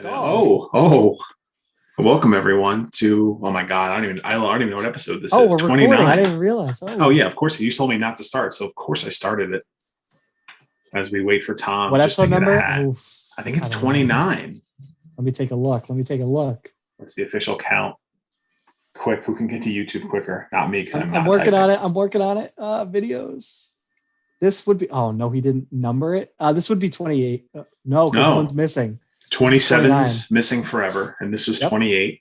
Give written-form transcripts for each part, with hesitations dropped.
Oh. Welcome everyone to, oh my God, I don't even know what episode this is. We're 29. Recording. I didn't realize. Oh yeah, of course. You told me not to start, so of course I started it. As we wait for Tom. What episode number? I think it's 29. Let me take a look. What's the official count? Quick, who can get to YouTube quicker? Not me, because I'm working on it. Videos. This would be, oh no, he didn't number it. This would be 28. No, because one's missing. 27's missing forever, and this was 28.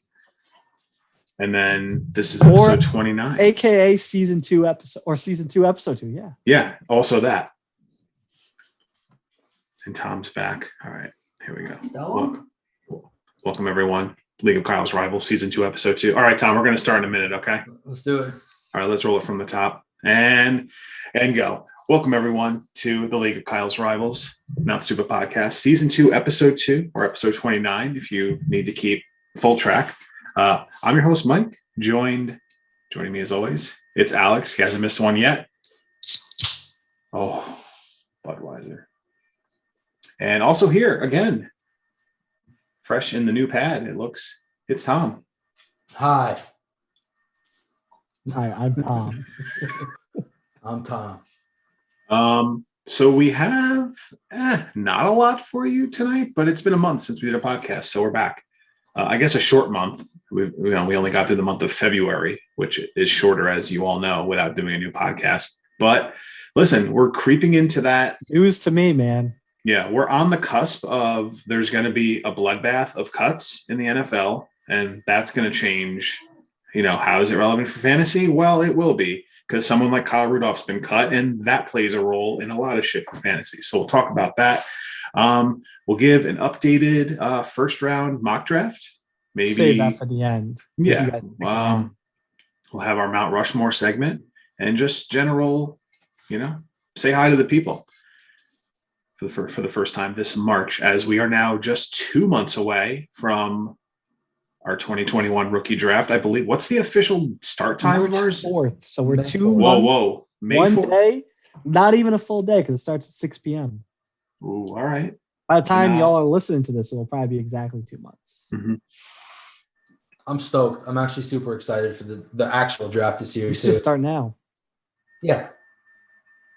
And then this is episode 29. AKA season 2 episode, or season 2 episode 2, yeah. Yeah, also that. And Tom's back. All right, here we go. Welcome everyone. League of Kyle's Rivals, season 2, episode 2. All right, Tom, we're going to start in a minute, okay? Let's do it. All right, let's roll it from the top and go. Welcome everyone to the League of Kyle's Rivals, Not Stupid Podcast, season 2, episode 2, or episode 29, if you need to keep full track. I'm your host, Mike. Joining me as always, it's Alex. He hasn't missed one yet. Oh, Budweiser. And also here again, fresh in the new pad, it's Tom. Hi, I'm Tom. I'm Tom. So we have not a lot for you tonight, but it's been a month since we did a podcast, so we're back. I guess a short month. We only got through the month of February, which is shorter, as you all know, without doing a new podcast. But listen, we're creeping into that. News to me, man. Yeah, we're on the cusp of there's going to be a bloodbath of cuts in the NFL, and that's going to change. How is it relevant for fantasy? Well, it will be, because someone like Kyle Rudolph's been cut, and that plays a role in a lot of shit for fantasy. So we'll talk about that. We'll give an updated first round mock draft. Maybe save that for the end. Yeah. We'll have our Mount Rushmore segment and just general, say hi to the people for the first time this March, as we are now just 2 months away from our 2021 rookie draft. I believe. What's the official start time of ours? 4th. So we're May 2 4th. months. May one 4th. day, not even a full day, because it starts at 6 p.m. Ooh, all right. By the time y'all are listening to this, it'll probably be exactly 2 months. Mm-hmm. I'm stoked. I'm actually super excited for the actual draft this year. You should start now. Yeah.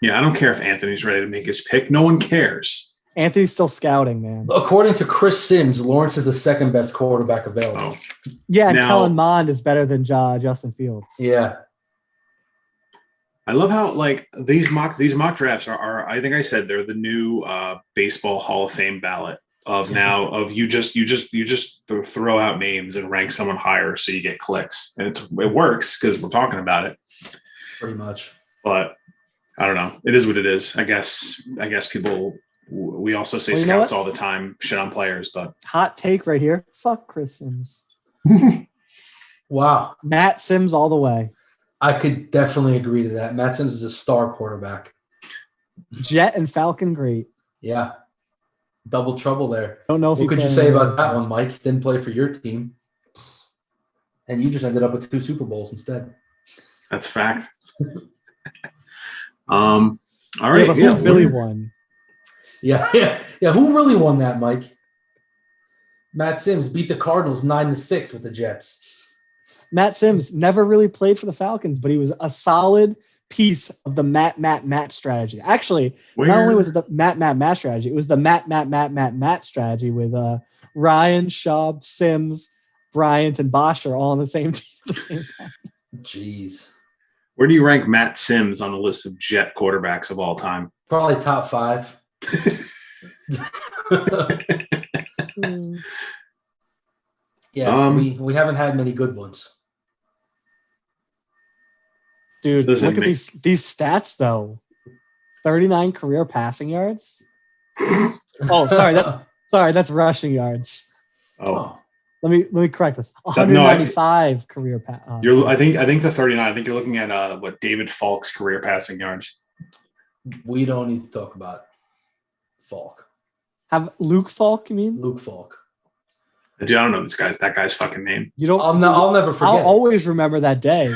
Yeah, I don't care if Anthony's ready to make his pick. No one cares. Anthony's still scouting, man. According to Chris Sims, Lawrence is the second best quarterback available. Oh. Yeah, and Kellen Mond is better than Justin Fields. Yeah. I love how these mock drafts are I think I said they're the new baseball Hall of Fame ballot of you just throw out names and rank someone higher so you get clicks, and it works because we're talking about it. Pretty much. But I don't know. It is what it is. I guess people. We also say scouts all the time, shit on players, but hot take right here. Fuck Chris Sims. Wow. Matt Sims all the way. I could definitely agree to that. Matt Sims is a star quarterback. Jet and Falcon great. Yeah. Double trouble there. Don't know if what could you say about that one, Mike? Didn't play for your team. And you just ended up with 2 Super Bowls instead. That's a fact. All right. But who really won? Yeah. Who really won that, Mike? Matt Sims beat the Cardinals 9-6 with the Jets. Matt Sims never really played for the Falcons, but he was a solid piece of the Matt strategy. Actually, not only was it the Matt strategy, it was the Matt strategy with Ryan, Schaub, Sims, Bryant, and Bosher all on the same team at the same time. Jeez. Where do you rank Matt Sims on the list of Jet quarterbacks of all time? Probably top 5. Yeah, we haven't had many good ones. Dude, look at these stats though. 39 career passing yards. Oh, sorry, that's rushing yards. Oh. Let me correct this. 195 career pass. I think the 39. I think you're looking at what David Falk's career passing yards. We don't need to talk about Falk. Have Luke Falk? You mean Luke Falk? Dude, I don't know that guy's fucking name. You don't. I'll never forget. I'll always remember that day.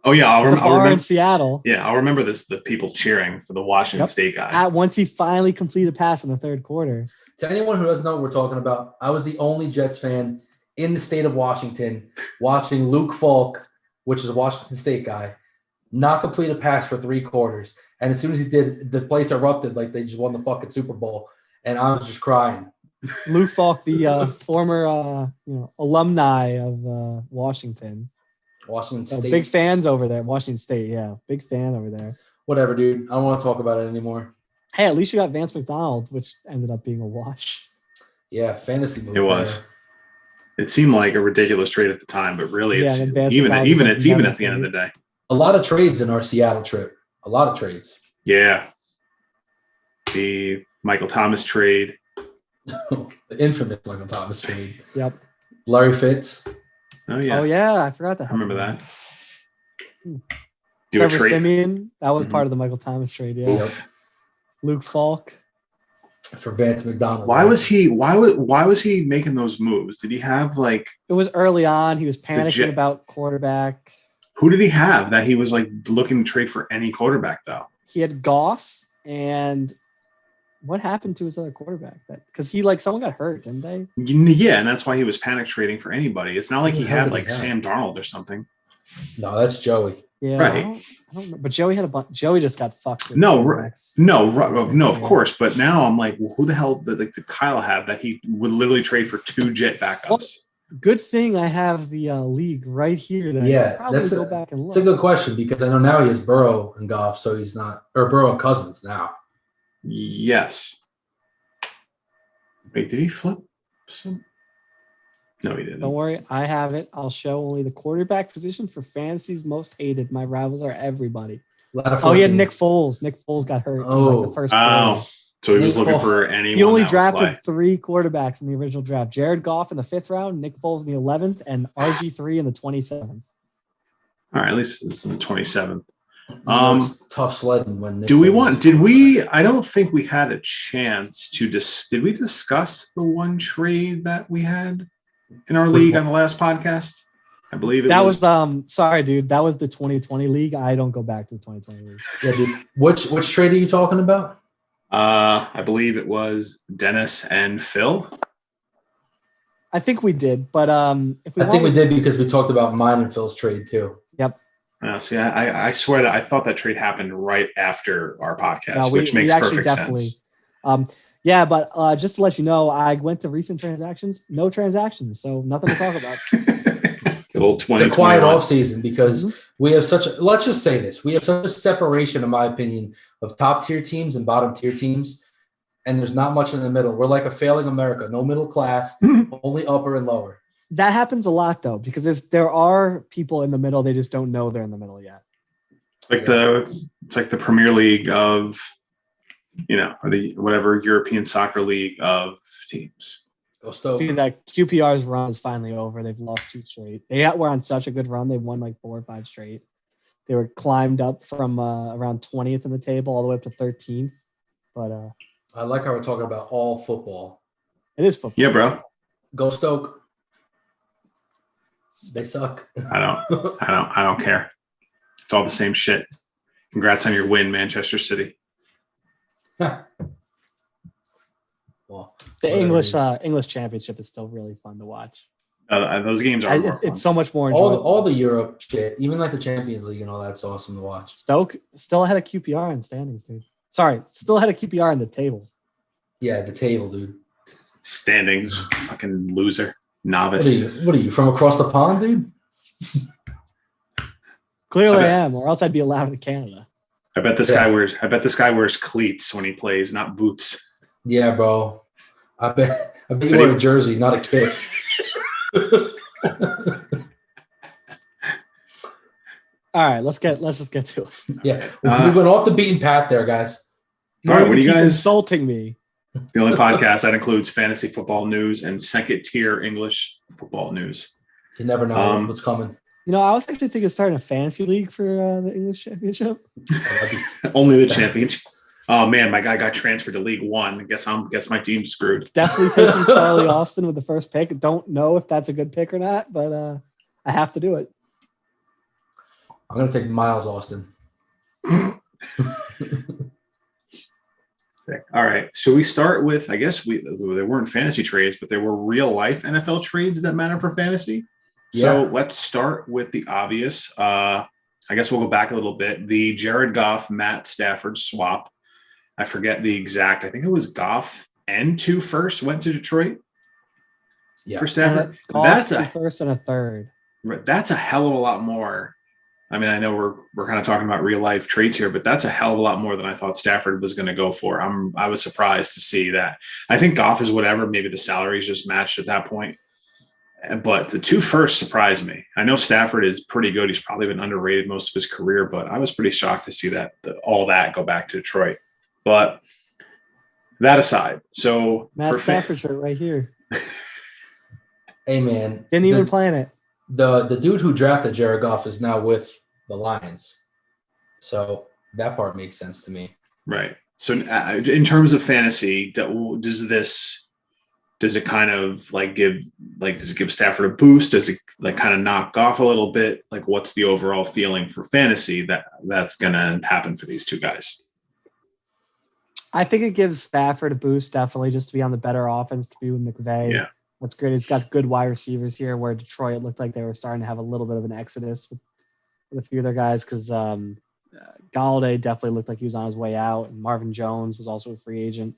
Oh yeah, I'll remember in Seattle. Yeah, I'll remember this. The people cheering for the Washington State guy. Once he finally completed a pass in the third quarter. To anyone who doesn't know what we're talking about, I was the only Jets fan in the state of Washington watching Luke Falk, which is a Washington State guy, not complete a pass for 3 quarters. And as soon as he did, the place erupted like they just won the fucking Super Bowl. And I was just crying. Luke Falk, the former alumni of Washington. Washington So State. big fans over there. Washington State, yeah. Big fan over there. Whatever, dude. I don't want to talk about it anymore. Hey, at least you got Vance McDonald, which ended up being a wash. Yeah, fantasy move. It was. It seemed like a ridiculous trade at the time, but really, Yeah, it's and then Vance even McDonald even was it's like even never at the end of the day. A lot of trades in our Seattle trip. A lot of trades. Yeah. The Michael Thomas trade. The infamous Michael Thomas trade. Yep. Larry Fitz. Oh yeah. Oh yeah, I forgot that. I remember that. Do a Trevor trade. Simeon, that was Mhm. part of the Michael Thomas trade. Yeah. Oof. Luke Falk. For Vance McDonald. Why was he making those moves? Did he have like It was early on. He was panicking Jet- about quarterback. who did he have that he was like looking to trade for any quarterback though? He had Goff, and what happened to his other quarterback? That because someone got hurt, didn't they? Yeah, and that's why he was panic trading for anybody. It's not like he Who the hell had did he like have? Sam Darnold or something. No, that's Joey. Yeah, Right. I don't know. But Joey had a bunch. Joey just got fucked. With No, quarterbacks. No, of course. But now I'm like, well, who the hell did Kyle have that he would literally trade for 2 Jet backups? Good thing I have the league right here. That I Yeah, can probably that's go back and look. It's a good question because I know now he has Burrow and Goff, so he's not, or Burrow and Cousins now. Yes. Wait, did he flip some? No, he didn't. Don't worry, I have it. I'll show only the quarterback position for fantasy's most hated. My rivals are everybody. Oh, he had 14. Nick Foles. Nick Foles got hurt in Oh. the first Oh, quarter. so he was Nick looking Foles. for anyone. He only that would drafted play. 3 quarterbacks in the original draft. Jared Goff in the 5th round, Nick Foles in the 11th, and RG3 in the 27th. All right, at least it's in the 27th. It's tough sledding when Nick Do we Foles- want? Did we? I don't think we had a chance to Did we discuss the one trade that we had in our league on the last podcast? I believe That was sorry, dude. That was the 2020 league. I don't go back to the 2020 league. Yeah, dude. Which trade are you talking about? I believe it was Dennis and Phil. I think we did, but if we I think we want- did because we talked about mine and Phil's trade too. Yep. See, I swear that I thought that trade happened right after our podcast, No, which makes perfect sense. Yeah, but just to let you know, I went to recent transactions, no transactions, so nothing to talk about. Good old The 2021. quiet off season because Mhm. we have let's just say this. We have such a separation, in my opinion, of top tier teams and bottom tier teams. And there's not much in the middle. We're like a failing America. No middle class, only upper and lower. That happens a lot though, because there are people in the middle, they just don't know they're in the middle yet. It's like the Premier League of, or the whatever European soccer league of teams. Go Stoke. Speaking of that, QPR's run is finally over. They've lost 2 straight. They were on such a good run. They won like 4 or 5 straight. They were climbed up from around 20th in the table all the way up to 13th. But I like how we're talking about all football. it is football. Yeah, bro. Go Stoke. They suck. I don't care. It's all the same shit. Congrats on your win, Manchester City. Well, The whatever. English championship is still really fun to watch. Those games are more fun. It's so much more enjoyable. all the Europe shit, even like the Champions League and all that's awesome to watch. Stoke still ahead of QPR in standings, dude. Sorry, still ahead of QPR in the table. Yeah, the table, dude. Standings, fucking loser, What novice. are you from across the pond, dude? Clearly I I bet- am, or else I'd be allowed in Canada. I bet this Yeah. guy wears cleats when he plays, not boots. Yeah, bro. I bet you wear a jersey, not a kit. All right, let's just get to it. Yeah, we went off the beaten path there, guys. All right, what do you Keep guys? insulting me? The only podcast that includes fantasy football news and second tier English football news. You never know what's coming. You know, I was actually thinking of starting a fantasy league for the English Championship. Only the championship. Oh man, my guy got transferred to League One. Guess my team's screwed. Definitely taking Charlie Austin with the first pick. Don't know if that's a good pick or not, but I have to do it. I'm gonna take Miles Austin. Sick. All right. So we start with, I guess they weren't fantasy trades, but they were real life NFL trades that matter for fantasy. So let's start with the obvious. I guess we'll go back a little bit. The Jared Goff, Matt Stafford swap. I forget the exact. I think it was Goff and 2 firsts went to Detroit for Stafford. That's a first and a third. That's a hell of a lot more. I mean, I know we're kind of talking about real life trades here, but that's a hell of a lot more than I thought Stafford was going to go for. I was surprised to see that. I think Goff is whatever. Maybe the salaries just matched at that point. But the 2 firsts surprised me. I know Stafford is pretty good. He's probably been underrated most of his career, but I was pretty shocked to see that all that go back to Detroit. But that aside, so Matt Stafford shirt right here. Hey man, didn't even plan it. The dude who drafted Jared Goff is now with the Lions, so that part makes sense to me. Right. So in terms of fantasy, does it kind of does it give Stafford a boost? Does it like kind of knock Goff a little bit? Like, what's the overall feeling for fantasy that's going to happen for these two guys? I think it gives Stafford a boost, definitely, just to be on the better offense, to be with McVay. Yeah. That's great. It's got good wide receivers here, where Detroit looked like they were starting to have a little bit of an exodus with a few of their guys, because Galladay definitely looked like he was on his way out, and Marvin Jones was also a free agent.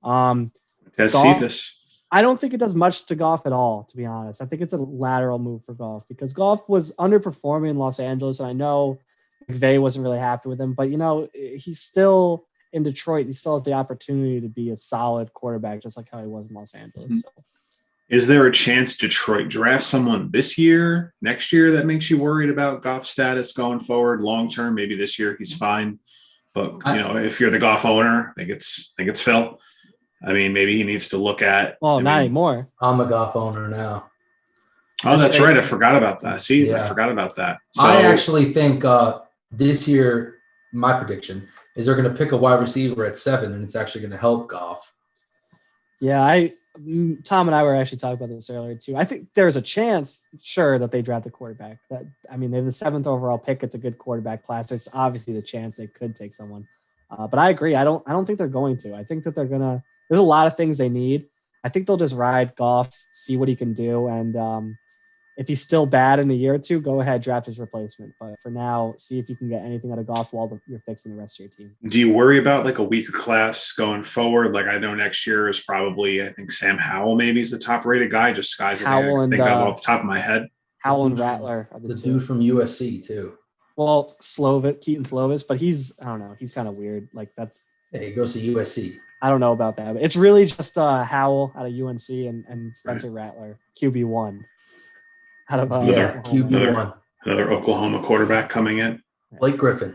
Cephas. I don't think it does much to Goff at all, to be honest. I think it's a lateral move for Goff, because Goff was underperforming in Los Angeles, and I know McVay wasn't really happy with him, but he's still in Detroit. He still has the opportunity to be a solid quarterback, just like how he was in Los Angeles. Mm-hmm. So. Is there a chance Detroit drafts someone this year, next year, that makes you worried about Goff's status going forward, long term? Maybe this year he's fine, but if you're the Goff owner, I think it's Phil. I mean, maybe he needs to look at. Not anymore. I'm a Goff owner now. Oh, that's right. I forgot about that. I forgot about that. So, I actually think this year, my prediction is they're going to pick a wide receiver at 7, and it's actually going to help Goff. Yeah, Tom and I were actually talking about this earlier too. I think there's a chance, sure, that they draft a quarterback. They have the 7th overall pick. It's a good quarterback class. It's obviously the chance they could take someone. But I agree. I don't think they're going to. I think that they're gonna. There's a lot of things they need. I think they'll just ride Goff, see what he can do, and if he's still bad in a year or two, go ahead, draft his replacement. But for now, see if you can get anything out of Goff while you're fixing the rest of your team. Do you worry about like a weaker class going forward? Like, I know next year is probably, I think Sam Howell maybe is the top rated guy. Just guys that I think of off the top of my head. Howell and Rattler are the dude from USC too. Well, Keaton Slovis, but I don't know. He's kind of weird. Like he goes to USC. I don't know about that, but it's really just Howell out of UNC and Spencer Rattler, QB1. Out of QB1. Another Oklahoma quarterback coming in. Blake Griffin.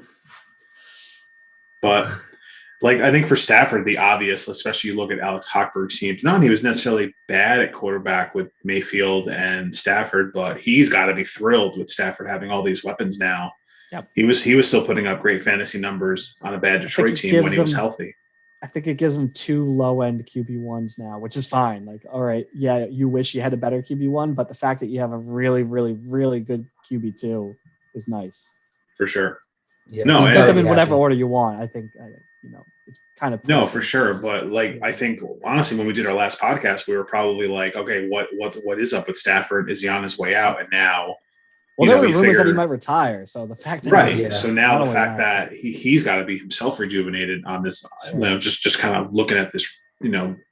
But I think for Stafford, the obvious, especially you look at Alex Hochberg's teams, not he was necessarily bad at quarterback with Mayfield and Stafford, but he's got to be thrilled with Stafford having all these weapons now. Yep. He was still putting up great fantasy numbers on a bad Detroit team when he was healthy. I think it gives him 2 low-end QB1s now, which is fine. Like, all right, yeah, you wish you had a better QB1, but the fact that you have a really, really, really good QB2 is nice. For sure. Yeah, no, put them in whatever order you want. I think, it's kind of no, for sure. But I think honestly, when we did our last podcast, we were probably like, okay, what is up with Stafford? Is he on his way out? And now. Well, there were rumors that he might retire. So the fact that so now the fact that he's got to be himself rejuvenated on this, just kind of looking at this,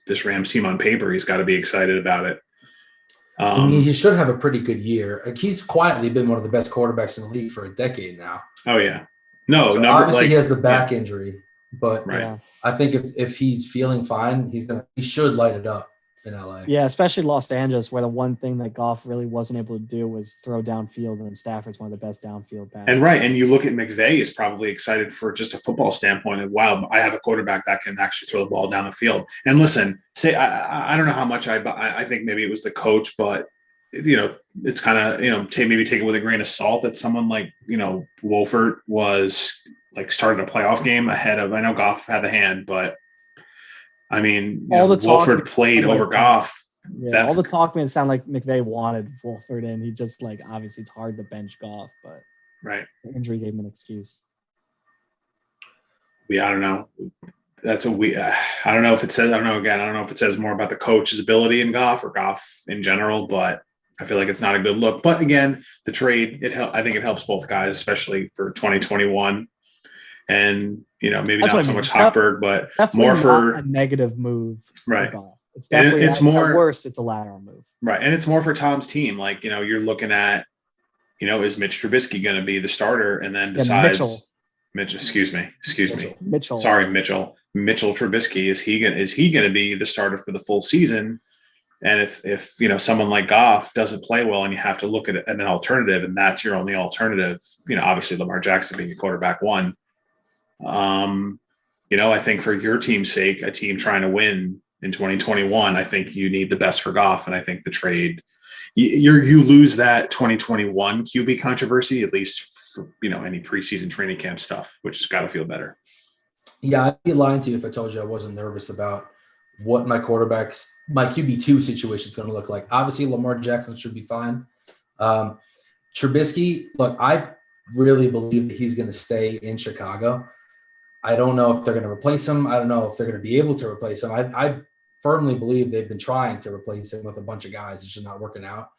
this Rams team on paper, he's got to be excited about it. He should have a pretty good year. Like, he's quietly been one of the best quarterbacks in the league for a decade now. Oh yeah, no, obviously he has the back injury, but right. I think if he's feeling fine, he should light it up in LA. Yeah, especially Los Angeles, where the one thing that Goff really wasn't able to do was throw downfield, and Stafford's one of the best downfield passers. And you look at McVay is probably excited for just a football standpoint of, wow, I have a quarterback that can actually throw the ball down the field. And listen, I don't know how much I think maybe it was the coach, but it's kind of, maybe take it with a grain of salt that someone like, Wolford was like started a playoff game ahead of, I know Goff had the hand, but I mean, Wolford played over Goff. Yeah, all the talk made it sound like McVay wanted Wolford in. He just obviously it's hard to bench Goff, but right, the injury gave him an excuse. Yeah, I don't know. that's a we. I don't know if it says. I don't know. Again, I don't know if it says more about the coach's ability in Goff or Goff in general, but I feel like it's not a good look. But again, the trade, I think it helps both guys, especially for 2021. And maybe That's not so much Hochberg, but more for a negative move. Right. It's definitely it's more at worst. It's a lateral move. Right, and it's more for Tom's team. Like you're looking at, is Mitch Trubisky going to be the starter, and then decides Mitch. Excuse me. Mitchell. Sorry, Mitchell. Mitchell Trubisky is he going to be the starter for the full season? And if someone like Goff doesn't play well, and you have to look at an alternative, and that's your only alternative, obviously Lamar Jackson being your quarterback one. I think for your team's sake, a team trying to win in 2021, I think you need the best for Goff, and I think the trade you lose that 2021 QB controversy, at least for any preseason training camp stuff, which has got to feel better. Yeah, I'd be lying to you if I told you I wasn't nervous about what my QB2 situation is going to look like. Obviously, Lamar Jackson should be fine. Trubisky, look, I really believe that he's going to stay in Chicago. I don't know if they're going to replace him. I don't know if they're going to be able to replace him. I firmly believe they've been trying to replace him with a bunch of guys. It's just not working out.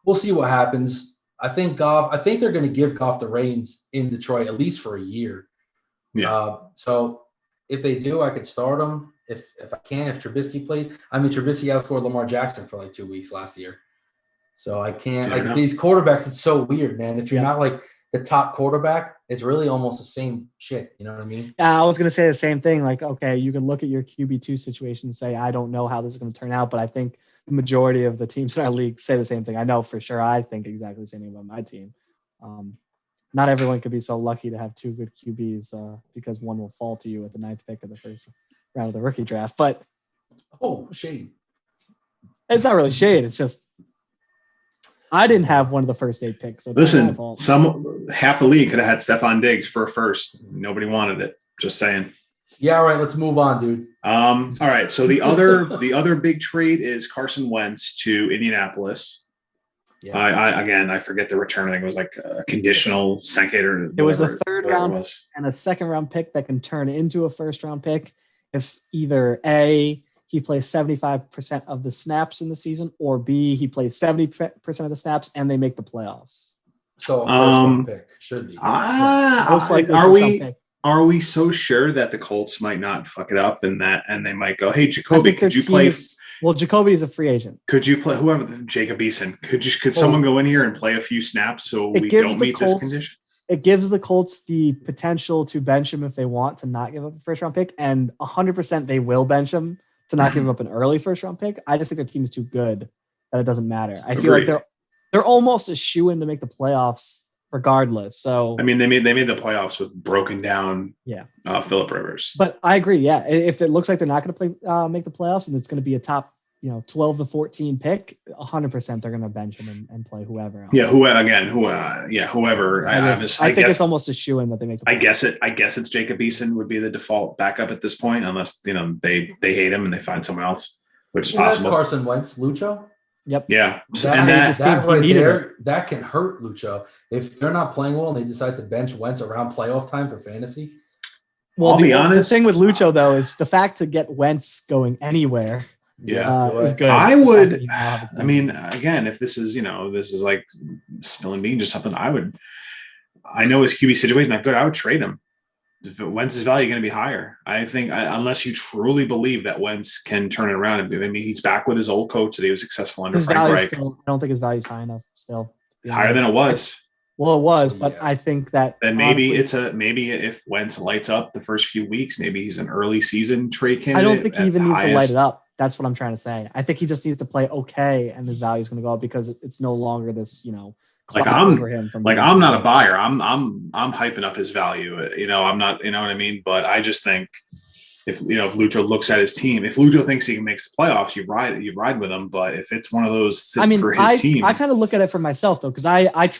We'll see what happens. I think they're going to give Goff the reins in Detroit at least for a year. Yeah. So if they do, I could start him. If Trubisky plays. I mean, Trubisky outscored Lamar Jackson for like 2 weeks last year. So I can't these quarterbacks, it's so weird, man. If you're not like the top quarterback, it's really almost the same shit. You know what I mean? I was going to say the same thing. Like, okay, you can look at your QB2 situation and say, I don't know how this is going to turn out, but I think the majority of the teams in our league say the same thing. I know for sure I think exactly the same thing about my team. Not everyone could be so lucky to have two good QBs because one will fall to you at the 9th pick of the first round of the rookie draft. But shade. It's not really shade. It's just I didn't have one of the first 8 picks. So listen, half the league could have had Stephon Diggs for a first. Nobody wanted it. Just saying. Yeah, all right. Let's move on, dude. All right. So the other big trade is Carson Wentz to Indianapolis. Yeah. I forget the return. I think it was like a conditional second or it was a third round and a second round pick that can turn into a first round pick if either A, he plays 75% of the snaps in the season, or B, he plays 70% of the snaps and they make the playoffs. So a first round pick should be. Most likely are we so sure that the Colts might not fuck it up and they might go, hey, Jacoby, could you play? Well, Jacoby is a free agent. Could you play whoever Jacob Eason? Could someone go in here and play a few snaps so we don't meet this condition? It gives the Colts the potential to bench him if they want to not give up a first round pick, and 100% they will bench him to not give up an early first round pick. I just think their team is too good that it doesn't matter. I feel like they're almost a shoo-in to make the playoffs regardless. So I mean, they made the playoffs with broken down Phillip Rivers. But I agree. Yeah, if it looks like they're not going to make the playoffs and it's going to be a top 12 to 14 pick, 100% they're going to bench him and play whoever else. Yeah, whoever. I think it's almost a shoo-in that they make the playoffs. I guess it's Jacob Eason would be the default backup at this point, unless they hate him and they find someone else, which is possible. That's Carson Wentz, Lucho. Yep. Yeah. That can hurt Lucho if they're not playing well and they decide to bench Wentz around playoff time for fantasy. Well, I'll be honest. The thing with Lucho though is the fact to get Wentz going anywhere. Is good. I would. I mean, again, if this is like spilling beans or something, I know his QB situation not good. I would trade him. Wentz's value going to be higher. I think unless you truly believe that Wentz can turn it around. I mean, he's back with his old coach that he was successful under Frank Reich. I don't think his value is high enough still. It's higher than it was. Well, it was, but I think that then maybe if Wentz lights up the first few weeks, maybe he's an early season trade candidate. I don't think he even needs to light it up. That's what I'm trying to say. I think he just needs to play okay, and his value is going to go up because it's no longer this, I'm not a buyer. I'm hyping up his value. I'm not. You know what I mean? But I just think if Lucho looks at his team, if Lucho thinks he can make the playoffs, you ride with him. But if it's one of those for his team, I kind of look at it for myself though, because I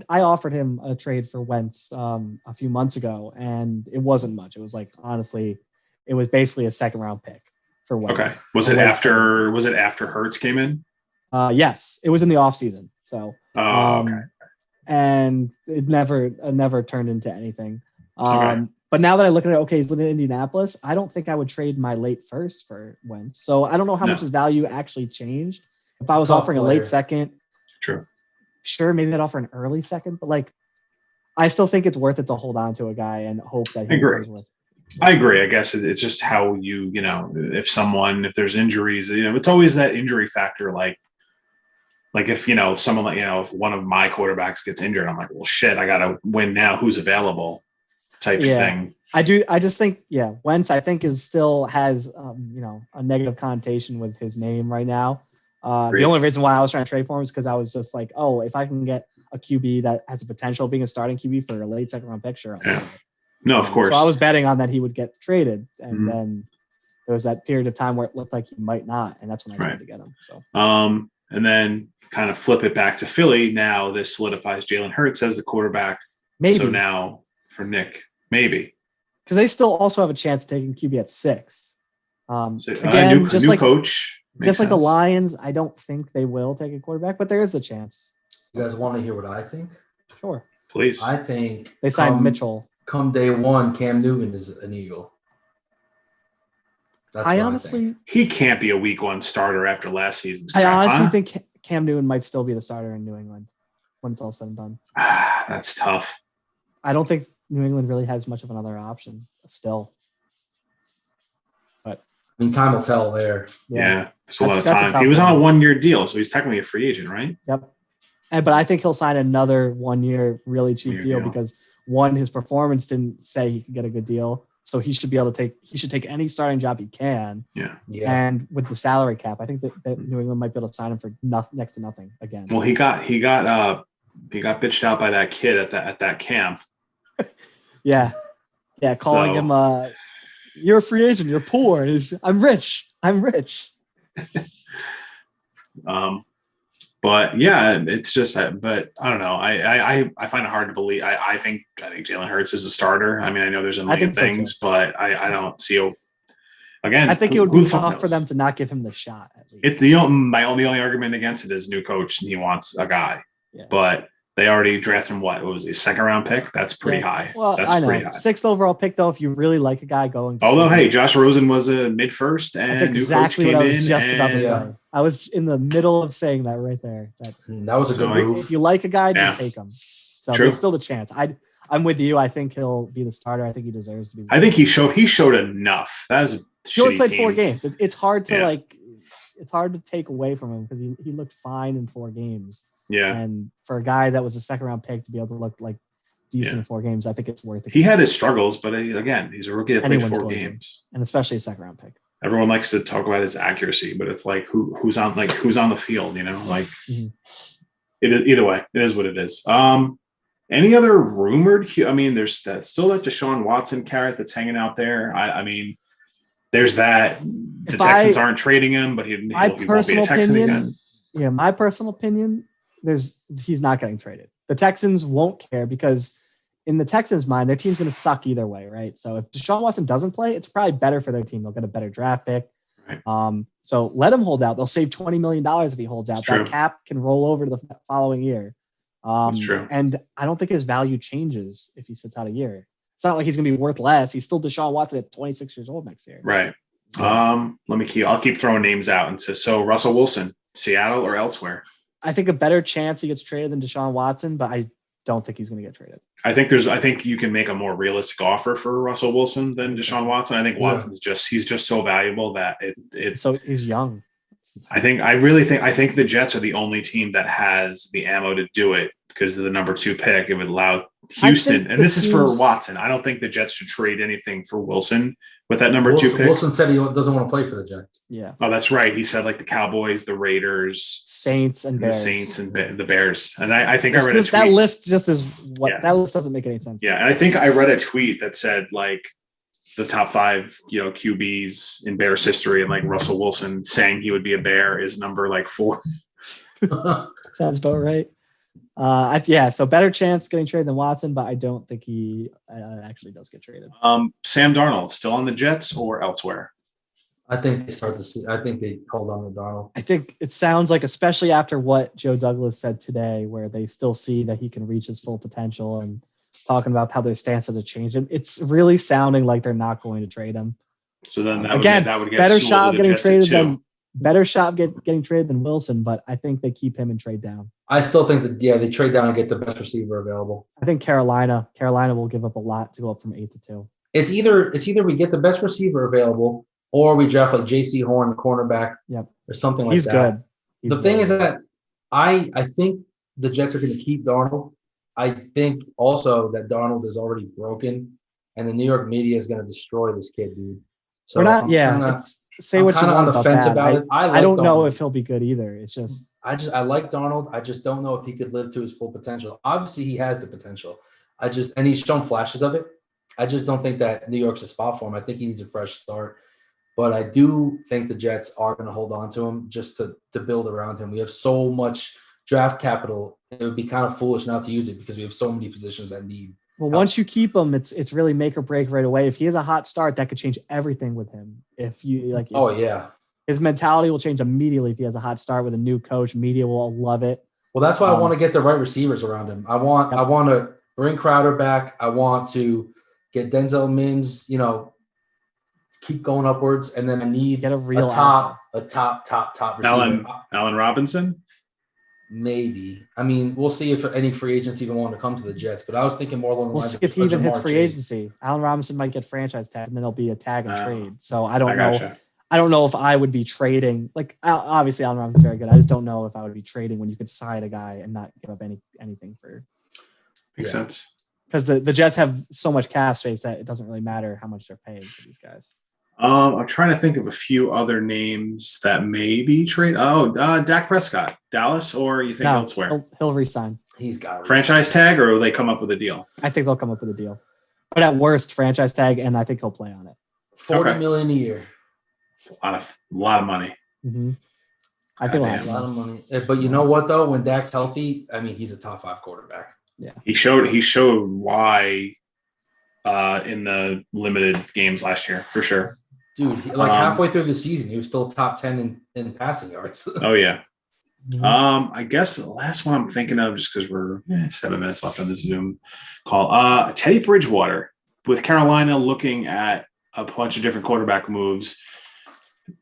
offered him a trade for Wentz a few months ago, and it wasn't much. It was like honestly, it was basically a second round pick. For Wentz. Okay. Was it after Hurts came in? Yes, it was in the off season. So, okay. And it never turned into anything. Okay. But now that I look at it, okay, he's with Indianapolis. I don't think I would trade my late first for Wentz. So I don't know how much his value actually changed. If I was offering a late second, true. Sure, maybe I'd offer an early second, but like, I still think it's worth it to hold on to a guy and hope that he goes with. I agree. I guess it's just how if there's injuries, it's always that injury factor. Like if, someone if one of my quarterbacks gets injured, I'm like, well, shit, I got to win now. Who's available? Type of thing. I just think, Wentz, I think still has, a negative connotation with his name right now. The only reason why I was trying to trade for him is because I was just like, oh, if I can get a QB that has a potential of being a starting QB for a late second round pick, sure. No, of course. So I was betting on that he would get traded. And then there was that period of time where it looked like he might not. And that's when I tried to get him. So, and then kind of flip it back to Philly. Now this solidifies Jalen Hurts as the quarterback. Maybe. So now for Nick, maybe. Because they still also have a chance of taking QB at 6. Again, new coach. Just like the Lions, I don't think they will take a quarterback, but there is a chance. You guys want to hear what I think? Sure. Please. I think they signed Mitchell. Come day one, Cam Newton is an Eagle. I honestly he can't be a week 1 starter after last season's crap. I honestly think Cam Newton might still be the starter in New England when it's all said and done. That's tough. I don't think New England really has much of another option still. But I mean, time will tell there. Yeah, there's a lot of time. He was on a 1-year deal, so he's technically a free agent, right? Yep. But I think he'll sign another 1-year really cheap deal because his performance didn't say he could get a good deal. So he should be able to take any starting job he can. Yeah. And with the salary cap, I think that New England might be able to sign him for next to nothing again. Well, he got bitched out by that kid at that camp. Yeah. Calling him, you're a free agent. You're poor. I'm rich. But yeah, it's just that. But I don't know. I find it hard to believe. I think Jalen Hurts is a starter. I mean, I know there's a million things, but I don't see. Again, I think it would be tough for them to not give him the shot. At least. It's the only argument against it is new coach and he wants a guy, but they already drafted him. What was he, 2nd round pick? That's pretty high. Well, that's I know. pretty high. 6th overall pick though. If you really like a guy going. Although, hey, Josh Rosen was a mid-first, and that's exactly new coach what came I was just about to say. I was in the middle of saying that right there. That was a good move. If you like a guy, just take him. So there's still the chance. I'm with you. I think he'll be the starter. I think he deserves to be. I think he showed enough. That was he only played 4 games. It's hard to it's hard to take away from him because he looked fine in 4 games. Yeah. And for a guy that was a 2nd round pick to be able to look like decent in 4 games, I think it's worth it. He had his struggles, but again, he's a rookie that played 4 games, and especially a 2nd round pick. Everyone likes to talk about his accuracy, but it's like who's on the field, Either way, it is what it is. Any other rumored? I mean, there's still that Deshaun Watson carrot that's hanging out there. I mean, there's that. The Texans aren't trading him, but he won't be a Texan again. Yeah, my personal opinion, he's not getting traded. The Texans won't care because in the Texans' mind, their team's going to suck either way, right? So if Deshaun Watson doesn't play, it's probably better for their team. They'll get a better draft pick. Right. So let him hold out. They'll save $20 million if he holds out. That cap can roll over to the following year. That's true. And I don't think his value changes if he sits out a year. It's not like he's going to be worth less. He's still Deshaun Watson at 26 years old next year. Right. So, I'll keep throwing names out. And so Russell Wilson, Seattle or elsewhere? I think a better chance he gets traded than Deshaun Watson, but I don't think he's going to get traded. I think you can make a more realistic offer for Russell Wilson than Deshaun Watson. I think Watson's he's just so valuable that it's so he's young. I think the Jets are the only team that has the ammo to do it because of the number 2 pick. It would allow Houston, and this is for Watson. I don't think the Jets should trade anything for Wilson with that number 2 pick. Wilson said he doesn't want to play for the Jets. Yeah. Oh, that's right. He said like the Cowboys, the Raiders, Saints, and Bears. The Saints and the Bears. And I think I read a tweet. That list just is that list doesn't make any sense. Yeah, and I think I read a tweet that said like the top 5, QBs in Bears history, and like Russell Wilson saying he would be a Bear is number like 4. Sounds about right. So better chance getting traded than Watson, but I don't think he actually does get traded. Sam Darnold still on the Jets or elsewhere? I think they start to see. I think they hold on to Darnold. I think it sounds like, especially after what Joe Douglas said today, where they still see that he can reach his full potential and talking about how their stance hasn't changed. It's really sounding like they're not going to trade him. So then that would get better Sewell shot to of the getting Jets at traded 2. than getting traded than Wilson, but I think they keep him and trade down. I still think that they trade down and get the best receiver available. I think Carolina will give up a lot to go up from 8 to 2. It's either we get the best receiver available or we draft like J.C. Horn, cornerback, or something like that. He's good. The thing is that I think the Jets are going to keep Darnold. I think also that Darnold is already broken, and the New York media is going to destroy this kid, dude. So we're not. Say what you want on the fence about it. I don't know if he'll be good either. It's just I like Darnold. I just don't know if he could live to his full potential. Obviously, he has the potential. And he's shown flashes of it. I just don't think that New York's a spot for him. I think he needs a fresh start. But I do think the Jets are going to hold on to him just to build around him. We have so much draft capital. It would be kind of foolish not to use it because we have so many positions that need. Well, once you keep him, it's really make or break right away. If he has a hot start, that could change everything with him. If you like, his mentality will change immediately if he has a hot start with a new coach. Media will love it. Well, that's why I want to get the right receivers around him. I want to bring Crowder back. I want to get Denzel Mims. Keep going upwards, and then I need get a real top receiver. Allen Robinson. Maybe. I mean, we'll see if any free agents even want to come to the Jets. But I was thinking more along the lines. We'll see if he even hits free agency. Allen Robinson might get franchise tag, and then it'll be a tag and trade. So I don't know. I don't know if I would be trading. Like, obviously, Allen Robinson's very good. I just don't know if I would be trading when you could sign a guy and not give up anything for. Makes sense. Because the Jets have so much cap space that it doesn't really matter how much they're paying for these guys. I'm trying to think of a few other names that may be trade. Dak Prescott, Dallas, or you think elsewhere? He'll resign. He's got franchise tag, or will they come up with a deal? I think they'll come up with a deal, but at worst, franchise tag, and I think he'll play on it. $40 million a year. A lot of money. Mm-hmm. I think a lot of money. But you know what though? When Dak's healthy, I mean, he's a top 5 quarterback. Yeah, he showed why in the limited games last year for sure. Dude, halfway through the season, he was still top 10 in passing yards. Oh yeah. Mm-hmm. I guess the last one I'm thinking of, just because we're 7 minutes left on this Zoom call. Teddy Bridgewater with Carolina looking at a bunch of different quarterback moves.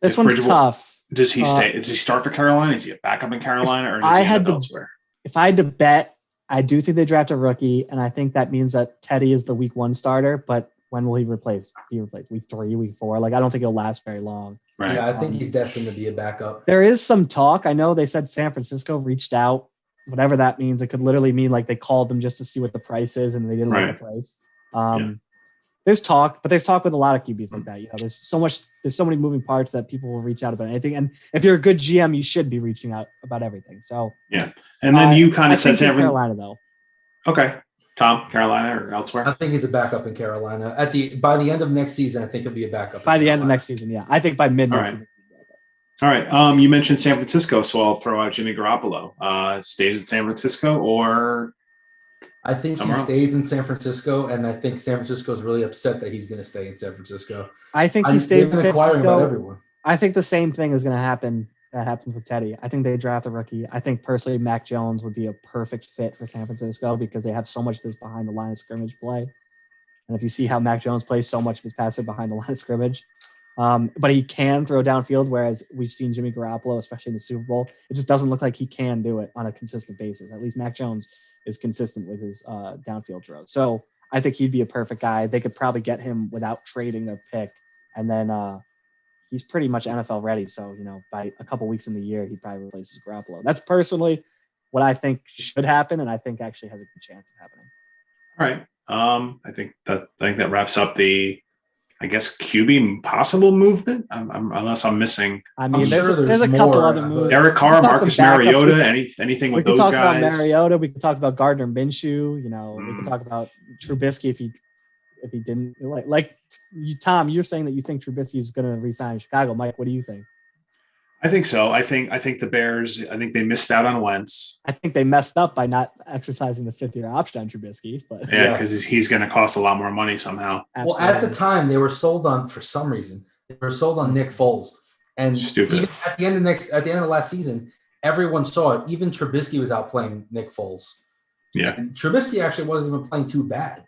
This one's tough. Does he stay? Does he start for Carolina? Is he a backup in Carolina, or does he end up elsewhere? If I had to bet, I do think they draft a rookie, and I think that means that Teddy is the week 1 starter. But when will he be replaced? Week 3, week 4? Like, I don't think he'll last very long. Right. Yeah, I think he's destined to be a backup. There is some talk. I know they said San Francisco reached out. Whatever that means, it could literally mean like they called them just to see what the price is, and they didn't like the price. There's talk, but there's talk with a lot of QBs like that. There's so many moving parts that people will reach out about anything. And if you're a good GM, you should be reaching out about everything. So yeah. And then you kind of said San Carolina though. Okay. Tom, Carolina or elsewhere? I think he's a backup in Carolina. By the end of next season, I think he'll be a backup. By the end of next season, yeah. I think by mid next season. All right. You mentioned San Francisco, so I'll throw out Jimmy Garoppolo. Stays in San Francisco, or I think he stays in San Francisco, and I think San Francisco is really upset that he's going to stay in San Francisco. I think he stays in San Francisco. Everyone. I think the same thing is going to happen. That happens with Teddy. I think they draft a rookie. I think personally Mac Jones would be a perfect fit for San Francisco because they have so much of this behind the line of scrimmage play. And if you see how Mac Jones plays so much of his passive behind the line of scrimmage, but he can throw downfield, whereas we've seen Jimmy Garoppolo, especially in the Super Bowl, it just doesn't look like he can do it on a consistent basis. At least Mac Jones is consistent with his downfield throws. So I think he'd be a perfect guy. They could probably get him without trading their pick. And then he's pretty much NFL ready. So, by a couple weeks in the year, he probably replaces Garoppolo. That's personally what I think should happen. And I think actually has a good chance of happening. All right. I think that wraps up the, I guess, QB possible movement, unless I'm missing. I mean, there's a couple other moves. Derek Carr, Marcus Mariota, anything with those guys. We can talk about Mariota. We can talk about Gardner Minshew. We can talk about Trubisky if he didn't like you, Tom. You're saying that you think Trubisky is going to resign in Chicago. Mike, what do you think? I think so. I think the Bears. I think they missed out on Wentz. I think they messed up by not exercising the 5th-year option on Trubisky. But because he's going to cost a lot more money somehow. Absolutely. Well, at the time they were sold on for some reason. They were sold on Nick Foles, and even at the end of last season, everyone saw it. Even Trubisky was outplaying Nick Foles. Yeah. And Trubisky actually wasn't even playing too bad.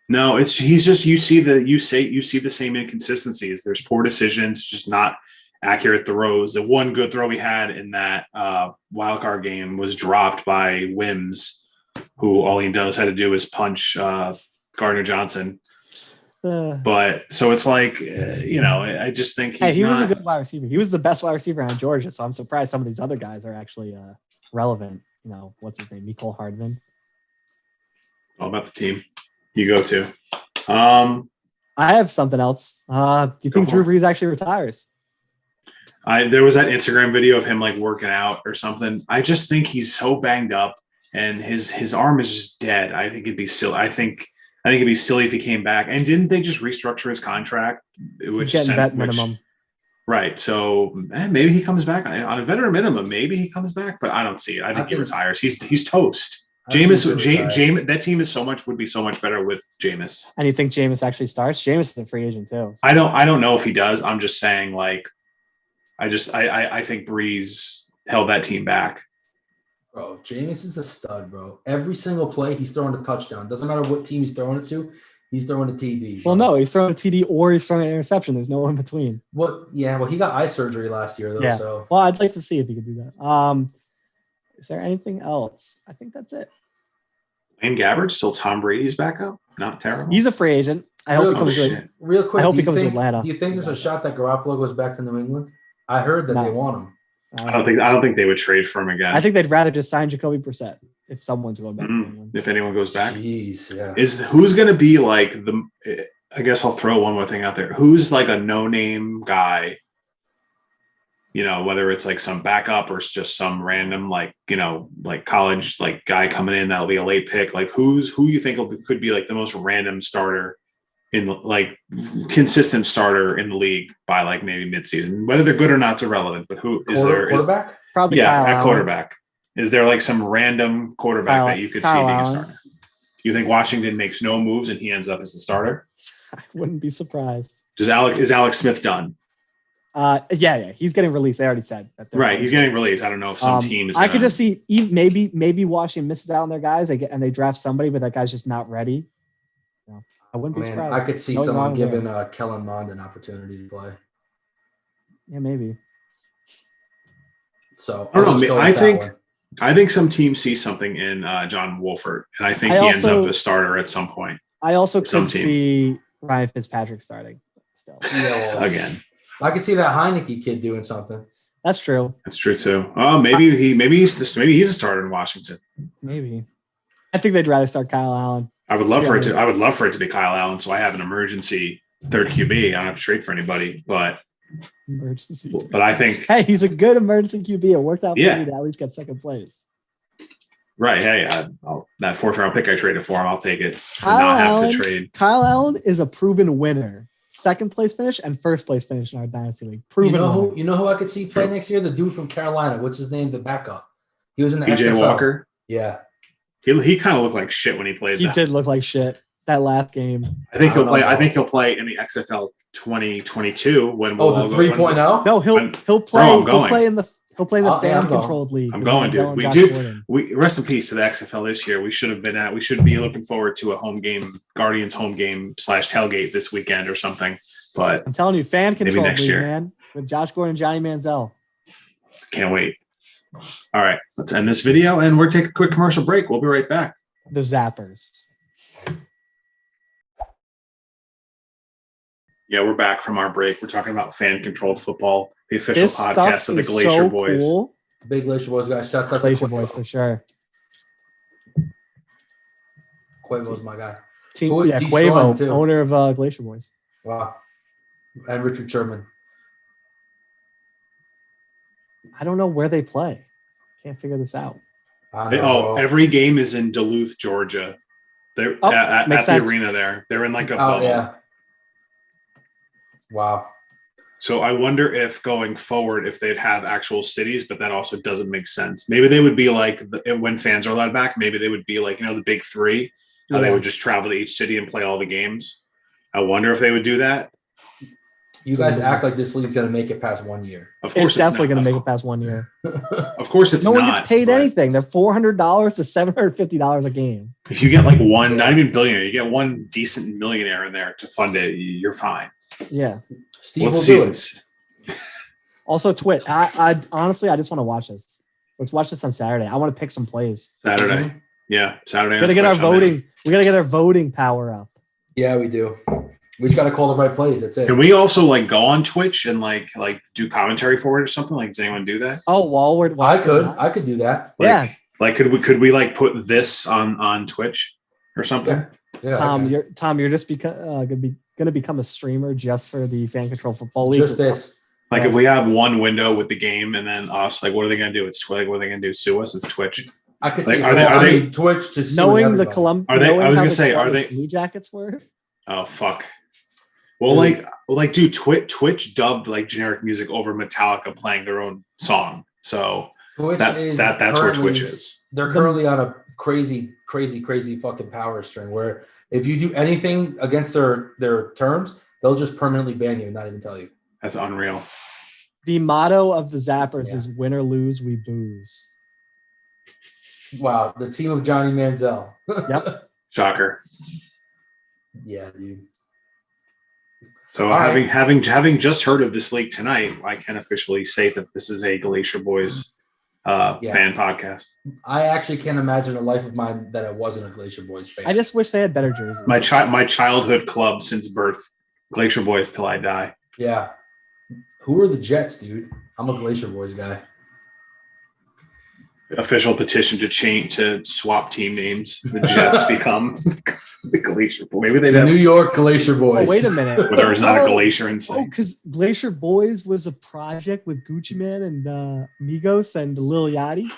No, he's just you see the same inconsistencies. There's poor decisions, just not accurate throws. The one good throw we had in that wild card game was dropped by Wims, who all he knows how to do is punch Gardner Johnson. But so it's like I just think he was a good wide receiver. He was the best wide receiver on Georgia, so I'm surprised some of these other guys are actually relevant. What's his name? Mecole Hardman. All about the team you go to. I have something else. Do you think Drew Brees actually retires? There was that Instagram video of him like working out or something. I just think he's so banged up and his arm is just dead. I think it'd be silly. I think it'd be silly if he came back. And didn't they just restructure his contract? He's getting vet minimum. Right. So maybe he comes back on a veteran minimum. Maybe he comes back, but I don't see it. I think he retires. He's toast. Jameis, that team would be so much better with Jameis. And you think Jameis actually starts? Jameis is a free agent too. I don't know if he does. I'm just saying, like, I think Brees held that team back. Bro, Jameis is a stud, bro. Every single play, he's throwing a touchdown. Doesn't matter what team he's throwing it to. He's throwing a TD. Well, no, he's throwing a TD or he's throwing an interception. There's no in between. Well, he got eye surgery last year, though. Yeah. So. Well, I'd like to see if he could do that. Is there anything else? I think that's it. Blaine Gabbert, still Tom Brady's backup. Not terrible. He's a free agent. I hope he comes real quick. I hope he comes to Atlanta. Do you think there's a shot that Garoppolo goes back to New England? I heard that they want him. I don't think they would trade for him again. I think they'd rather just sign Jacoby Brissett if someone's going back to England. If anyone goes back. Jeez, yeah. Who's going to be like I guess I'll throw one more thing out there. Who's like a no-name guy, whether it's like some backup or it's just some random like college like guy coming in that'll be a late pick. Like who you think could be like the most random starter in like consistent starter in the league by like maybe midseason, whether they're good or not, it's irrelevant. But who is there? Quarterback? Probably at quarterback. Is there like some random quarterback that you could see being a starter? You think Washington makes no moves and he ends up as the starter? I wouldn't be surprised. Is Alex Smith done? Yeah, he's getting released. They already said that. Right, he's getting released. I don't know if some team is. I could just see maybe Washington misses out on their guys. They draft somebody, but that guy's just not ready. I wouldn't be surprised. I could see someone giving Kellen Mond an opportunity to play. Yeah, maybe. So I don't know. I think some teams see something in John Wolford, and I think he ends up a starter at some point. I also could see Ryan Fitzpatrick starting still. Yeah, again. I could see that Heineke kid doing something. That's true. That's true too. Oh, maybe he's a starter in Washington. Maybe. I think they'd rather start Kyle Allen. I would love for it to be Kyle Allen, so I have an emergency third QB. I don't have to trade for anybody, but I think he's a good emergency QB. It worked out for me to at least get second place. Right. Hey, that fourth round pick I traded for him, I'll take it. Have to trade. Kyle Allen is a proven winner. Second place finish and first place finish in our dynasty league. Proven. You know who I could see play next year? The dude from Carolina. What's his name? The backup. He was in the PJ XFL. Walker. Yeah. He kind of looked like shit when he played. He did look like shit that last game. I think he'll play in the XFL 2022 when we'll the 3.0. No, he'll play in the fan controlled league. I'm going, dude. We rest in peace to the XFL this year. We should be looking forward to a home game, Guardians home game / tailgate this weekend or something. But I'm telling you, fan controlled league, year. Man, with Josh Gordon and Johnny Manziel. Can't wait. All right, let's end this video and we'll take a quick commercial break. We'll be right back. The Zappers. Yeah, we're back from our break. We're talking about fan-controlled football, the official podcast of the Glacier Boys. Cool. Big Glacier Boys guys. Shout out Glacier Boys for sure. Quavo's my guy. Quavo, owner of Glacier Boys. Wow. And Richard Sherman. I don't know where they play. Can't figure this out. Every game is in Duluth, Georgia. They're at the arena there. They're in like a bubble. Yeah. Wow. So I wonder if going forward, if they'd have actual cities, but that also doesn't make sense. Maybe they would be like when fans are allowed back, maybe they would be like, the big three, how they would just travel to each city and play all the games. I wonder if they would do that. You guys act like this league's gonna make it past 1 year. Of course, It's definitely going to make it past 1 year. Of course, it's No one not, gets paid but anything. They're $400 to $750 a game. If you get like one, not even billionaire, you get one decent millionaire in there to fund it, you're fine. Yeah. Steve What's will the do it. seasons? Also, Twit. I honestly, I just want to watch this. Let's watch this on Saturday. I want to pick some plays. Saturday. Mhm. Yeah, Saturday. We got to get our voting. We got to get our voting power up. Yeah, we do. We just got to call the right plays. That's it. Can we also like go on Twitch and like do commentary for it or something? Like, does anyone do that? Oh, while we're I could do that. Like, Yeah. Like, could we like put this on Twitch or something? Yeah. Tom, you're just gonna become a streamer just for the Fan Control Football League. Just this. Like, if we have one window with the game and then us, like, what are they gonna do? It's Twitch. What are they gonna do? Sue us? It's Twitch. I could Like, see. are they Twitch just knowing the everybody. Columbus? Are they- I was gonna say, are they- Blue Jackets were? Oh fuck. Well, dude, Twitch dubbed like generic music over Metallica playing their own song. So Twitch is that's where currently- Twitch is. They're currently on a crazy fucking power string where if you do anything against their terms, they'll just permanently ban you and not even tell you. That's unreal. The motto of the Zappers Yeah. is "Win or lose, we booze." Wow, the team of Johnny Manziel. Yep. Shocker. Yeah, dude. So All having just heard of this league tonight, I can officially say that this is a Glacier Boys fan podcast. I actually can't imagine a life of mine that I wasn't a Glacier Boys fan. I just wish they had better jerseys. My childhood club since birth, Glacier Boys till I die. Yeah. Who are the Jets, dude? I'm a Glacier Boys guy. Official petition to swap team names. The Jets become the Glacier Boys. Maybe they'd The have New York Glacier Boys. Oh, wait a minute. where there is not a Oh, glacier in Oh, sight. because Glacier Boys was a project with Gucci Man and Migos and Lil Yachty.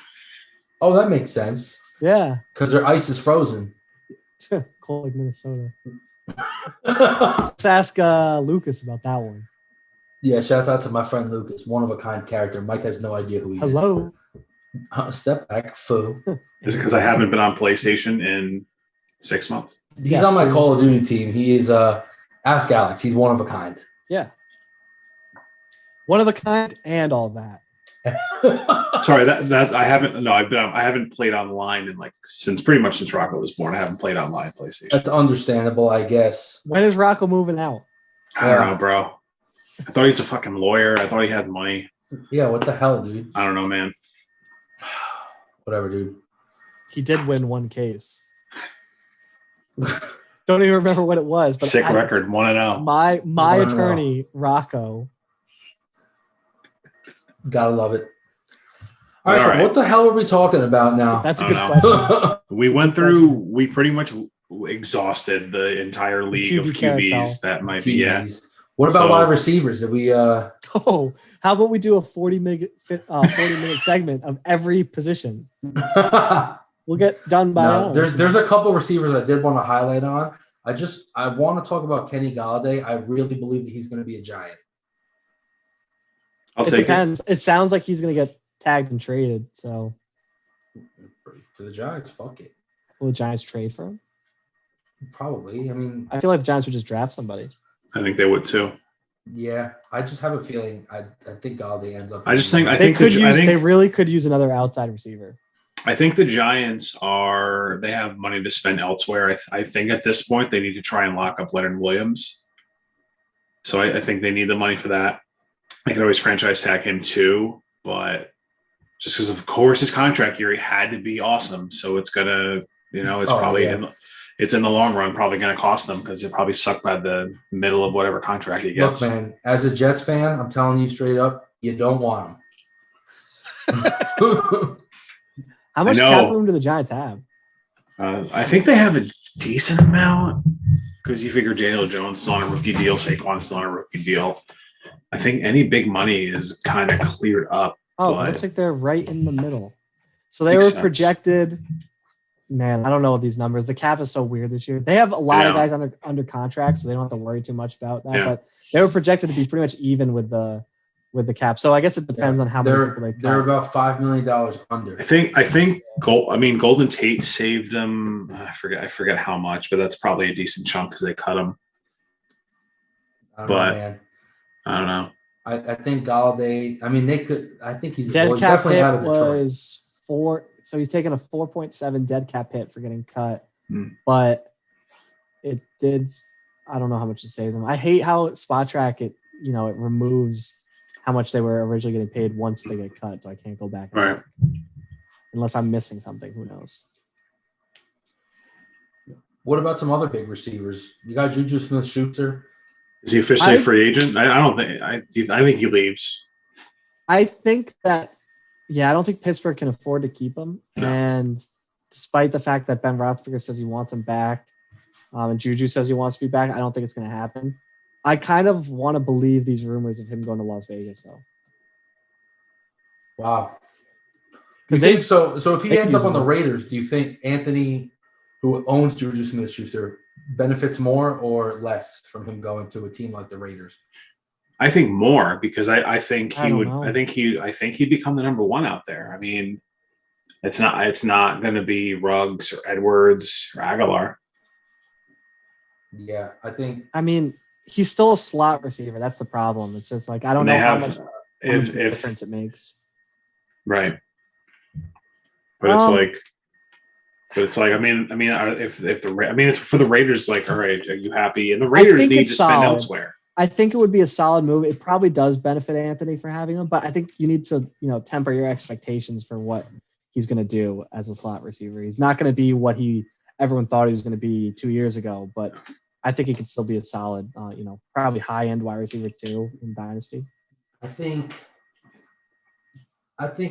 Oh, that makes sense. Yeah. Because their ice is frozen. Cold like Minnesota. Let's ask Lucas about that one. Yeah, shouts out to my friend Lucas, one of a kind character. Mike has no idea who he Hello. is. Step back, foo. Is it because I haven't been on PlayStation in 6 months? He's Yeah. on my Call of Duty team. He is Ask Alex. He's one of a kind. Yeah. One of a kind and all that. Sorry, that I haven't. No, I haven't played online in since Rocco was born. I haven't played online PlayStation. That's understandable, I guess. When is Rocco moving out? I don't know, bro. I thought he's a fucking lawyer. I thought he had money. Yeah, what the hell, dude? I don't know, man. Whatever, dude. He did win one case. Don't even remember what it was. But Sick record, 1-0. My 1-0. attorney, Rocco. Gotta love it. All right, All so right. what the hell are we talking about now? That's a I good don't question. We pretty much exhausted the entire league of QB QBs carousel. that might be. Yeah, QBs. What about So- wide receivers? Did we Oh, how about we do a 40-minute segment of every position? We'll get done by No, hours. there's a couple receivers I did want to highlight on. I want to talk about Kenny Galladay. I really believe that he's going to be a Giant. I'll It take it. depends. It sounds like he's going to get tagged and traded. So To the Giants, fuck it. will the Giants trade for him? Probably. I mean, I feel like the Giants would just draft somebody. I think they would too. yeah. I just have a feeling. I think Galladay ends up. I just think- I They think could the- I use. think- They really could use another outside receiver. I think the Giants they have money to spend elsewhere. I think at this point they need to try and lock up Leonard Williams. So I think they need the money for that. They could always franchise tag him too, but just because of course his contract year, he had to be awesome. So it's gonna, it's Oh, probably yeah. it's in the long run probably gonna cost them because he'll probably suck by the middle of whatever contract he Look, gets. man. As a Jets fan, I'm telling you straight up, you don't want him. How much know. cap room do the Giants have? I think they have a decent amount because you figure Daniel Jones is on a rookie deal, Saquon's still on a rookie deal. I think any big money is kind of cleared up. Oh, But- it looks like they're right in the middle. So they Makes were sense. projected. Man, I don't know these numbers. The cap is so weird this year. They have a lot of Yeah. guys under contract, so they don't have to worry too much about that. Yeah. But they were projected to be pretty much even with the cap. So I guess it depends on how many people they they're cut. about $5 million under. I think Golden Tate saved them. I forget how much, but that's probably a decent chunk because they cut him. I don't know, but- man. I don't know. I think Galladay. I mean, they could. I think he's Dead cap definitely hit out of Detroit. was 4. So he's taking a 4.7 dead cap hit for getting cut, Hmm. but it did. I don't know how much to save them. I hate how Spot Track it removes how much they were originally getting paid once they get cut, so I can't go back. Right. Unless I'm missing something, who knows? What about some other big receivers? You got Juju Smith-Schuster. Is he officially a free agent? I don't think. I think he leaves. I think that. Yeah, I don't think Pittsburgh can afford to keep him. No. And despite the fact that Ben Roethlisberger says he wants him back, and Juju says he wants to be back, I don't think it's going to happen. I kind of want to believe these rumors of him going to Las Vegas, though. Wow. You think so? So if he ends up on the Raiders, do you think Anthony, who owns Juju Smith-Schuster, benefits more or less from him going to a team like the Raiders? I think more because I think he would. Know. I think he'd become the number one out there. I mean, it's not going to be Ruggs or Edwards or Aguilar. Yeah, I think. I mean, he's still a slot receiver. That's the problem. It's just like I don't know how much difference it makes. Right. But it's like I mean, it's for the Raiders. Like, all right, are you happy? And the Raiders need to spend elsewhere. I think it would be a solid move. It probably does benefit Anthony for having him, but I think you need to, temper your expectations for what he's going to do as a slot receiver. He's not going to be what everyone thought he was going to be 2 years ago, but I think he could still be a solid, probably high end wide receiver too in Dynasty. I think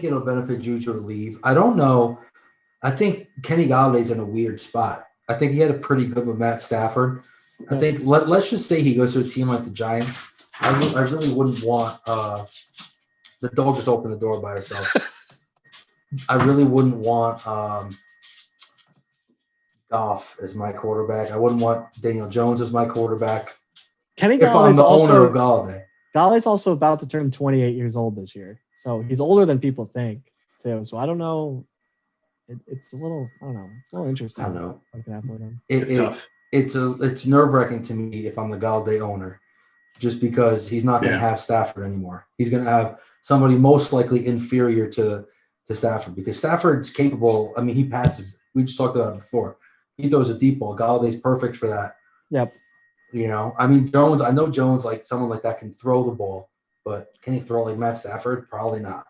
it'll benefit Juju to leave. I don't know. I think Kenny Galladay's in a weird spot. I think he had a pretty good with Matt Stafford. I think let's just say he goes to a team like the Giants. I really wouldn't want the dog just opened the door by herself. I really wouldn't want Goff as my quarterback. I wouldn't want Daniel Jones as my quarterback. Kenny Galladay's owner of Galladay. Galladay's also about to turn 28 years old this year, so he's older than people think too. So I don't know. It's a little. I don't know. It's a little interesting. I don't know. What can happen with him? It's tough. It's nerve-wracking to me if I'm the Galladay owner, just because he's not going to have Stafford anymore. He's going to have somebody most likely inferior to Stafford because Stafford's capable. I mean, he passes. We just talked about it before. He throws a deep ball. Galladay's perfect for that. Yep. I mean, Jones. I know Jones, like someone like that, can throw the ball, but can he throw like Matt Stafford? Probably not.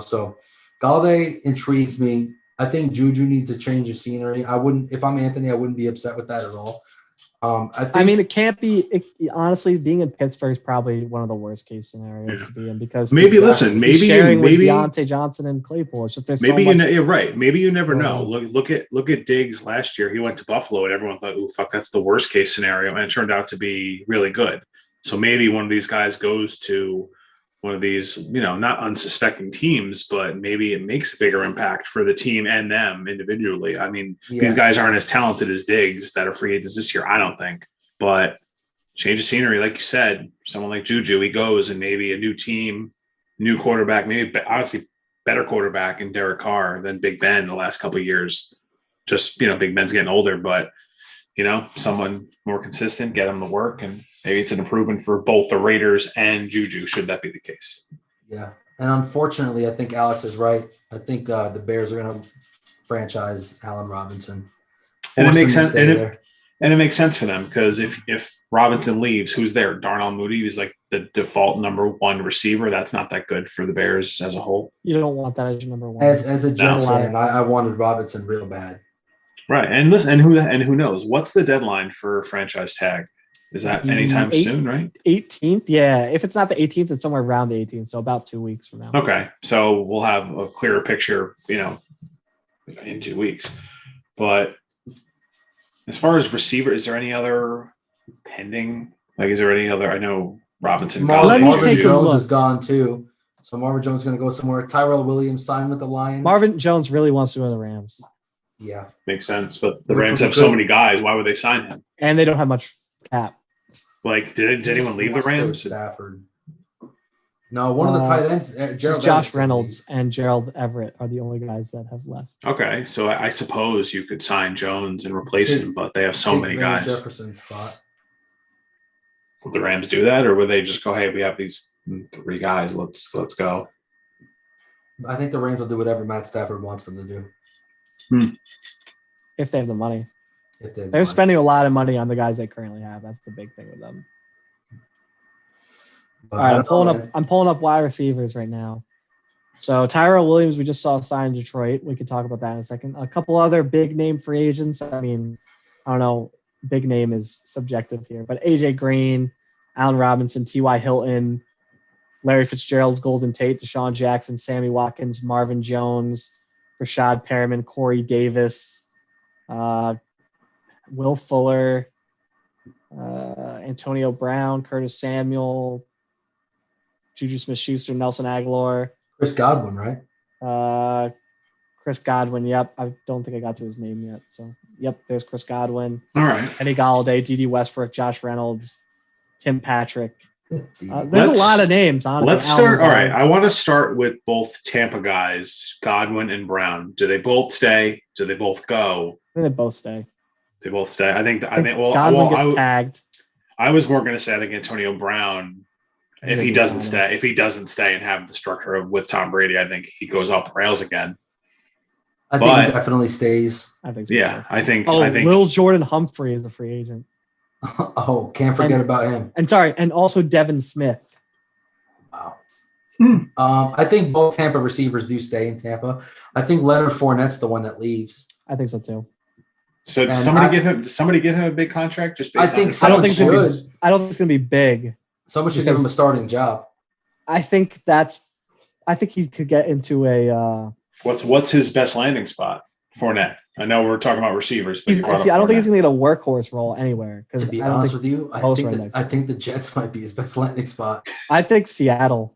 So Galladay intrigues me. I think Juju needs a change of scenery. If I'm Anthony, I wouldn't be upset with that at all. It can't be. Honestly, being in Pittsburgh is probably one of the worst case scenarios to be in because maybe with Deontay Johnson and Claypool. It's just there's you're right. Maybe you never know. Look at Diggs last year. He went to Buffalo and everyone thought, "Oh fuck, that's the worst case scenario," and it turned out to be really good. So maybe one of these guys goes to one of these, not unsuspecting teams, but maybe it makes a bigger impact for the team and them individually. I mean, these guys aren't as talented as Diggs that are free agents this year, I don't think. But change of scenery, like you said, someone like Juju, he goes and maybe a new team, new quarterback, maybe honestly better quarterback in Derek Carr than Big Ben the last couple of years. Just, Big Ben's getting older, but someone more consistent, get him to work, and maybe it's an improvement for both the Raiders and Juju, should that be the case. Yeah. And unfortunately, I think Alex is right. I think the Bears are going to franchise Allen Robinson. And it makes sense. And it makes sense for them because if Robinson leaves, who's there? Darnell Mooney is like the default number one receiver. That's not that good for the Bears as a whole. You don't want that as your number one. As a Jets fan, I wanted Robinson real bad. Right. And listen, who knows? What's the deadline for franchise tag? Is that anytime soon, right? 18th. Yeah. If it's not the 18th, it's somewhere around the 18th. So about 2 weeks from now. Okay. So we'll have a clearer picture, in 2 weeks. But as far as receiver, is there any other pending? Like, is there any other? I know Robinson. Marvin Jones is gone too. So Marvin Jones is going to go somewhere. Tyrell Williams signed with the Lions. Marvin Jones really wants to go to the Rams. Yeah. Makes sense. But the Rams have so many guys. Why would they sign him? And they don't have much cap. Like, did anyone leave the Rams? Stafford. No, one of the tight ends. Just Josh Reynolds and Gerald Everett are the only guys that have left. Okay, so I suppose you could sign Jones and replace him, but they have so many guys. Jefferson spot. Would the Rams do that, or would they just go, "Hey, we have these 3 guys. Let's go"? I think the Rams will do whatever Matt Stafford wants them to do. If they have the money. If they have the They're money. spending a lot of money on the guys they currently have. That's the big thing with them. But All right, I I'm don't know, man. pulling up wide receivers right now. So Tyrell Williams, we just saw sign in Detroit. We could talk about that in a second. A couple other big name free agents. I mean, I don't know. Big name is subjective here, but AJ Green, Allen Robinson, T.Y. Hilton, Larry Fitzgerald, Golden Tate, Deshaun Jackson, Sammy Watkins, Marvin Jones, Rashad Perriman, Corey Davis, Will Fuller, Antonio Brown, Curtis Samuel, Juju Smith-Schuster, Nelson Aguilar, Chris Godwin, right? Chris Godwin. Yep. I don't think I got to his name yet. So, yep, there's Chris Godwin, All right. Kenny Galladay, D.D. Westbrook, Josh Reynolds, Tim Patrick. There's a Let's- lot of names, honestly. Let's Allen start. All Lazard. right. I want to start with both Tampa guys, Godwin and Brown. Do they both stay? Do they both go? I think they both stay. They both stay. I think. Godwin gets tagged. I was more going to say I think Antonio Brown. If he doesn't stay and have the structure of with Tom Brady, I think he goes off the rails again. I think But- he definitely stays. I think so. Yeah, too. I think. Oh, I think. Lil Jordan Humphrey is the free agent. Oh, can't forget about him. And also Devin Smith. Wow. Hmm. I think both Tampa receivers do stay in Tampa. I think Leonard Fournette's the one that leaves. I think so too. So did and somebody give him a big contract just based I think on his I don't someone think it's gonna be. should. I don't think it's gonna be big. Someone should give him a starting job. I think he could get into a. What's his best landing spot? Fournette. I know we're talking about receivers, but I you brought up don't think Fournette. he's gonna get a workhorse role anywhere To because be I don't honest think. with you, both right next I think the Jets might be his best landing spot. I think Seattle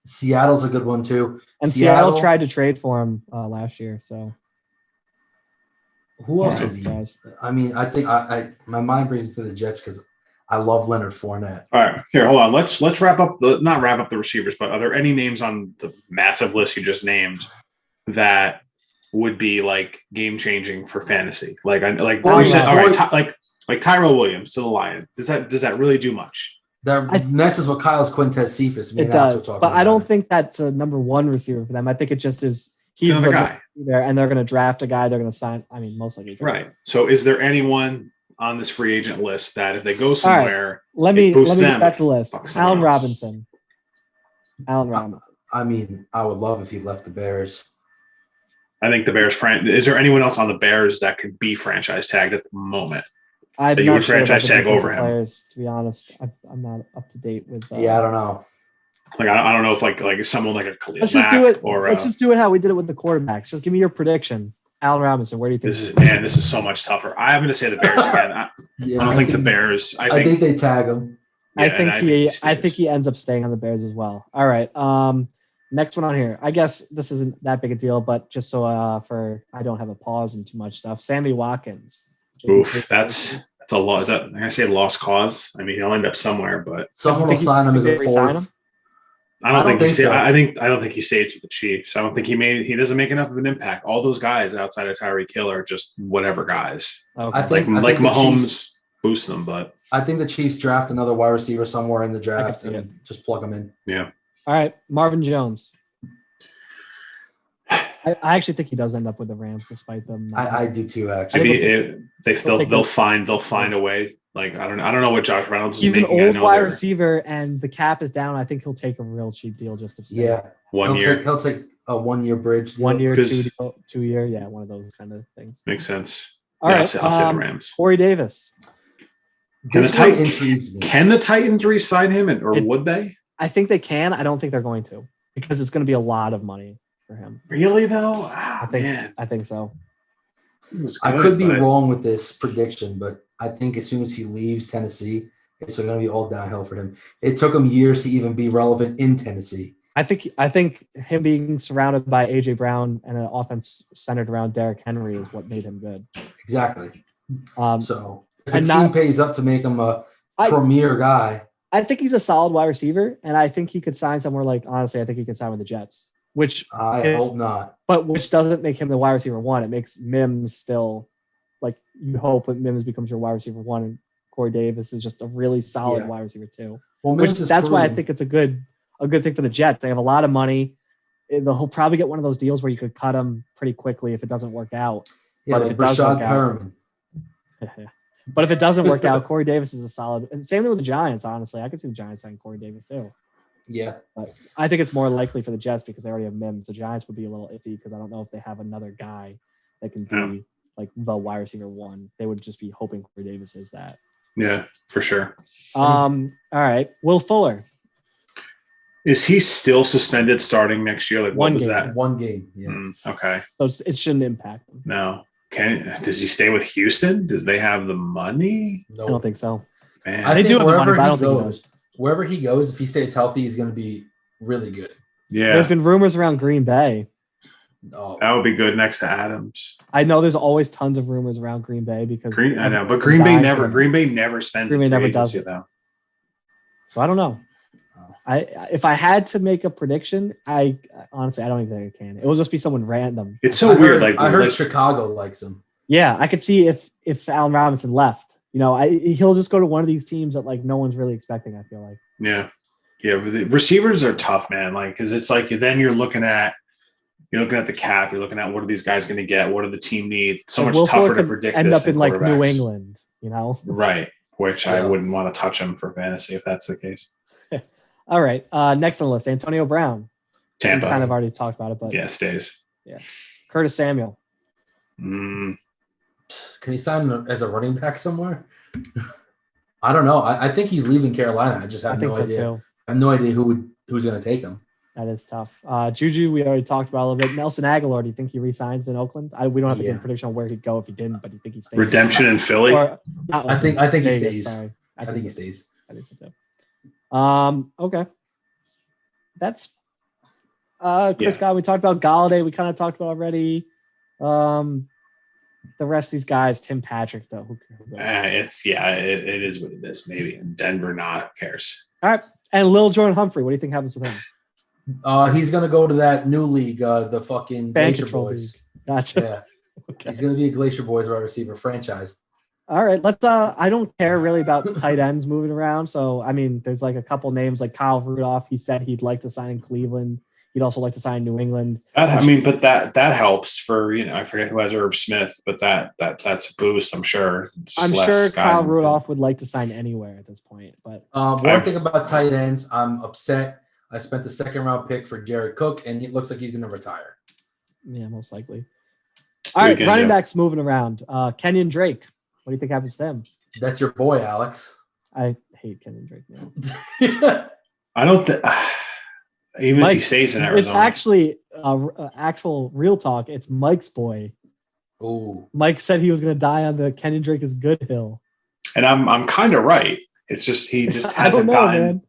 Seattle's a good one too. and Seattle tried to trade for him last year. So Who else yeah, would I'm be? surprised. I mean, I think I my mind brings me to the Jets because I love Leonard Fournette. All right, here, hold on. Let's wrap up not wrap up the receivers, but are there any names on the massive list you just named that would be like game changing for fantasy? Like Boy, you said, all right, boy. like Tyrell Williams to the Lions. Does that really do much? That messes with Kyle's Quintez Cephas. It does, but I don't think that's a number one receiver for them. I think it just is. He's Another the guy. there, and they're going to draft a guy. They're going to sign. I mean, most likely. Right. So is there anyone on this free agent list that if they go somewhere, Let me boosts get them, back to the list. fuck someone Allen else. Robinson. Allen Robinson. I mean, I would love if he left the Bears. I think the Bears is there anyone else on the Bears that could be franchise tagged at the moment? I'm that you not would sure about franchise the tag over defensive him? players, to be honest. I'm not up to date with. Yeah, I don't know. Like I don't know if like someone like a Khalil Let's just Mack do it. or Let's just do it how we did it with the quarterbacks. Just give me your prediction. Allen Robinson. Where do you think? this is so much tougher. I'm going to say the Bears again. I Yeah, don't think the Bears. I think they tag him. yeah, I think and I stays. think he ends up staying on the Bears as well. All right. Next one on here. I guess this isn't that big a deal, but just so I don't have a pause and too much stuff. Sammy Watkins. Oof, that's a loss. Is that I say lost cause? I mean, he'll end up somewhere, but Someone will think he- sign him as a think they sign him? fourth. I don't think think so. I don't think he stays with the Chiefs. I don't think he doesn't make enough of an impact. All those guys outside of Tyreek Hill are just whatever guys. Okay. I think Like the Mahomes Chiefs- boosts them, but I think the Chiefs draft another wide receiver somewhere in the I draft can see and just plug him in. yeah. All right. Marvin Jones. I actually think he does end up with the Rams, despite them. I do too, I actually. mean, they'll find a way. Like I don't know what Josh Reynolds is He's an making. I old know wide they're receiver, and the cap is down. I think he'll take a real cheap deal just to stay. Yeah. 1 year. He'll take a 1 year bridge. deal. 1 year, 'Cause- 2 year. Yeah, one of those kind of things. Makes sense. All Yeah, right. I'll say the Rams. Corey Davis. Can This the one Titans- intrigues me. Can the Titans re-sign him, or would they? I think they can. I don't think they're going to because it's going to be a lot of money for him. Really though? Ah, I think. man, I think so. it was I good, could be but- wrong with this prediction, but I think as soon as he leaves Tennessee, it's going to be all downhill for him. It took him years to even be relevant in Tennessee. I think him being surrounded by AJ Brown and an offense centered around Derrick Henry is what made him good. Exactly. So if a and team not- pays up to make him a I- premier guy, I think he's a solid wide receiver, and I think he could sign somewhere like honestly, I think he could sign with the Jets, which I hope not. which doesn't make him the wide receiver one. It makes Mims still like you hope when Mims becomes your wide receiver one and Corey Davis is just a really solid Yeah. wide receiver too. Well, Which Mims is that's why I proven. think it's a good thing for the Jets. They have a lot of money. He'll probably get one of those deals where you could cut him pretty quickly if it doesn't work out. Yeah, but if like it does Rashad work out- Perriman. But if it doesn't work out, Corey Davis is a solid. And same thing with the Giants. Honestly, I could see the Giants signing Corey Davis too. Yeah. I think it's more likely for the Jets because they already have Mims. The Giants would be a little iffy because I don't know if they have another guy that can be like the wide receiver one. They would just be hoping Corey Davis is that. Yeah, for sure. All right. Will Fuller. Is he still suspended starting next year? Like, what One was game. that? One game. Yeah. Okay. So it shouldn't impact them. No. Does he stay with Houston? Does they have the money? No. I don't think so. Man. I They think do have the money, wherever but I he don't think he goes, does. wherever he goes, if he stays healthy, he's going to be really good. Yeah, There's been rumors around Green Bay. Oh, that would be good next to Adams. I know there's always tons of rumors around Green Bay because I know, but everyone's Green Bay dying never. for them. Green Bay never spends. Green Bay in free never does agency, it. though. So I don't know. Oh. If I had to make a prediction, I honestly don't even think I can. It will just be someone random. It's so I weird. heard, Like I heard like, Chicago likes him. Yeah, I could see if Allen Robinson left. He'll just go to one of these teams that like no one's really expecting. I feel like. yeah. But the receivers are tough, man. Like, because it's like then you're looking at the cap. You're looking at what are these guys going to get? What do the team need? It's so And much Will tougher Fuller to could predict. end this up than in like New quarterbacks. England. Right? Which I Yeah. wouldn't want to touch him for fantasy if that's the case. All right. Next on the list, Antonio Brown. Tampa, We kind of already talked about it, but yeah, stays. Curtis Samuel. Mm, Can he sign as a running back somewhere? I don't know. I think he's leaving Carolina. I just I have think no so idea. too. I have no idea who's going to take him. That is tough. Juju, we already talked about a little bit. Nelson Aguilar, do you think he resigns in Oakland? We don't have to give Yeah. a prediction on where he'd go if he didn't, but do you think he stays? redemption in Philly. Or, not I think Oakland, he Vegas, stays. Sorry. I think he so. stays. I think so too. Okay. That's Chris Godwin. We talked about Galladay. We kind of talked about already. The rest of these guys, Tim Patrick, though. Who It is what it is. Maybe in Denver, not. Who cares? All right. And Lil Jordan Humphrey. What do you think happens with him? He's going to go to that new league, the fucking Fan Glacier control Boys. league. Gotcha. Yeah, Okay. he's going to be a Glacier Boys wide receiver franchise. All right. Let's. I don't care really about tight ends moving around. So I mean, there's like a couple names like Kyle Rudolph. He said he'd like to sign in Cleveland. He'd also like to sign in New England. But that helps for I forget who has Irv Smith, but that's a boost. I'm sure. Just I'm less sure guys Kyle in the Rudolph would like to sign anywhere at this point. But One thing about tight ends, I'm upset. I spent the second round pick for Jared Cook, and it looks like he's going to retire. yeah, most likely. All right, running backs moving around. Kenyon Drake. What do you think happens to them? That's your boy, Alex. I hate Kenyon Drake now. field. I don't think. Even Mike, if he stays in Arizona, it's actually actual real talk. It's Mike's boy. Oh, Mike said he was going to die on the Kenyon Drake is good hill. and I'm kind of right. It's just he just I don't hasn't know, gotten. man.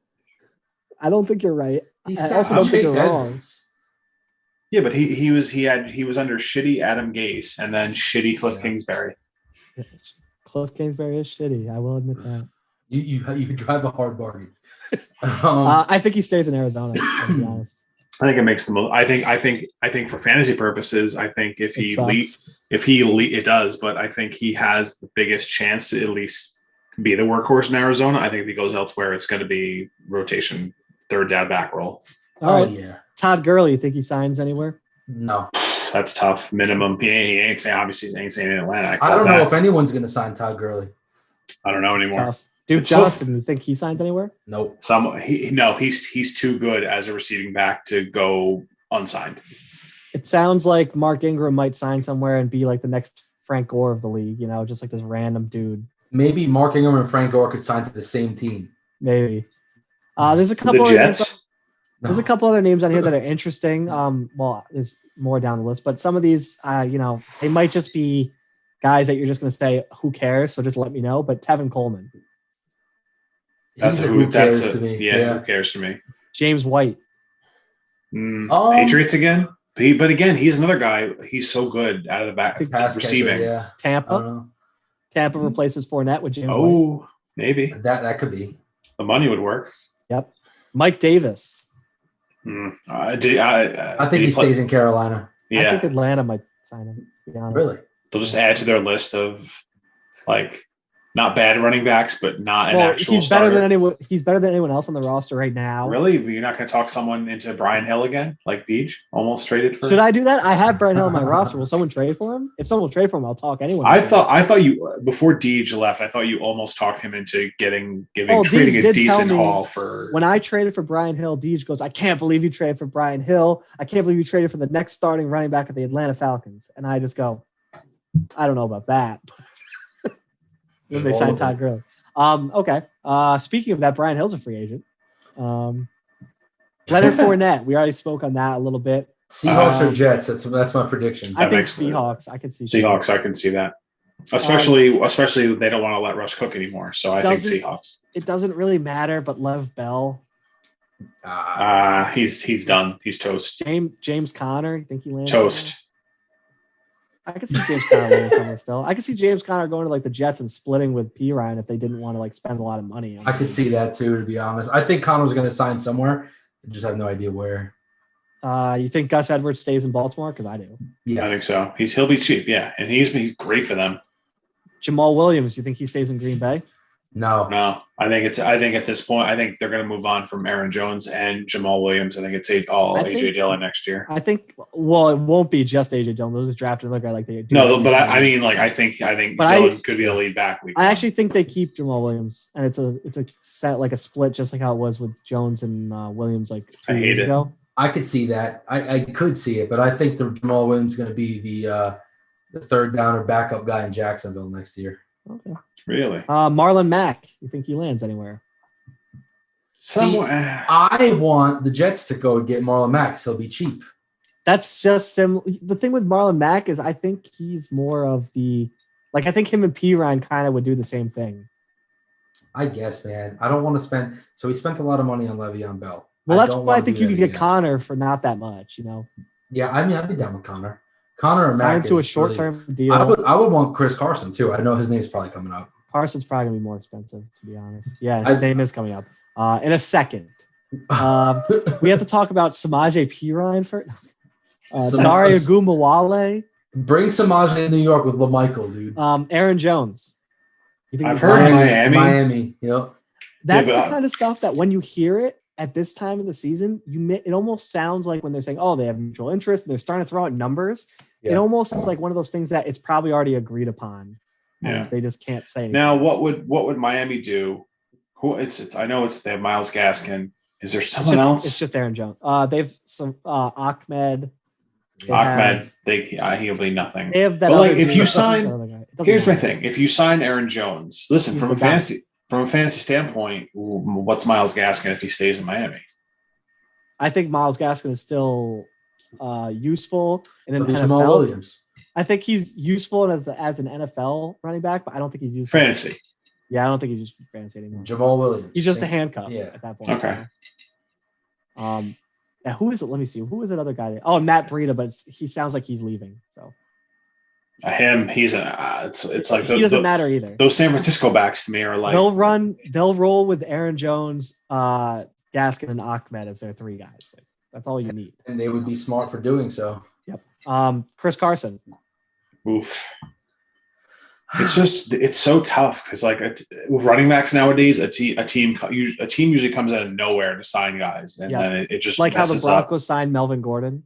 I don't think you're right. he I said also don't think Chase you're wrong. Edmonds. Yeah, but he was under shitty Adam Gase and then shitty Cliff Yeah. Kingsbury. Cliff Kingsbury is shitty. I will admit that. You drive a hard bargain. I think he stays in Arizona. To be honest, I think it makes the most. I think for fantasy purposes, I think if it he sucks. it does, but I think he has the biggest chance to at least be the workhorse in Arizona. I think if he goes elsewhere, it's going to be rotation, third down back roll. All right, Yeah. Todd Gurley. You think he signs anywhere? No. That's tough. Minimum. He ain't saying obviously he ain't saying in Atlanta. I don't know if anyone's going to sign Todd Gurley. I don't know It's anymore. tough. Duke It's tough. Johnson. You think he signs anywhere? Nope. He's too good as a receiving back to go unsigned. It sounds like Mark Ingram might sign somewhere and be like the next Frank Gore of the league. Just like this random dude. Maybe Mark Ingram and Frank Gore could sign to the same team. Maybe. There's a couple. The other names- Jets. There's a couple other names on here that are interesting. Well, there's more down the list, but some of these, they might just be guys that you're just going to say, "Who cares?" So just let me know. But Tevin Coleman, That's He's a a who. who cares That's a to me. yeah. Who cares to me? James White, Patriots again. But again, he's another guy. He's so good out of the back Pass receiving. catcher, yeah. I Tampa. don't know. Tampa replaces Fournette with James White. Oh, maybe That could be. the money would work. Yep. Mike Davis. I think he stays in Carolina. I Yeah, think Atlanta might sign him. To be honest. Really? they'll just add to their list of like not bad running backs, but not an Well, actual he's better starter. than anyone. He's better than anyone else on the roster right now. Really? You're not going to talk someone into Brian Hill again, like Deej almost traded for? Should I do that? I have Brian Hill on my roster. Will someone trade for him? If someone will trade for him, I'll talk anyone. I thought you before Deej left. I thought you almost talked him into trading Deej a decent haul for. When I traded for Brian Hill, Deej goes, "I can't believe you traded for Brian Hill. I can't believe you traded for the next starting running back of the Atlanta Falcons." And I just go, "I don't know about that." Then they signed Todd Gurley. Okay. Speaking of that, Brian Hill's a free agent. Leonard Fournette. We already spoke on that a little bit. Seahawks or Jets? That's my prediction. I think Seahawks. I can see Seahawks. I can see that. Especially they don't want to let Russ cook anymore. So I think Seahawks. It doesn't really matter, but Lev Bell. He's done. He's toast. James Conner. You think he lands? Toast. I could see James Conner landing somewhere still. I could see James Conner going to like the Jets and splitting with P. Ryan if they didn't want to like spend a lot of money on I could see that too, to be honest. I think Connor's going to sign somewhere. I just have no idea where. You think Gus Edwards stays in Baltimore? Because I do. Yes. I think so. He'll be cheap, yeah, and he's great for them. Jamal Williams. You think he stays in Green Bay? No. I think at this point, I think they're going to move on from Aaron Jones and Jamal Williams. I think it's AJ Dillon next year. I think. Well, it won't be just AJ Dillon. Those are drafted another guy like they do. No, but I mean, like I think Dillon could be a lead back. I actually think they keep Jamal Williams, and it's a set like a split, just like how it was with Jones and Williams like 2 years ago. I could see that. I could see it, but I think the Jamal Williams is going to be the third down or backup guy in Jacksonville next year. Okay. Really? Marlon Mack. You think he lands anywhere? Somewhere. I want the Jets to go get Marlon Mack, so he'll be cheap. That's just similar. The thing with Marlon Mack is I think he's more of I think him and P. Ryan kind of would do the same thing. I guess, man. I don't want to spend. So he spent a lot of money on Le'Veon Bell. Well, that's why I think you could get Connor for not that much, Yeah, I mean, I'd be down with Connor. Connor or Mack to a short-term deal. I would want Chris Carson too. I know his name's probably coming up. Carson's probably gonna be more expensive, to be honest. Yeah, his name is coming up in a second. We have to talk about Samaje Perine for Dare Ogunbowale. Bring Samaje to New York with LaMichael, dude. Aaron Jones. You think I've heard Miami. Yep. That's the kind of stuff that when you hear it at this time of the season, it almost sounds like when they're saying, "Oh, they have mutual interest," and they're starting to throw out numbers. Yeah. It almost is like one of those things that it's probably already agreed upon. Yeah, they just can't say anything. Now, what would Miami do? I know they have Myles Gaskin. Is there someone else? It's just Aaron Jones. They've some Ahmed. He'll be nothing. They have that. But if you sign, here's my thing: if you sign Aaron Jones, listen from a fantasy standpoint, what's Myles Gaskin if he stays in Miami? I think Myles Gaskin is still useful in an NFL. Jamal Williams. I think he's useful as an NFL running back, but I don't think he's useful fantasy. Yeah, I don't think he's used for fantasy anymore. Jamal Williams. He's just a handcuff at that point. Okay. Yeah, who is it? Let me see. Who is that other guy? Oh, Matt Breida, but he sounds like he's leaving. So he's it's like he doesn't matter either. Those San Francisco backs to me are like they'll roll with Aaron Jones, Gaskin, and Ahmed as their three guys. Like, that's all you need. And they would be smart for doing so. Yep. Chris Carson. Oof. It's so tough because with running backs nowadays, a team usually comes out of nowhere to sign guys, and then it just like how the Broncos signed Melvin Gordon.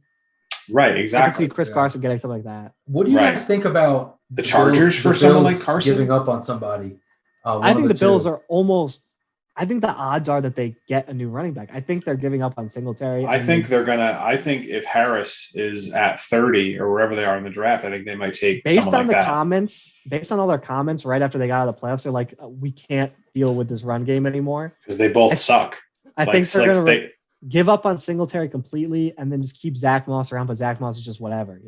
Right, exactly. I can see Chris Carson getting something like that. What do you guys think about the Chargers for someone like Carson giving up on somebody? I think the Bills are almost. I think the odds are that they get a new running back. I think they're giving up on Singletary. I think if Harris is at 30 or wherever they are in the draft, I think they might take based on like comments. Based on all their comments, right after they got out of the playoffs, they're like, we can't deal with this run game anymore because they both suck. I think they're going to give up on Singletary completely and then just keep Zach Moss around. But Zach Moss is just whatever,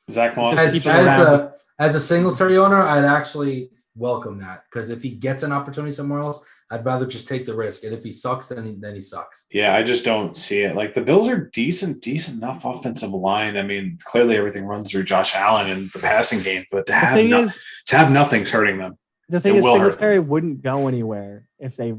Zach Moss as a Singletary owner, I'd actually welcome that because if he gets an opportunity somewhere else, I'd rather just take the risk. And if he sucks, then he sucks. Yeah, I just don't see it. Like the Bills are decent enough offensive line. I mean, clearly everything runs through Josh Allen and the passing game, but to have nothing's hurting them. The thing is, Singletary wouldn't go anywhere if they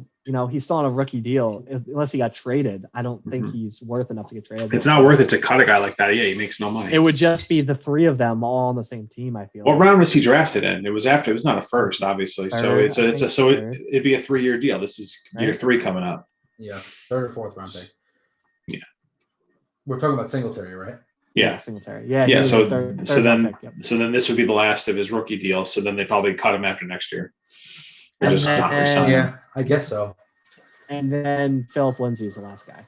he's still on a rookie deal. Unless he got traded, I don't think he's worth enough to get traded. It's not worth it to cut a guy like that. Yeah, he makes no money. It would just be the three of them all on the same team. I feel. What round was he drafted in? It was not a first, obviously. Third, So it'd be a 3-year deal. This is year 3 coming up. Yeah, 3rd or 4th round pick. Yeah, we're talking about Singletary, right? Yeah, Singletary. Yeah. Yeah. So third then pick, yep. so then this would be the last of his rookie deal. So then they probably cut him after next year. Or And just then- not resign him. Yeah, I guess so. And then Philip Lindsay is the last guy.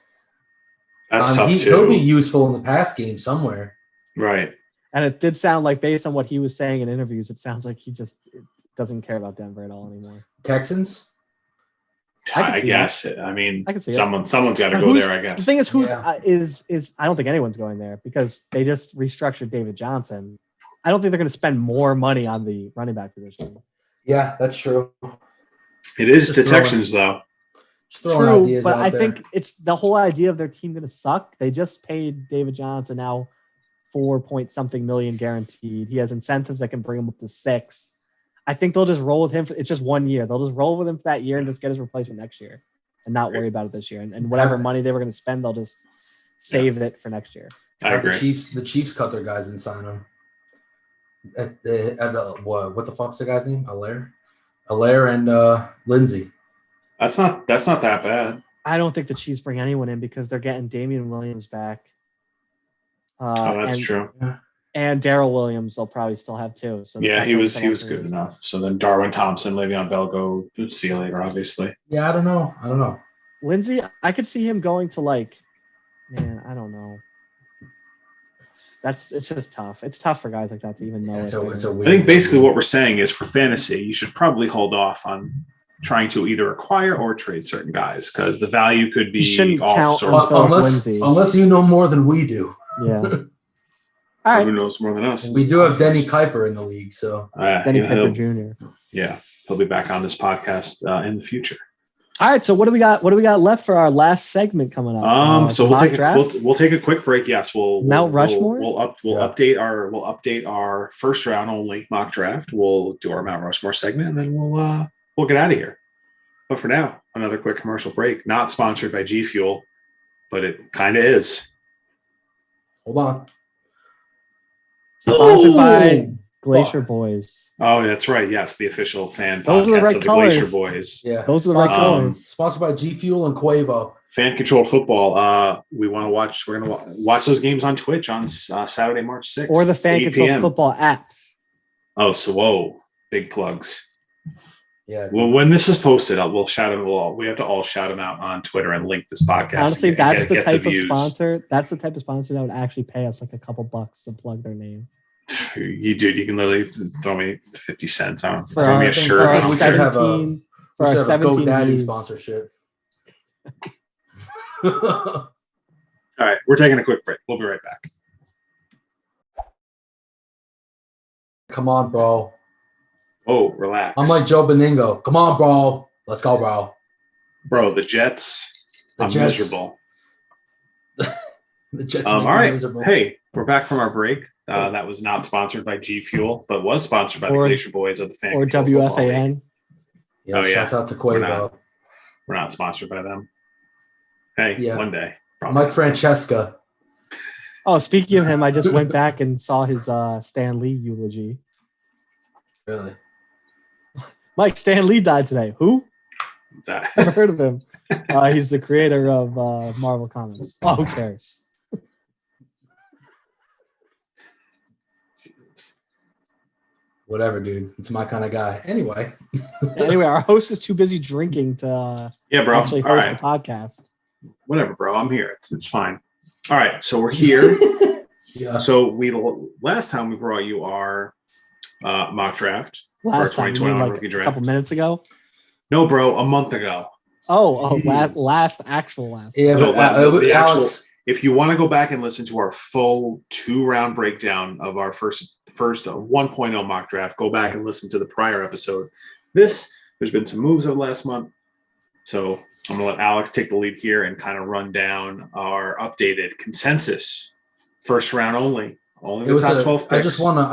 That's tough He'll be too. useful in the pass game somewhere. Right. And it did sound like, based on what he was saying in interviews, it sounds like he just doesn't care about Denver at all anymore. Texans? I guess. I mean, I can see it. someone's got to But go there, I guess. The thing is, Yeah. is I don't think anyone's going there because they just restructured David Johnson. I don't think they're going to spend more money on the running back position. Yeah, that's true. It is Just the throwing- Texans, though. Just throwing True, ideas but out I there. think it's the whole idea of their team going to suck. They just paid David Johnson now 4-point-something million guaranteed. He has incentives that can bring him up to 6. I think they'll just roll with him. It's just 1 year. They'll just roll with him for that year and just get his replacement next year and not worry about it this year. And whatever money they were going to spend, they'll just save it for next year. I agree. The Chiefs cut their guys and sign them. What the fuck's the guy's name? Allaire and Lindsay. That's not that bad. I don't think the Chiefs bring anyone in because they're getting Damian Williams back. That's true. And Darrell Williams, they'll probably still have too. So Yeah, he was good enough. So then Darwin Thompson, Le'Veon Bell go see you later, obviously. Yeah, I don't know. Lindsay, I could see him going to I don't know. It's just tough. It's tough for guys like that to even know. It's if a they're- I think basically what we're saying is for fantasy, you should probably hold off on trying to either acquire or trade certain guys because the value could be You shouldn't off count sorts. on Philip unless Lindsay. you know more than we do. Yeah. All right. Who knows more than us? We do have Denny Kuiper in the league, so Denny Piper Jr. He'll be back on this podcast in the future. All right. So what do we got? What do we got left for our last segment coming up? So mock draft? we'll take a quick break. Yes, Mount Rushmore? We'll update our first round only mock draft. We'll do our Mount Rushmore segment, and then we'll get out of here. But for now, another quick commercial break. Not sponsored by G Fuel, but it kind of is. hold on. Sponsored by Glacier Boys. Oh, that's right. Yes, the official fan Those are the podcast right of the colors. Glacier Boys. Yeah, Those are the right colors. Sponsored by G Fuel and Quavo. Fan controlled football. We want to watch. We're going to watch those games on Twitch on Saturday, March 6th. Or the fan 8 controlled p.m. football app. Oh, so whoa, big plugs. Yeah. Well, when this is posted, we'll shout him. We have to all shout him out on Twitter and link this podcast. Honestly, and that's the get type of views. sponsor. That's the type of sponsor that would actually pay us like a couple bucks to plug their name. You can literally throw me 50 cents. I don't For throw me our, a for shirt. our We should have a- 17 for We our should have a 17 GoDaddy views. sponsorship. All right, we're taking a quick break. We'll be right back. Come on, bro. Oh, relax. I'm like Joe Beningo. Come on, bro. Let's go, bro. bro, the Jets. The I'm Jets- miserable. The Jets All make me right. miserable. Hey, we're back from our break. That was not sponsored by G Fuel, but was sponsored by the Or- Glacier Boys of the Fan Or Controlled Football League. WFAN. Yeah, Oh, yeah. shouts out to We're Quavo. We're not sponsored by them. Hey, Yeah. one day. Probably. Mike Francesca. Oh, speaking of him, I just went back and saw his Stan Lee eulogy. Really? Mike, Stan Lee died today. Who? That- Never heard of him. He's the creator of Marvel Comics. Oh, who cares? Whatever, dude. It's my kind of guy. Anyway. Anyway, our host is too busy drinking to Yeah, bro. actually All host right. the podcast. Whatever, bro. I'm here. It's fine. All right. So we're here. Yeah. So last time we brought you our mock draft. Last For time, you 2021 mean rookie like a draft. couple minutes ago. No, bro, a month ago. Oh, Jeez. last. Yeah, No, but the Alex. If you want to go back and listen to our full 2-round breakdown of our first 1.0 mock draft, go back and listen to the prior episode. There's been some moves over last month. So I'm going to let Alex take the lead here and kind of run down our updated consensus. First round only. Only It the was top 12 picks. I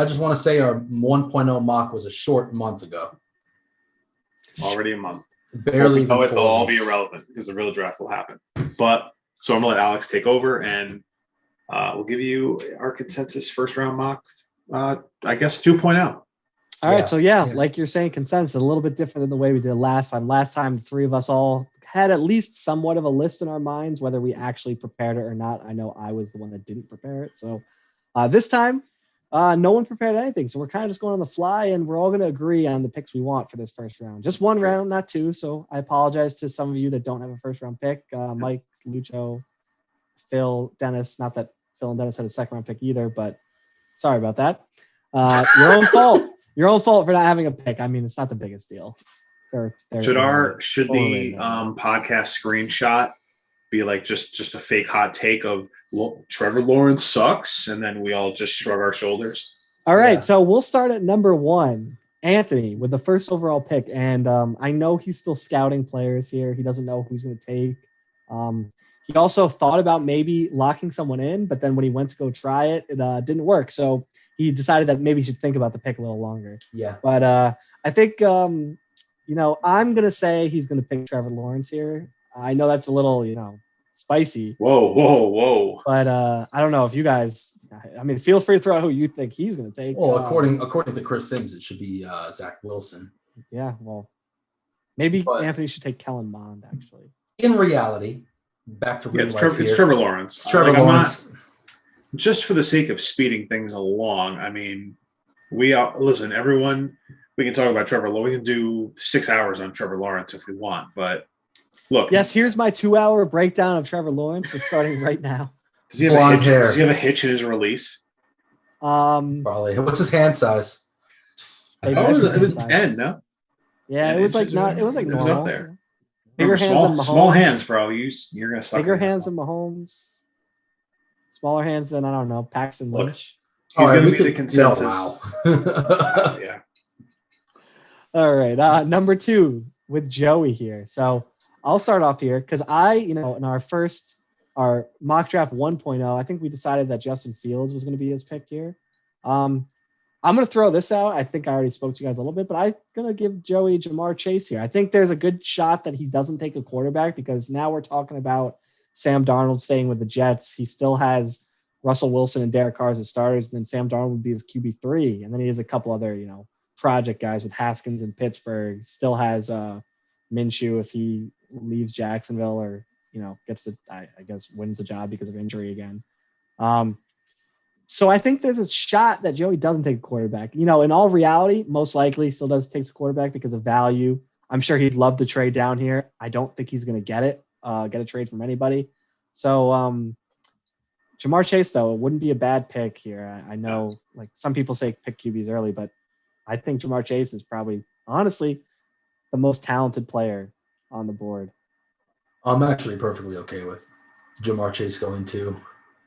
just want to say our 1.0 mock was a short month ago. Already a month. Barely even they'll all be weeks. irrelevant because the real draft will happen. But so I'm gonna let Alex take over, and we'll give you our consensus first round mock. I guess 2.0. All right, Yeah. so like you're saying, consensus a little bit different than the way we did last time. Last time, the three of us all had at least somewhat of a list in our minds, whether we actually prepared it or not. I know I was the one that didn't prepare it. So this time, no one prepared anything. So we're kind of just going on the fly, and we're all going to agree on the picks we want for this first round. Just one round, not two. So I apologize to some of you that don't have a first round pick. Mike, Lucho, Phil, Dennis. Not that Phil and Dennis had a second round pick either, but sorry about that. Your own fault. Your own fault for not having a pick. I mean, it's not the biggest deal. Should the podcast screenshot be like just a fake hot take of Trevor Lawrence sucks, and then we all just shrug our shoulders? All right, so we'll start at number 1, Anthony, with the first overall pick, and I know he's still scouting players here. He doesn't know who he's going to take. He also thought about maybe locking someone in, but then when he went to go try it, it didn't work. So he decided that maybe he should think about the pick a little longer. Yeah. But I think, I'm going to say he's going to pick Trevor Lawrence here. I know that's a little, spicy. Whoa. But I don't know if you guys, feel free to throw out who you think he's going to take. Well, according to Chris Sims, it should be Zach Wilson. Yeah, well, maybe Anthony should take Kellen Mond, actually. In reality, back to real life it's Trevor Lawrence. It's Trevor Lawrence. Just for the sake of speeding things along, listen, everyone, we can talk about Trevor Lawrence. We can do 6 hours on Trevor Lawrence if we want, but look. Yes, here's my 2-hour breakdown of Trevor Lawrence. We're starting right now. Does he have a hitch in his release? Probably. What's his hand size? It was 10, no? Yeah, it was like not. It was like normal. It was up there. Bigger hands than Mahomes. Small hands, bro. You're gonna suck. Bigger hands than Mahomes. Smaller hands than, I don't know, Paxton Lynch. He's going to be the consensus. Yeah. All right. Number 2 with Joey here. So I'll start off here because in our mock draft 1.0, I think we decided that Justin Fields was going to be his pick here. I'm going to throw this out. I think I already spoke to you guys a little bit, but I'm going to give Joey Jamar Chase here. I think there's a good shot that he doesn't take a quarterback because now we're talking about Sam Darnold staying with the Jets. He still has Russell Wilson and Derek Carr as his starters. And then Sam Darnold would be his QB3. And then he has a couple other, project guys with Haskins in Pittsburgh. Still has Minshew if he leaves Jacksonville or, gets wins the job because of injury again. So I think there's a shot that Joey doesn't take a quarterback. In all reality, most likely still does takes a quarterback because of value. I'm sure he'd love to trade down here. I don't think he's going to get a trade from anybody. So Jamar Chase, though, it wouldn't be a bad pick here. I know like some people say pick QBs early, but I think Jamar Chase is probably, honestly, the most talented player on the board. I'm actually perfectly okay with Jamar Chase going too.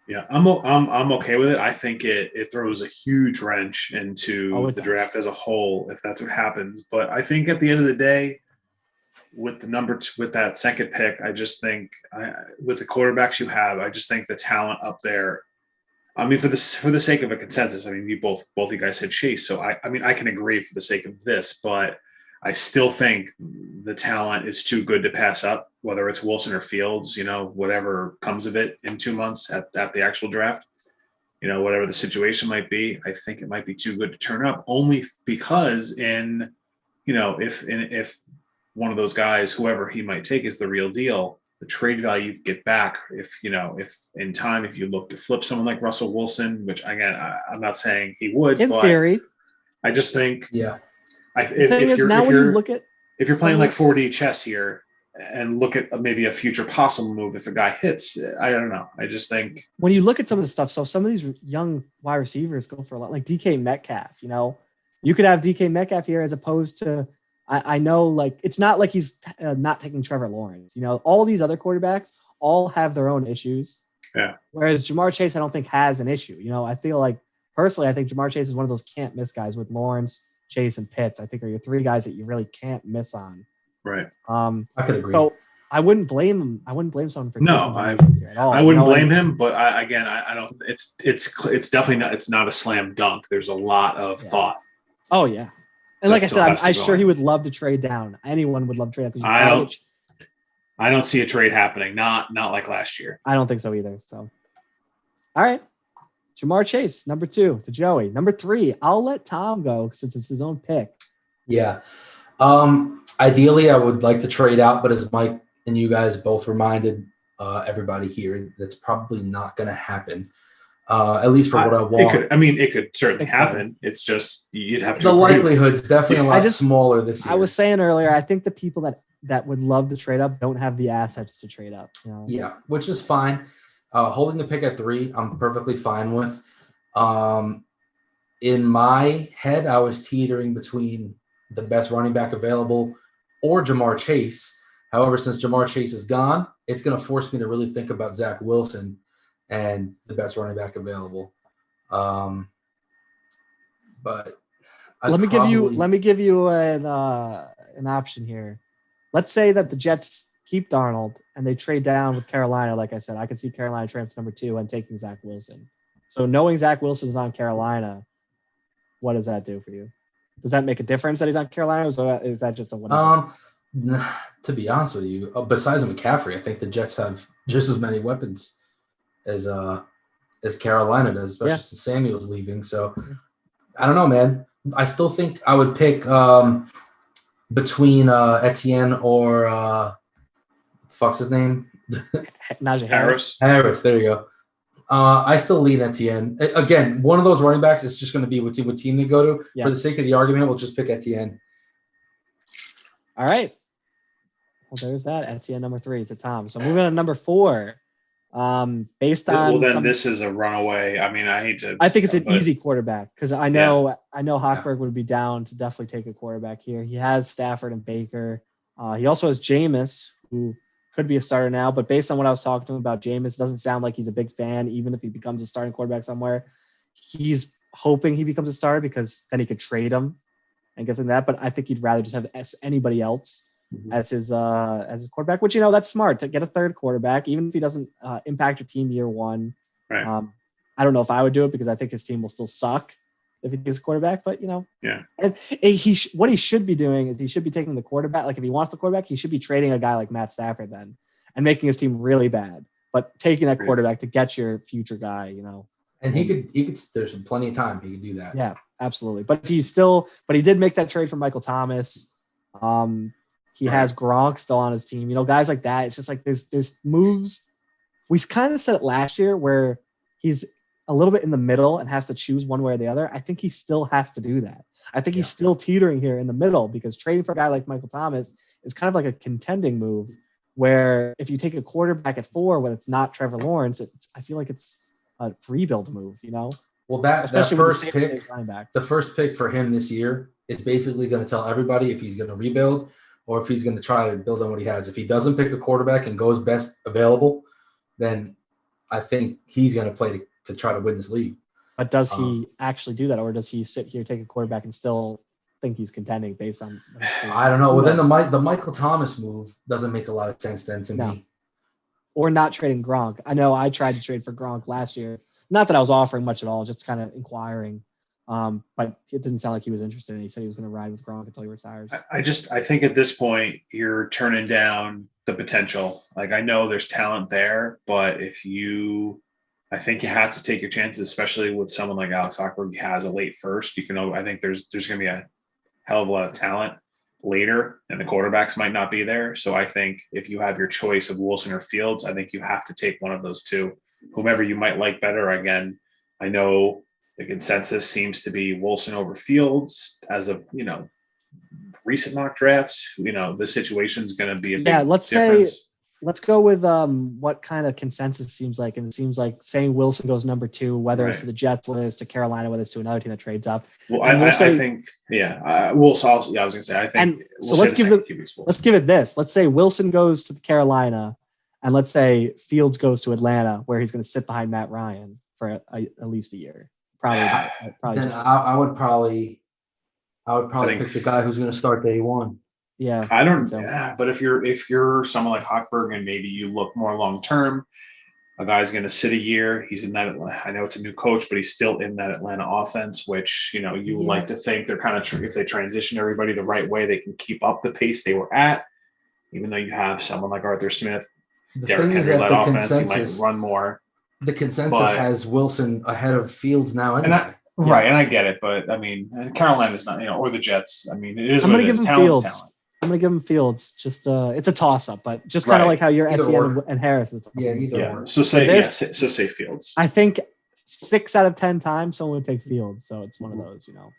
Yeah, I'm okay with it. I think it throws a huge wrench into the draft as a whole if that's what happens. But I think at the end of the day, with with that second pick, I just think with the quarterbacks you have, I just think the talent up there. For the sake of a consensus, you both you guys said Chase, so I can agree for the sake of this, but I still think the talent is too good to pass up, whether it's Wilson or Fields, whatever comes of it in 2 months at the actual draft, whatever the situation might be. I think it might be too good to turn up only because if one of those guys, whoever he might take is the real deal, the trade value you get back if in time, if you look to flip someone like Russell Wilson, which again, I'm not saying he would, in theory, I just think, if you're playing like 4D chess here and look at maybe a future possible move if a guy hits, I don't know. I just think when you look at some of the stuff, so some of these young wide receivers go for a lot, like DK Metcalf. You could have DK Metcalf here as opposed to. I know, like, it's not like he's not taking Trevor Lawrence. All these other quarterbacks all have their own issues. Yeah. Whereas Jamar Chase, I don't think has an issue. I feel like personally, I think Jamar Chase is one of those can't miss guys with Lawrence, Chase, and Pitts. I think are your 3 guys that you really can't miss on. Right. I could agree. So I wouldn't blame him. I wouldn't blame someone for at all. I wouldn't blame him, but I don't. It's definitely not. It's not a slam dunk. There's a lot of thought. Oh yeah. And like that I still said, has to I'm go sure on. he would love to trade down. Anyone would love to trade down because I don't see a trade happening. Not like last year. I don't think so either. So, all right. Jamar Chase, number 2 to Joey. Number 3, I'll let Tom go since it's his own pick. Yeah. Ideally, I would like to trade out, but as Mike and you guys both reminded everybody here, that's probably not going to happen. At least for what I want. It could certainly happen. It's just you'd have to. The likelihood's definitely a lot smaller this year. I was saying earlier, I think the people that would love to trade up don't have the assets to trade up. You know? Yeah, which is fine. Holding the pick at 3, I'm perfectly fine with. In my head, I was teetering between the best running back available or Jamar Chase. However, since Jamar Chase is gone, it's going to force me to really think about Zach Wilson and the best running back available. But let me give you an option here. Let's say that the Jets keep Darnold and they trade down with Carolina. Like I said, I could see Carolina trading to number 2 and taking Zach Wilson. So knowing Zach Wilson's on Carolina, what does that do for you? Does that make a difference that he's on Carolina, or is that just a whatever? To be honest with you, besides McCaffrey, I think the Jets have just as many weapons as Carolina does, especially since Samuel's leaving. So I don't know, man. I still think I would pick between Etienne or fuck's his name? Najee Harris. Harris, there you go. I still lean Etienne. Again, one of those running backs is just going to be what team they go to. Yeah. For the sake of the argument, we'll just pick Etienne. All right. Well, there's that. Etienne number 3 to Tom. So moving on to number 4. Based on this is a runaway. I mean, I think it's an easy quarterback because I know Hochberg would be down to definitely take a quarterback here. He has Stafford and Baker. He also has Jameis, who could be a starter now, but based on what I was talking to him about, Jameis doesn't sound like he's a big fan, even if he becomes a starting quarterback somewhere. He's hoping he becomes a starter because then he could trade him and get that. But I think he'd rather just have anybody else as his quarterback, which, that's smart to get a third quarterback, even if he doesn't impact your team year 1. Right. I don't know if I would do it because I think his team will still suck if he gets a quarterback, but yeah. And what he should be doing is he should be taking the quarterback. Like if he wants the quarterback, he should be trading a guy like Matt Stafford then and making his team really bad, but taking that quarterback to get your future guy, And he could. There's plenty of time he could do that. Yeah, absolutely. But he did make that trade for Michael Thomas. He has Gronk still on his team. Guys like that. It's just like there's moves. We kind of said it last year where he's a little bit in the middle and has to choose one way or the other. I think he still has to do that. I think he's still teetering here in the middle because trading for a guy like Michael Thomas is kind of like a contending move where if you take a quarterback at 4 when it's not Trevor Lawrence, I feel like it's a rebuild move, Well, that first pick for him this year, it's basically going to tell everybody if he's going to rebuild or if he's going to try to build on what he has. If he doesn't pick a quarterback and goes best available, then I think he's going to play to try to win this league. But does he actually do that, or does he sit here, take a quarterback, and still think he's contending based on? I don't know. Well, then the Michael Thomas move doesn't make a lot of sense then to me. Or not trading Gronk. I know I tried to trade for Gronk last year. Not that I was offering much at all, just kind of inquiring. But it didn't sound like he was interested. And he said he was going to ride with Gronk until he retires. I think at this point you're turning down the potential. Like I know there's talent there, but I think you have to take your chances, especially with someone like Alex Hochberg has a late first. I think there's going to be a hell of a lot of talent later, and the quarterbacks might not be there. So I think if you have your choice of Wilson or Fields, I think you have to take one of those two, whomever you might like better. Again, I know the consensus seems to be Wilson over Fields as of, recent mock drafts. The situation is going to be a big difference. Let's go with what kind of consensus seems like. And it seems like saying Wilson goes number 2, whether it's to the Jets, whether it's to Carolina, whether it's to another team that trades up. Well, I think, Wilson also, I was going to say, I think. So let's give it this. Let's say Wilson goes to Carolina, and let's say Fields goes to Atlanta, where he's going to sit behind Matt Ryan for at least a year. Probably. Then I would probably pick the guy who's going to start day 1. Yeah, I don't. So. Yeah, but if you're someone like Hochberg and maybe you look more long term, a guy's going to sit a year. He's in that. I know it's a new coach, but he's still in that Atlanta offense, which, you know, you would like to think they're kind of, if they transition everybody the right way, they can keep up the pace they were at, even though you have someone like Arthur Smith, Derrick Henry led offense, he might run more. The consensus has Wilson ahead of Fields now anyway. Right, and I get it, but I mean, Carolina's not, you know, or the Jets. I mean, it is I'm what going it to is. give him Fields. I'm going to give him Fields. Just it's a toss-up, but just kind of like how you're Etienne and Harris is. Either or. So say Fields. I think 6 out of 10 times someone would take Fields, so it's one of those, you know.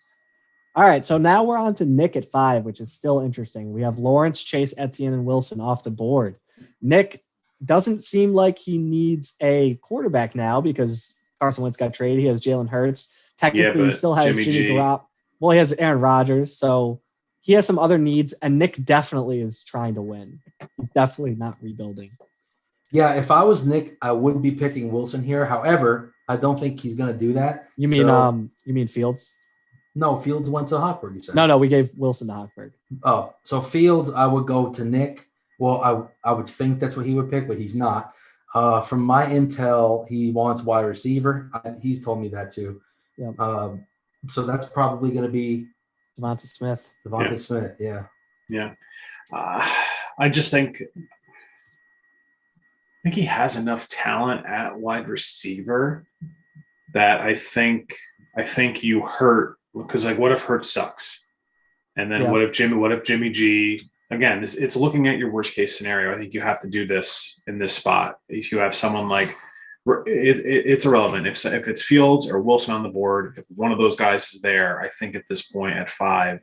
All right, so now we're on to Nick at 5, which is still interesting. We have Lawrence, Chase, Etienne, and Wilson off the board. Nick doesn't seem like he needs a quarterback now because Carson Wentz got traded. He has Jalen Hurts. Technically, he still has Jimmy Garoppolo. Well, he has Aaron Rodgers, so he has some other needs, and Nick definitely is trying to win. He's definitely not rebuilding. Yeah, if I was Nick, I would be picking Wilson here. However, I don't think he's going to do that. You mean Fields? No, Fields went to Hochberg, you said. No, we gave Wilson to Hochberg. Oh, so Fields, I would go to Nick. Well, I would think that's what he would pick, but he's not. From my intel, he wants wide receiver. He's told me that too. Yep. So that's probably going to be Devonta Smith. Smith, yeah. Yeah. I just think he has enough talent at wide receiver that I think you hurt, because like, what if Hurts sucks? And then what if Jimmy G, again, it's looking at your worst case scenario. I think you have to do this in this spot. If you have someone like, it's irrelevant if it's Fields or Wilson on the board. If one of those guys is there, I think at this point at 5,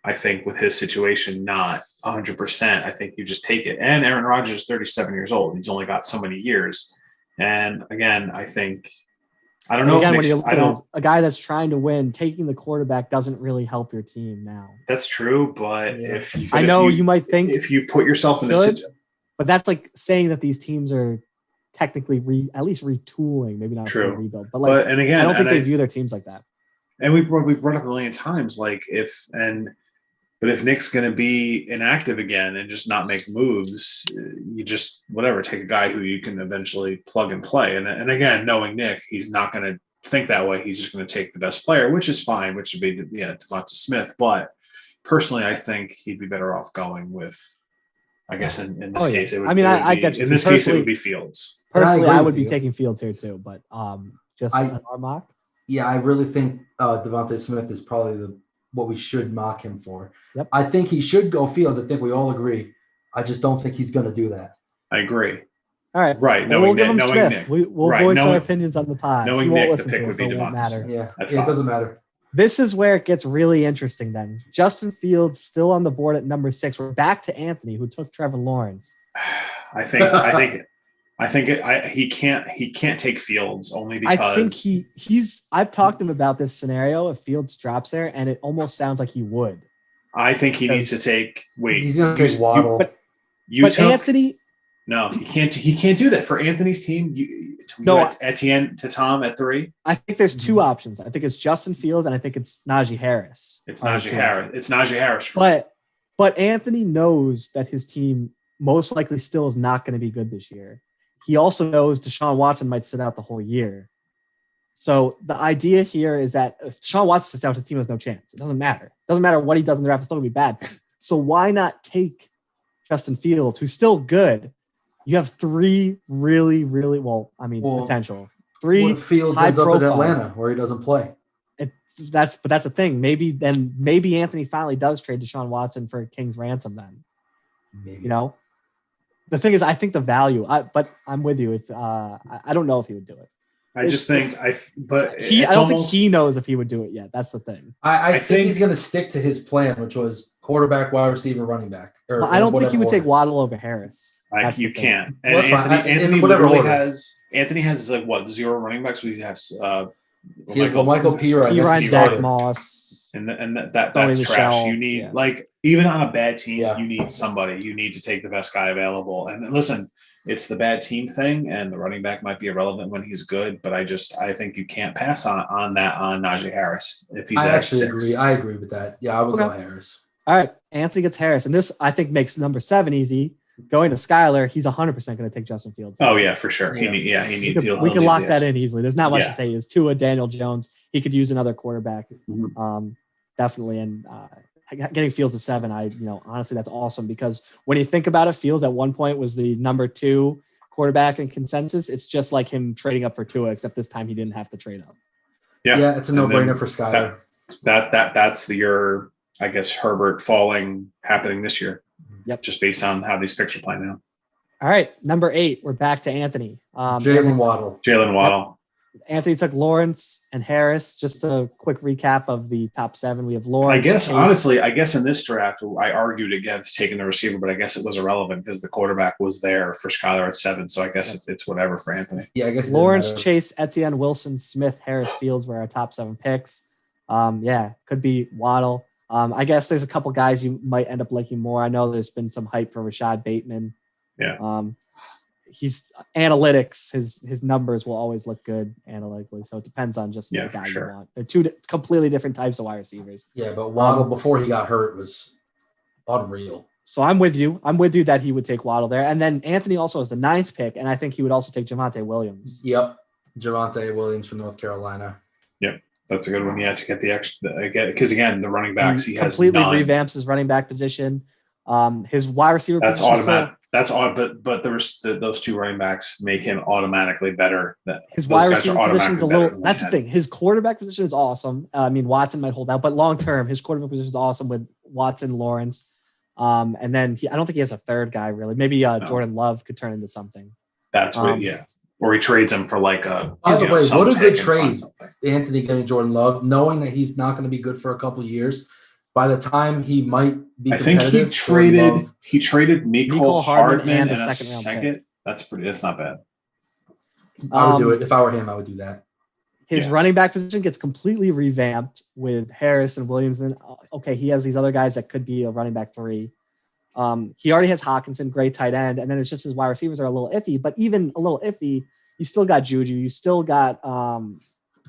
I think with his situation not 100%, I think you just take it. And Aaron Rodgers is 37 years old. He's only got so many years. And again, I think I don't know. Again, when you look at a guy that's trying to win, taking the quarterback doesn't really help your team now. That's true, but you might think if you put yourself in this situation, but that's like saying that these teams are technically at least retooling, maybe not a rebuild, but like, and again, I don't think they view their teams like that. And we've run up a million times, like if Nick's going to be inactive again and just not make moves, you just take a guy who you can eventually plug and play. And again, knowing Nick, he's not going to think that way. He's just going to take the best player, which is fine, which would be Devonta Smith. But personally, I think he'd be better off going with, I guess in this case, it would. I get you. In this case, it would be Fields. Personally, I would be taking Fields here too, but just our mock. Yeah, I really think Devonta Smith is probably what we should mock him for. Yep. I think he should go Fields. I think we all agree. I just don't think he's going to do that. I agree. All right. Right. Well, we'll give him Smith. We'll voice our opinions on the pod. Knowing Nick, the pick would be Devonta Smith. Yeah, it doesn't matter. This is where it gets really interesting then. Justin Fields still on the board at number 6. We're back to Anthony, who took Trevor Lawrence. I think he can't take Fields only because I think I've talked to him about this scenario if Fields drops there, and it almost sounds like he would. I think he needs to take. Wait, he's going to take Waddle. But Anthony. No, he can't do that for Anthony's team. Etienne to Tom at 3. I think there's 2 options. I think it's Justin Fields and I think it's Najee Harris. It's Najee Harris. But Anthony knows that his team most likely still is not going to be good this year. He also knows Deshaun Watson might sit out the whole year. So the idea here is that if Deshaun Watson sits out, his team has no chance. It doesn't matter. It doesn't matter what he does in the draft. It's still going to be bad. So why not take Justin Fields, who's still good? You have 3 really, really potential. 3 what if Fields ends up in Atlanta where he doesn't play? That's the thing. Maybe Anthony finally does trade Deshaun Watson for King's ransom then. Maybe. You know? The thing is, I think the value, but I'm with you. I don't know if he would do it. I don't think he knows if he would do it yet. That's the thing. I think he's going to stick to his plan, which was quarterback, wide receiver, running back. I don't think he would take Waddle over Harris. You can't. And Anthony literally has like what 0 running backs. We have Michael Pirine, Zach Moss, and that's trash. You need even on a bad team, you need somebody. You need to take the best guy available. And listen, it's the bad team thing, and the running back might be irrelevant when he's good. But I think you can't pass on Najee Harris if he's. I actually agree. I agree with that. Yeah, I would go Harris. All right, Anthony gets Harris, and this I think makes number 7 easy. going to Skyler, he's 100% going to take Justin Fields. Oh yeah, for sure. Yeah. He needs. We can lock that in easily. There's not much Yeah. to say. Is Tua, Daniel Jones. He could use another quarterback, Mhm. definitely. And getting Fields to 7, honestly, that's awesome because when you think about it, Fields at one point was the number 2 quarterback in consensus. It's just like him trading up for Tua, except this time he didn't have to trade up. Yeah, it's a And no-brainer then for Skyler. That's your, I guess, Herbert falling happening this year. Yep. Just based on how these picks are playing out. All right, number 8, we're back to Anthony. Jalen Waddle. Jalen Waddle. Anthony took Lawrence and Harris. Just a quick recap of the top 7. We have Lawrence. I guess, Chase. honestly, in this draft, I argued against taking the receiver, but I guess it was irrelevant because the quarterback was there for Skyler at 7. So I guess it's whatever for Anthony. Yeah, I guess it Lawrence, didn't matter. Chase, Etienne, Wilson, Smith, Harris, Fields were our top 7 picks. Could be Waddle. I guess there's a couple guys you might end up liking more. I know there's been some hype for Rashad Bateman. Yeah. He's analytics. His numbers will always look good analytically. So it depends on just the guy you want. They're 2 completely different types of wide receivers. Yeah, but Waddle before he got hurt was unreal. So I'm with you. That he would take Waddle there. And then Anthony also has the 9th pick, and I think he would also take Javonte Williams. Yep. Javonte Williams from North Carolina. Yep. That's a good one. Yeah, to get the extra because again, the running backs he has completely 9. revamps his running back position. His wide receiver That's position. automatic. That's odd, but those 2 running backs make him automatically better. His wide receiver position is a little. That's the thing. His quarterback position is awesome. Watson might hold out, but long term, his quarterback position is awesome with Watson, Lawrence, and then I don't think he has a third guy really. Maybe Jordan Love could turn into something. That's what, or he trades him for like a. By the way, what a good trade, Anthony getting Jordan Love, knowing that he's not going to be good for a couple of years. By the time he might be, I think he traded Mecole Hardman and a second. That's not bad. I would do it if I were him. I would do that. His running back position gets completely revamped with Harris and Williams. And he has these other guys that could be a running back 3. He already has Hawkinson, great tight end, and then it's just his wide receivers are a little iffy. But even a little iffy, you still got Juju. You still got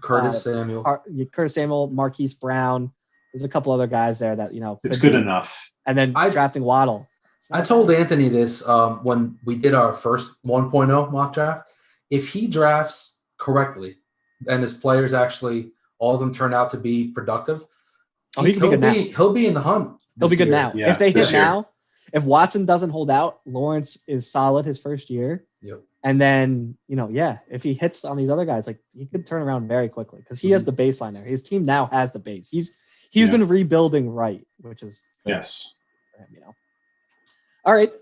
Curtis Samuel, Marquise Brown. There's a couple other guys there that it's good enough. And then drafting Waddle. I told Anthony this when we did our first 1.0 mock draft. If he drafts correctly and his players actually all of them turn out to be productive, he'll be good now. He'll be in the hunt. He'll be good now. Yeah, if they hit now, if Watson doesn't hold out, Lawrence is solid his first year. Yep. And then, if he hits on these other guys, like he could turn around very quickly because he has the baseline there. His team now has the base. He's been rebuilding right, which is yes. All right.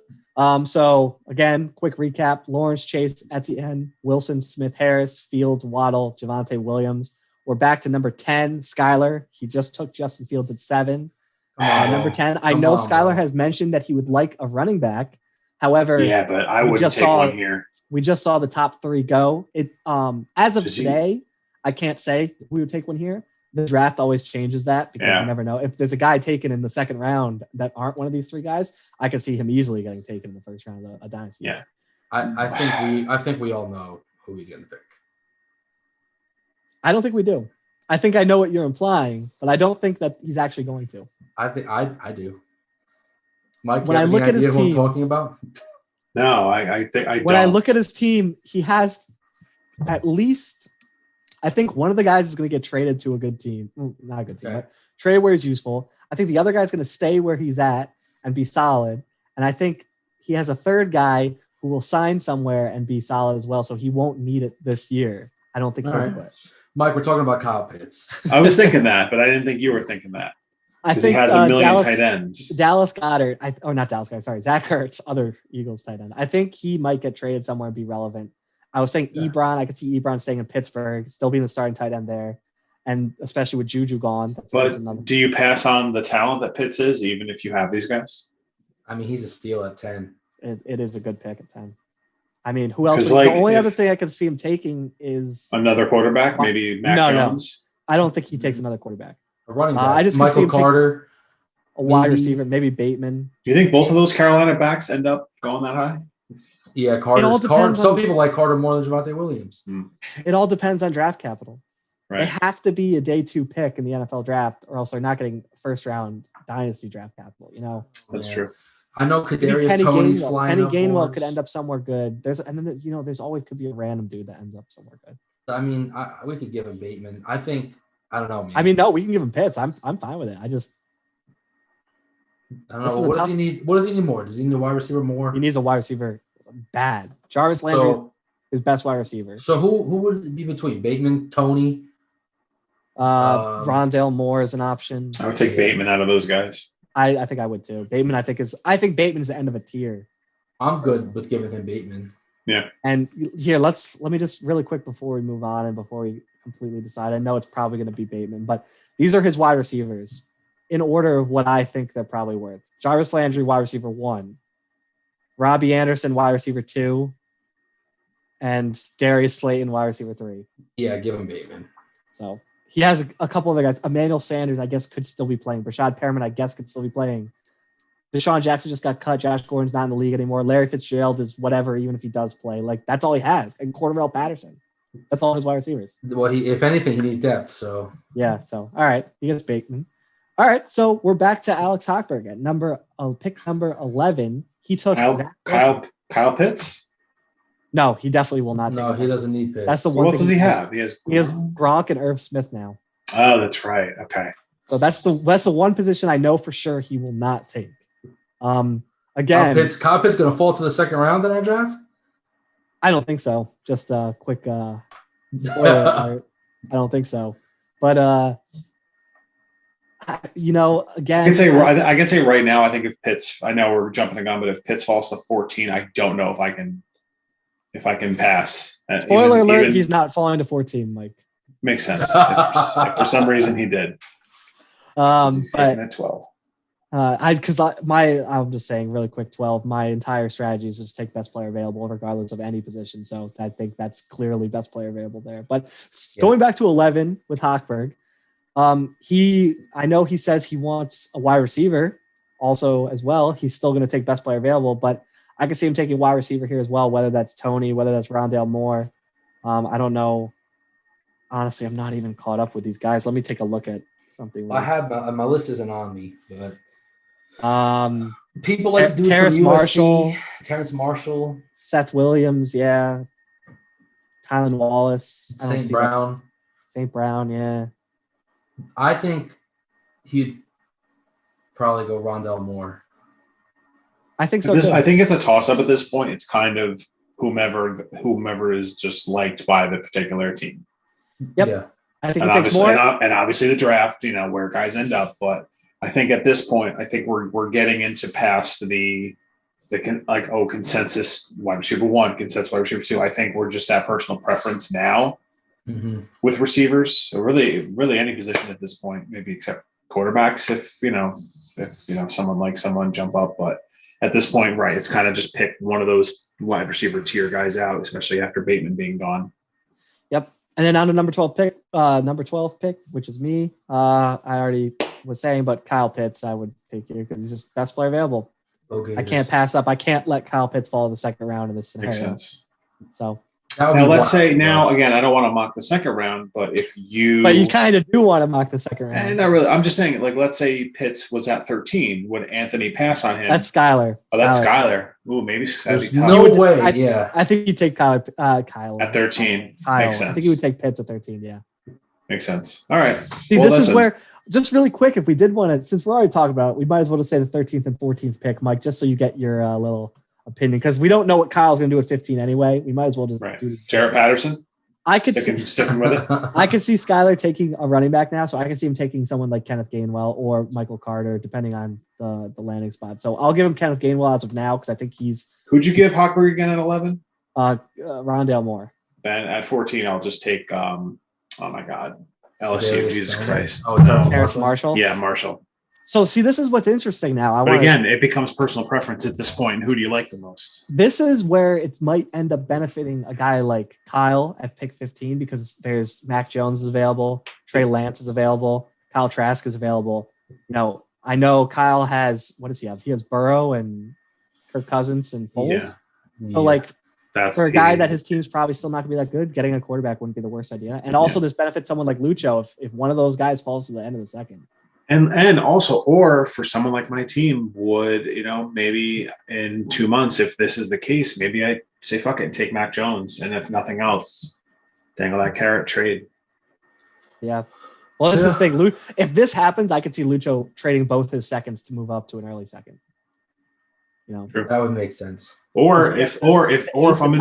So again, quick recap: Lawrence, Chase, Etienne, Wilson, Smith, Harris, Fields, Waddle, Javonte Williams. We're back to number 10, Skyler. He just took Justin Fields at 7. Number 10. I know Skyler has mentioned that he would like a running back. However, but I wouldn't take one here. We just saw the top 3 go. It as of today, I can't say we would take one here. The draft always changes that because you never know. If there's a guy taken in the second round that aren't one of these 3 guys, I could see him easily getting taken in the first round of a dynasty. Yeah. I think we all know who he's going to pick. I don't think we do. I think I know what you're implying, but I don't think that he's actually going to. I think I do. Mike, when I look at his team, what I'm talking about? No, I think I don't. When I look at his team, he has at least. I think one of the guys is going to get traded to a good team. Well, not a good team, but traded where he's useful. I think the other guy's going to stay where he's at and be solid. And I think he has a third guy who will sign somewhere and be solid as well. So he won't need it this year. I don't think he'll quit. Mike, we're talking about Kyle Pitts. I was thinking that, but I didn't think you were thinking that. I think he has a million tight ends. Dallas Goedert, not Dallas Goedert, sorry, Zach Ertz, other Eagles tight end. I think he might get traded somewhere and be relevant. I was saying Ebron. I could see Ebron staying in Pittsburgh, still being the starting tight end there, and especially with Juju gone. But do you pass on the talent that Pitts is, even if you have these guys? I mean, he's a steal at 10. It is a good pick at 10. I mean, who else? The only other thing I could see him taking is another quarterback, maybe Mac Jones. No. I don't think he takes another quarterback. A running back. I just Michael Carter, a wide receiver, maybe Bateman. Do you think both of those Carolina backs end up going that high? Yeah, Carter. Some people like Carter more than Javonte Williams. It all depends on draft capital. Right. They have to be a day 2 pick in the NFL draft, or else they're not getting first round dynasty draft capital. That's true. I know Maybe Kadarius Toney's flying Kenny up Gainwell boards. could end up somewhere good. There's always could be a random dude that ends up somewhere good. I mean, we could give him Bateman. I don't know, man. I mean, no, we can give him Pitts. I'm fine with it. I don't know. What does he need? What does he need more? Does he need a wide receiver more? He needs a wide receiver bad. Jarvis Landry is his best wide receiver. So who would it be between Bateman, Toney? Rondale Moore is an option. I would take Bateman out of those guys. I think I would too. Bateman, I think Bateman's the end of a tier. I'm good with giving him Bateman. Yeah. And here, let me just really quick before we move on and before we completely decide. I know it's probably going to be Bateman, but these are his wide receivers in order of what I think they're probably worth. Jarvis Landry, wide receiver 1. Robbie Anderson, wide receiver 2. And Darius Slayton, wide receiver 3. Yeah, give him Bateman. So he has a couple other guys. Emmanuel Sanders, I guess, could still be playing. Brashad Perriman, I guess, could still be playing. Deshaun Jackson just got cut. Josh Gordon's not in the league anymore. Larry Fitzgerald is whatever, even if he does play. Like, that's all he has. And Cordarrelle Patterson. That's all his wide receivers. Well, if anything, he needs depth. So yeah. So all right, he gets Bateman. All right, so we're back to Alex Hochberg at pick number 11. He took Kyle Pitts. No, he definitely will not take. No, he doesn't need Pitts. That's the one. What does he have? He has Gronk and Irv Smith now. Oh, that's right. Okay. So that's the one position I know for sure he will not take. Again, Kyle Pitts going to fall to the second round in our draft? I don't think so. Just a quick spoiler alert. I don't think so. But again, I can say right now, I think if Pitts, I know we're jumping the gun, but if Pitts falls to 14, I don't know if I can pass. Spoiler alert, he's not falling to 14, Mike. Makes sense. if for some reason he did. He's taking at 12. I'm just saying really quick 12. My entire strategy is just take best player available regardless of any position. So I think that's clearly best player available there. But going back to 11 with Hochberg, I know he says he wants a wide receiver also as well. He's still going to take best player available, but I can see him taking wide receiver here as well, whether that's Toney, whether that's Rondale Moore. I don't know. Honestly, I'm not even caught up with these guys. Let me take a look at something. I have my list isn't on me, but people like to do Terrace Marshall, Terrence Marshall, Seth Williams, yeah, Tylan Wallace, St. Brown, yeah. I think he'd probably go Rondale Moore. I think so. I think it's a toss-up at this point. It's kind of whomever is just liked by the particular team. Yep. Yeah. I think it takes more. And obviously the draft, where guys end up. But I think at this point, I think we're getting into past the consensus wide receiver 1, consensus wide receiver 2. I think we're just at personal preference now with receivers. So really any position at this point, maybe except quarterbacks, if someone likes someone jump up. But at this point, right, it's kind of just pick one of those wide receiver tier guys out, especially after Bateman being gone. Yep. And then on to number 12 pick, which is me. I already was saying, but Kyle Pitts, I would take here because he's just best player available. Okay. I can't pass up. I can't let Kyle Pitts fall in the second round in this scenario. Makes sense. So now let's say again, I don't want to mock the second round, but you kind of do want to mock the second round. And not really. I'm just saying, let's say Pitts was at 13. Would Anthony pass on him? That's Skyler. Oh, that's Skyler. Ooh, maybe that'd be tough. No way. I think you take Kyle at 13. Makes sense. I think you would take Pitts at 13. Yeah. Makes sense. All right. See, this is where, just really quick, if we did want to, since we're already talking about it, we might as well just say the 13th and 14th pick, Mike, just so you get your little opinion, because we don't know what Kyle's going to do at 15 anyway. We might as well just do Jarrett Patterson. I could sticking with it. I could see Skyler taking a running back now, so I can see him taking someone like Kenneth Gainwell or Michael Carter, depending on the landing spot. So I'll give him Kenneth Gainwell as of now because I think he's. Who'd you give Hochberg again at 11? Rondale Moore. And at 14, I'll just take. Oh my God, LSU. Jesus Christ. Terrace Marshall. Yeah, Marshall. So, see, this is what's interesting now. But again, it becomes personal preference at this point. Who do you like the most? This is where it might end up benefiting a guy like Kyle at pick 15 because there's Mac Jones is available, Trey Lance is available, Kyle Trask is available. I know Kyle has, what does he have? He has Burrow and Kirk Cousins and Foles. Yeah. So, that's for a guy that his team's probably still not going to be that good, getting a quarterback wouldn't be the worst idea. And also this benefits someone like Lucho if one of those guys falls to the end of the second. And also, or for someone like my team would, maybe in 2 months, if this is the case, maybe I say, fuck it and take Mac Jones. And if nothing else, dangle that carrot, trade. Yeah. Well, this is the thing. If this happens, I could see Lucho trading both his seconds to move up to an early second. True. That would make sense. Or if I'm in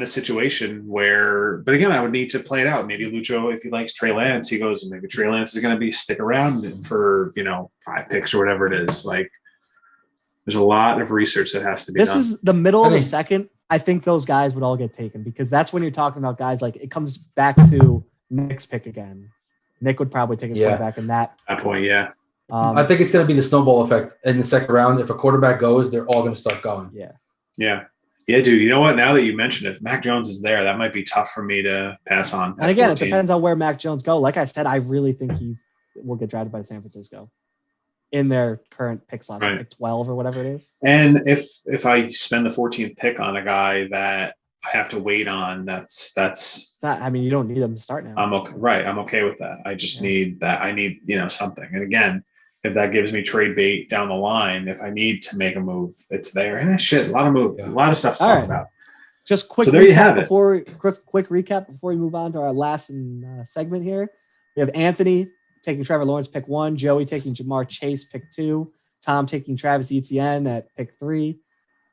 a situation where, but again, I would need to play it out. Maybe Lucho, if he likes Trey Lance, he goes, maybe Trey Lance is going to stick around for 5 picks or whatever it is. Like, there's a lot of research that has to be done. This is the middle of the second. I think those guys would all get taken because that's when you're talking about guys like it comes back to Nick's pick again. Nick would probably take a quarterback in that point. Yeah. I think it's going to be the snowball effect in the second round. If a quarterback goes, they're all going to start going. Yeah, dude. You know what? Now that you mention it, if Mac Jones is there, that might be tough for me to pass on. And again, 14. It depends on where Mac Jones go. Like I said, I really think he will get drafted by San Francisco in their current pick slots, like 12 or whatever it is. And if I spend the 14th pick on a guy that I have to wait on, that's not, I mean, you don't need them to start now. I'm okay with that. I just need that. I need, something. And again, if that gives me trade bait down the line, if I need to make a move, it's there. And a lot of stuff to talk about. Just quick recap before we move on to our last segment here. We have Anthony taking Trevor Lawrence, pick 1. Joey taking Jamar Chase, pick 2. Tom taking Travis Etienne at pick 3.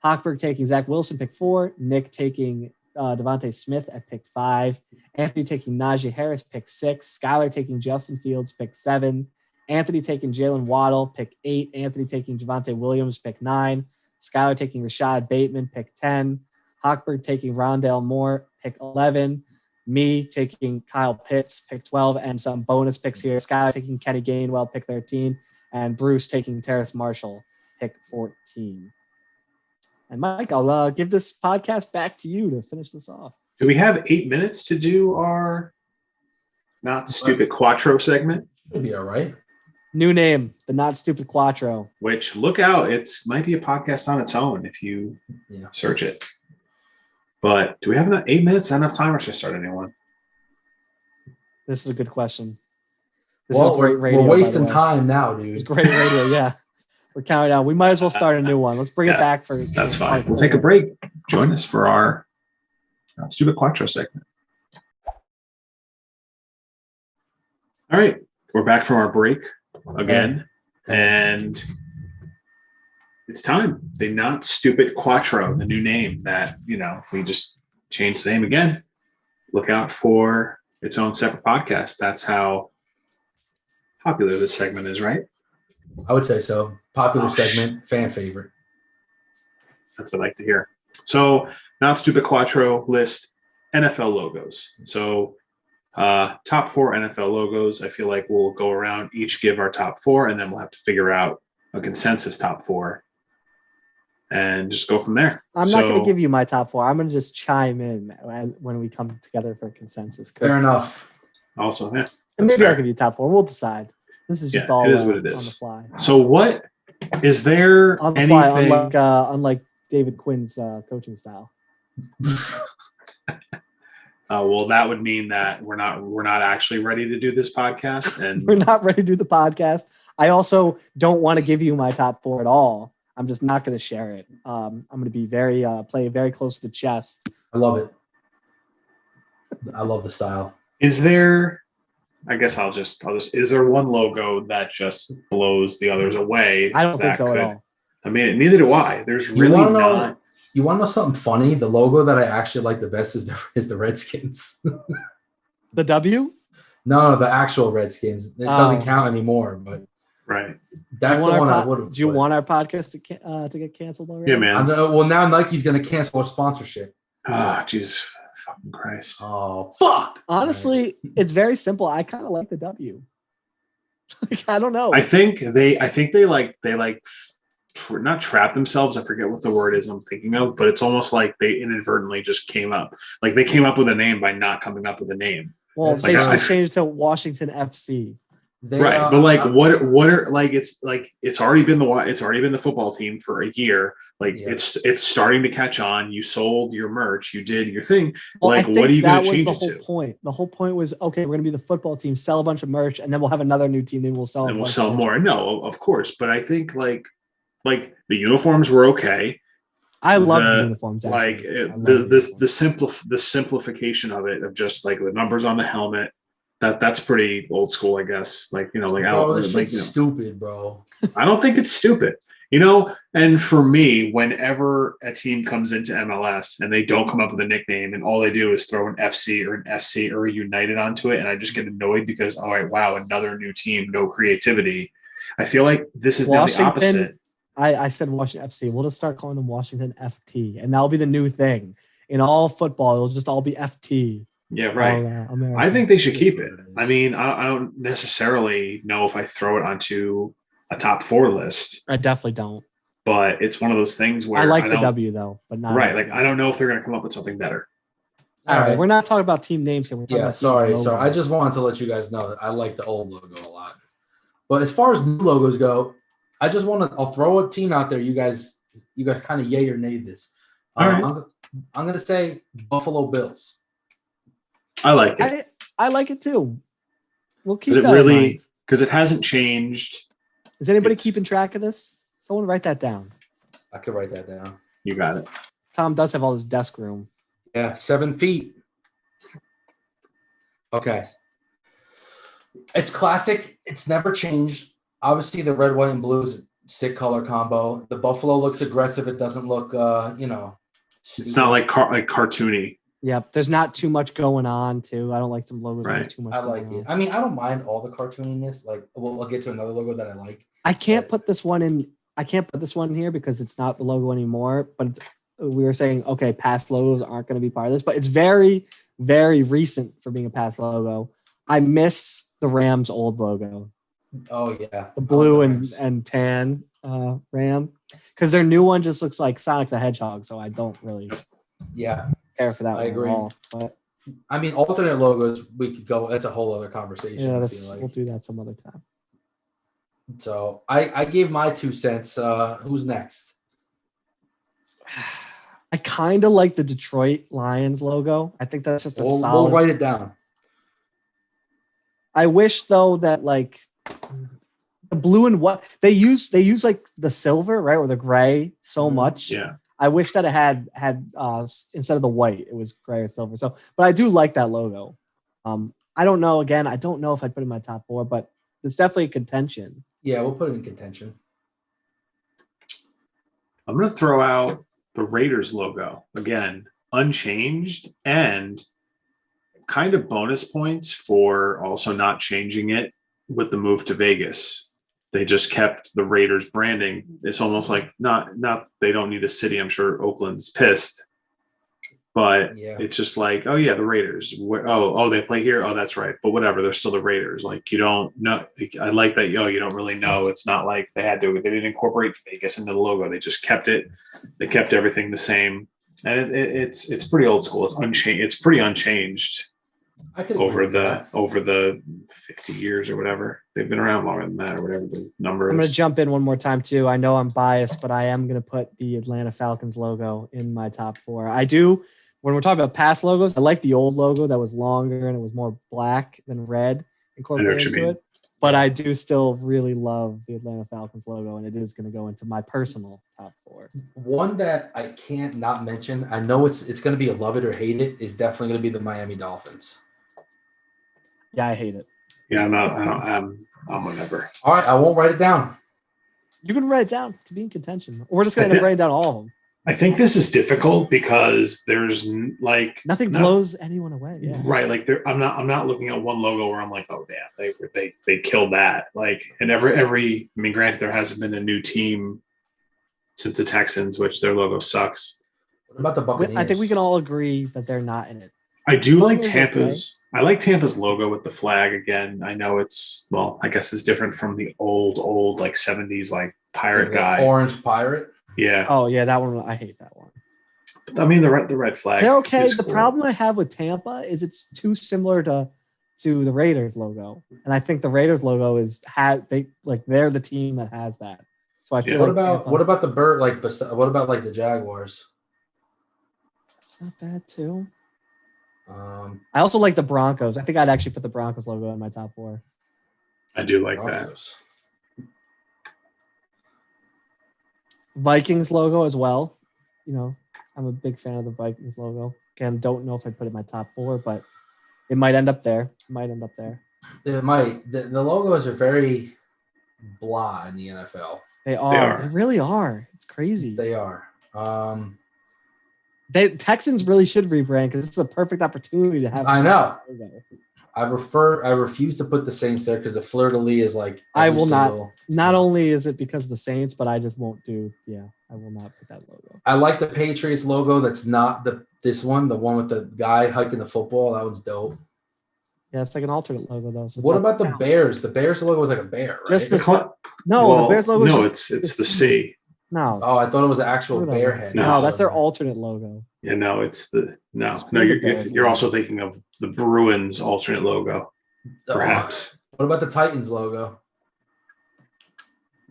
Hochberg taking Zach Wilson, pick 4. Nick taking Devontae Smith at pick 5. Anthony taking Najee Harris, pick 6. Skylar taking Justin Fields, pick 7. Anthony taking Jalen Waddle, pick 8. Anthony taking Javonte Williams, pick 9. Skylar taking Rashad Bateman, pick 10. Hochberg taking Rondale Moore, pick 11. Me taking Kyle Pitts, pick 12, and some bonus picks here. Skylar taking Kenny Gainwell, pick 13. And Bruce taking Terrace Marshall, pick 14. And Mike, I'll give this podcast back to you to finish this off. Do we have 8 minutes to do our Not Stupid Quattro segment? Should be all right. New name, the Not Stupid Quattro. Which, look out, it might be a podcast on its own if you search it. But do we have enough 8 minutes? Enough time, or should I start a new one? This is a good question. This is great radio. We're wasting time now, dude. It's great radio, yeah. We're counting down. We might as well start a new one. Let's bring it back for. That's fine. We'll take a break. Join us for our Not Stupid Quattro segment. All right, we're back from our break again, and it's time. The Not Stupid Quattro, the new name that we just changed the name again. Look out for its own separate podcast. That's how popular this segment is, right? I would say so. Popular segment, fan favorite. That's what I like to hear. So, Not Stupid Quattro list NFL logos. So, top 4 NFL logos. I feel like we'll go around, each give our top 4, and then we'll have to figure out a consensus top 4 and just go from there. I'm not going to give you my top 4. I'm going to just chime in when we come together for a consensus. Fair enough. Also, yeah. And maybe I'll give you top 4. We'll decide. This is just all it is what it is. On the fly. So what is there on the anything fly, unlike David Quinn's coaching style? Well, that would mean that we're not actually ready to do this podcast, and we're not ready to do the podcast. I also don't want to give you my top 4 at all. I'm just not going to share it. I'm going to be play very close to the chest. I love it. I love the style. Is there? I guess I'll just. Is there one logo that just blows the others away? I don't think so at all. I mean, neither do I. There's really not. You want to know something funny? The logo that I actually like the best is the Redskins. The W? No, the actual Redskins. It doesn't count anymore. But right, that's the one I would have. Do you want our podcast to get canceled already? Yeah, man. Well, now Nike's going to cancel our sponsorship. Oh, Jesus fucking Christ! Oh, fuck! Honestly, it's very simple. I kind of like the W. I don't know. I think they not trap themselves. I forget what the word is I'm thinking of, but it's almost like they inadvertently just came up with a name by not coming up with a name. Well, they should change it to Washington FC. Right, but like, what are like? It's already been the football team for a year. Like, it's starting to catch on. You sold your merch, you did your thing. Well, like, what are you going to change it to? That was the whole point. The whole point was, okay, we're going to be the football team, sell a bunch of merch, and then we'll have another new team. Then we'll sell. And we'll sell more. No, of course, but I think like the uniforms were okay. I love the uniforms. Actually. Like the simplification of it, of just like the numbers on the helmet. That's pretty old school, I guess. Like, this shit's stupid, bro. I don't think it's stupid. And for me, whenever a team comes into MLS and they don't come up with a nickname and all they do is throw an FC or an SC or a United onto it, and I just get annoyed because, all right, wow, another new team, no creativity. I feel like this is now the opposite. I said Washington FC. We'll just start calling them Washington FT, and that'll be the new thing. In all football, it'll just all be FT. Yeah, right. I think they should keep it. I mean, I don't necessarily know if I throw it onto a top 4 list. I definitely don't. But it's one of those things where I like the W though, but not right. Like, I don't know if they're going to come up with something better. All right, we're not talking about team names here. We're talking about sorry. I just wanted to let you guys know that I like the old logo a lot. But as far as new logos go, I'll throw a team out there. You guys kind of yay or nay this. All right. I'm going to say Buffalo Bills. I like it. I like it too. We'll keep that in mind. Because it hasn't changed. Is anybody keeping track of this? Someone write that down. I could write that down. You got it. Tom does have all his desk room. Yeah, 7 feet. Okay. It's classic. It's never changed. Obviously, the red, white, and blue is a sick color combo. The Buffalo looks aggressive. It doesn't look, It's not like cartoony. Yep. There's not too much going on, too. I don't like some logos. Right. Too much I like it. I mean, I don't mind all the cartooniness. Like, I'll get to another logo that I like. I can't put this one in here because it's not the logo anymore. But we were saying, okay, past logos aren't going to be part of this. But it's very, very recent for being a past logo. I miss the Rams' old logo. Oh, yeah. The blue and tan Ram. Because their new one just looks like Sonic the Hedgehog. So I don't really care for that one agree. at all. But I mean, alternate logos, we could go. That's a whole other conversation. Yeah, we'll do that some other time. So I gave my 2 cents. Who's next? I kind of like the Detroit Lions logo. I think that's just solid. We'll write it down. I wish though that like the blue and what they use like the silver, right, or the gray so much. Yeah. I wish that it had instead of the white, it was gray or silver. So, but I do like that logo. I don't know. Again, I don't know if I'd put it in my top 4, but it's definitely a contention. Yeah, we'll put it in contention. I'm going to throw out the Raiders logo again, unchanged, and kind of bonus points for also not changing it with the move to Vegas. They just kept the Raiders branding. It's almost like not they don't need a city. I'm sure Oakland's pissed, but it's just like, oh yeah, the Raiders. They play here. Oh, that's right. But whatever, they're still the Raiders. Like, you don't know. I like that. You don't really know. It's not like they didn't incorporate Vegas into the logo. They just kept it. They kept everything the same, and it's pretty old school. It's unchanged. It's pretty unchanged. Over the 50 years or whatever. They've been around longer than that, or whatever the number is. I'm going to jump in one more time too. I know I'm biased, but I am going to put the Atlanta Falcons logo in my top 4. I do. When we're talking about past logos, I like the old logo that was longer and it was more black than red incorporated into it. But I do still really love the Atlanta Falcons logo, and it is going to go into my personal top 4. One that I can't not mention, I know it's going to be a love it or hate it, is definitely going to be the Miami Dolphins. Yeah, I hate it. Yeah, I'm whatever. All right, I won't write it down. You can write it down. It could be in contention. We're just going to end up writing down all of them. I think this is difficult because there's like nothing blows anyone away. Yeah. Right. Like I'm not looking at one logo where I'm like, oh damn, they killed that. Like, and every I mean, granted, there hasn't been a new team since the Texans, which their logo sucks. What about the Buccaneers? I think we can all agree that they're not in it. I do like Tampa's. Okay. I like Tampa's logo with the flag again. I know I guess it's different from the old like 70s like pirate guy. Orange pirate. Yeah. Oh yeah, that one. I hate that one. I mean the red flag. They're okay. The problem I have with Tampa is it's too similar to to the Raiders logo, and I think the Raiders logo they're the team that has that. So I feel What like about Tampa, the bird? What about like the Jaguars? it's not bad too. Um, I also like the Broncos. I think I'd actually put the Broncos logo in my top 4. I do like that. Broncos. Vikings logo as well. You know, I'm a big fan of the Vikings logo. Again, don't know if I'd put it in my top 4, but it might end up there. It might. The logos are very blah in the NFL. They are. They really are. It's crazy. They are. Texans really should rebrand because it's a perfect opportunity to have. I know. I refuse to put the Saints there because the fleur de lis is like. I will not. Not only is it because of the Saints, but I just won't do. Yeah, I will not put that logo. I like the Patriots logo. That's not this one. The one with the guy hiking the football. That one's dope. Yeah, it's like an alternate logo though. So what about the Bears? The Bears logo was like a bear, right? Just the Bears logo. No, it's the C. No. Oh, I thought it was an actual bear head. No, that's their alternate logo. Yeah, no, it's the no. You're also thinking of the Bruins alternate logo, perhaps. What about the Titans logo?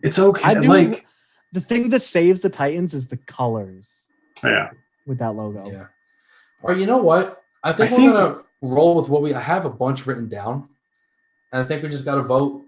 It's okay. The thing that saves the Titans is the colors. Yeah. With that logo. Yeah. All right, you know what? I think we're gonna roll with what I have a bunch written down, and I think we just got to vote.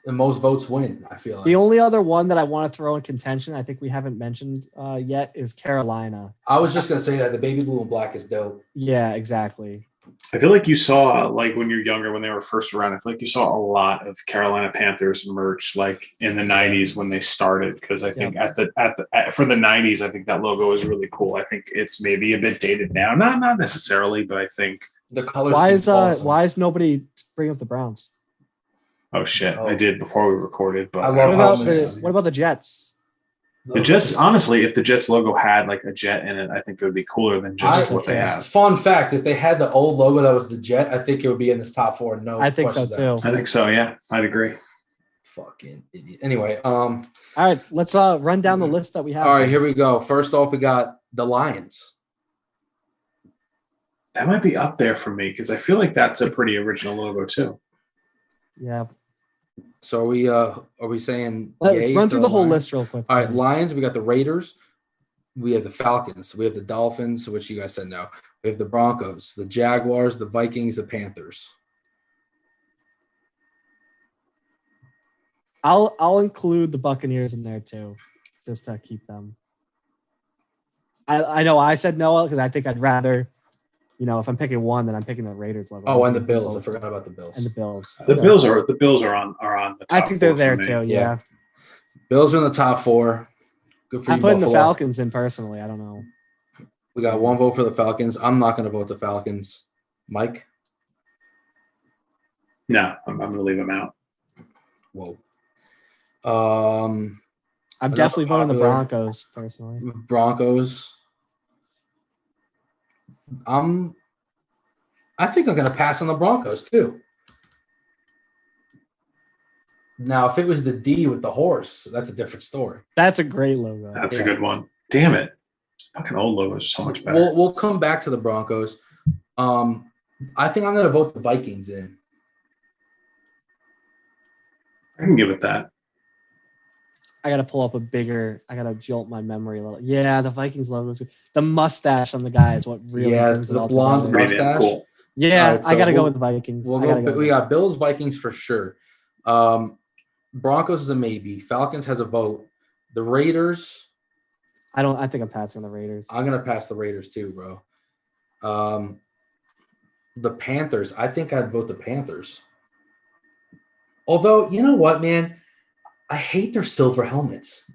The most votes win, I feel like. The only other one that I want to throw in contention, I think we haven't mentioned yet, is Carolina. I was just going to say that the baby blue and black is dope. Yeah, exactly. I feel like you saw, like when you're younger, when they were first around, I feel like you saw a lot of Carolina Panthers merch, like in the 90s when they started. Because I think for the 90s, I think that logo is really cool. I think it's maybe a bit dated now. Not necessarily, but I think the colors. Why is nobody bringing up the Browns? Oh shit! I did before we recorded, but what about the Jets? The Jets, honestly, if the Jets logo had like a jet in it, I think it would be cooler than just what they have. Fun fact: if they had the old logo that was the jet, I think it would be in this top 4. No, I think so too. I think so. Yeah, I'd agree. Fucking idiot. Anyway, all right, let's run down the list that we have. All right, here we go. First off, we got the Lions. That might be up there for me because I feel like that's a pretty original logo too. Yeah. So are we saying run through the whole list real quick? All right, Lions, we got the Raiders, we have the Falcons, we have the Dolphins, which you guys said no. We have the Broncos, the Jaguars, the Vikings, the Panthers. I'll include the Buccaneers in there too, just to keep them. I know I said no because I think I'd rather, if I'm picking one, then I'm picking the Raiders logo. Oh, and the Bills. I forgot about the Bills. And the Bills. The Bills are on the top. I think they're there too. Yeah. Bills are in the top 4. Good for you. I'm putting the Falcons in personally. I don't know. We got one vote for the Falcons. I'm not going to vote the Falcons. Mike? No, I'm going to leave them out. Whoa. I'm definitely voting the Broncos personally. Broncos. I think I'm going to pass on the Broncos too. Now, if it was the D with the horse, that's a different story. That's a great logo. That's a good one. Damn it. Fucking old logo is so much better. We'll come back to the Broncos. I think I'm going to vote the Vikings in. I can give it that. I got to pull up I got to jolt my memory a little. Yeah, the Vikings logo. The mustache on the guy is what really brings it all together. The blonde mustache. Cool. Yeah, right, so I got to go with the Vikings. We got Bills, Vikings for sure. Broncos is a maybe. Falcons has a vote. The Raiders. I think I'm passing on the Raiders. I'm going to pass the Raiders too, bro. The Panthers. I think I'd vote the Panthers. Although, you know what, man? I hate their silver helmets.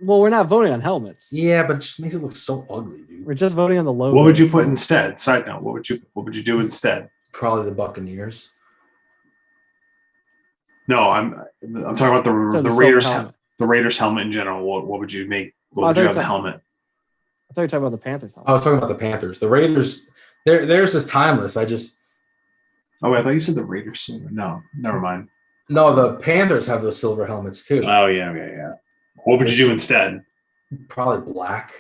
Well, we're not voting on helmets. Yeah, but it just makes it look so ugly, dude. We're just voting on the logo. What would you put instead? Side note, what would you do instead? Probably the Buccaneers. No, I'm talking about the Raiders helmet. The Raiders helmet in general. What would you make? What would you have the helmet? I thought you were talking about the Panthers helmet. I was talking about the Panthers. The Raiders, theirs is timeless. Oh, wait, I thought you said the Raiders silver. No, never mind. No, the Panthers have those silver helmets too. Oh, yeah. What would you do instead? Probably black.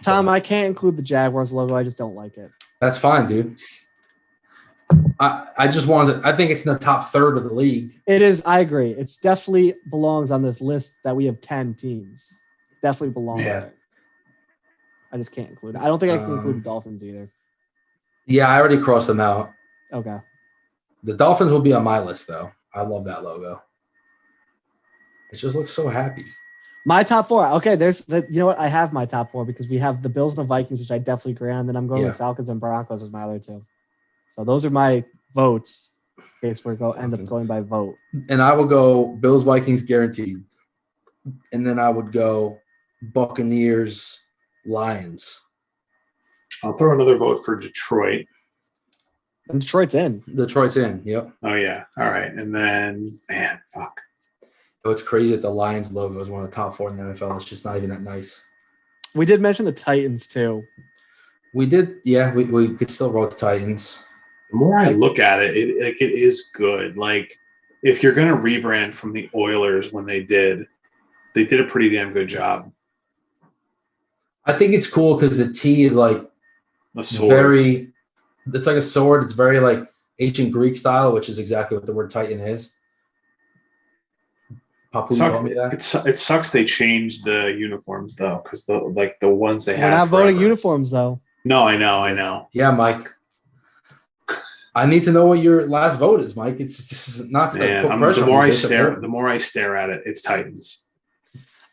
Tom, I can't include the Jaguars logo. I just don't like it. That's fine, dude. I just wanted. I think it's in the top third of the league. It is. I agree. It's definitely belongs on this list that we have 10 teams. Definitely belongs there. I just can't include it. I don't think I can include the Dolphins either. Yeah, I already crossed them out. Okay. The Dolphins will be on my list, though. I love that logo. It just looks so happy. My top four. Okay, you know what? I have my top four because we have the Bills and the Vikings, which I definitely agree on. Then I'm going with Falcons and Broncos as my other two. So those are my votes. In case we're end up going by vote. And I will go Bills, Vikings guaranteed. And then I would go Buccaneers, Lions. I'll throw another vote for Detroit. And Detroit's in. Detroit's in, yep. Oh, yeah. All right. And then, man, fuck. It's crazy that the Lions logo is one of the top four in the NFL. It's just not even that nice. We did mention the Titans, too. We did, yeah. We could still vote the Titans. The more I look at it, it is good. Like, if you're going to rebrand from the Oilers when they did a pretty damn good job. I think it's cool because the T is like a sword. It's like a sword. It's very like ancient Greek style, which is exactly what the word Titan is. Papu told me that. It sucks they changed the uniforms though, because the ones they had. We're not voting uniforms though. No, I know. Yeah, Mike. I need to know what your last vote is, Mike. This is not to put pressure. The more I stare at it, it's Titans.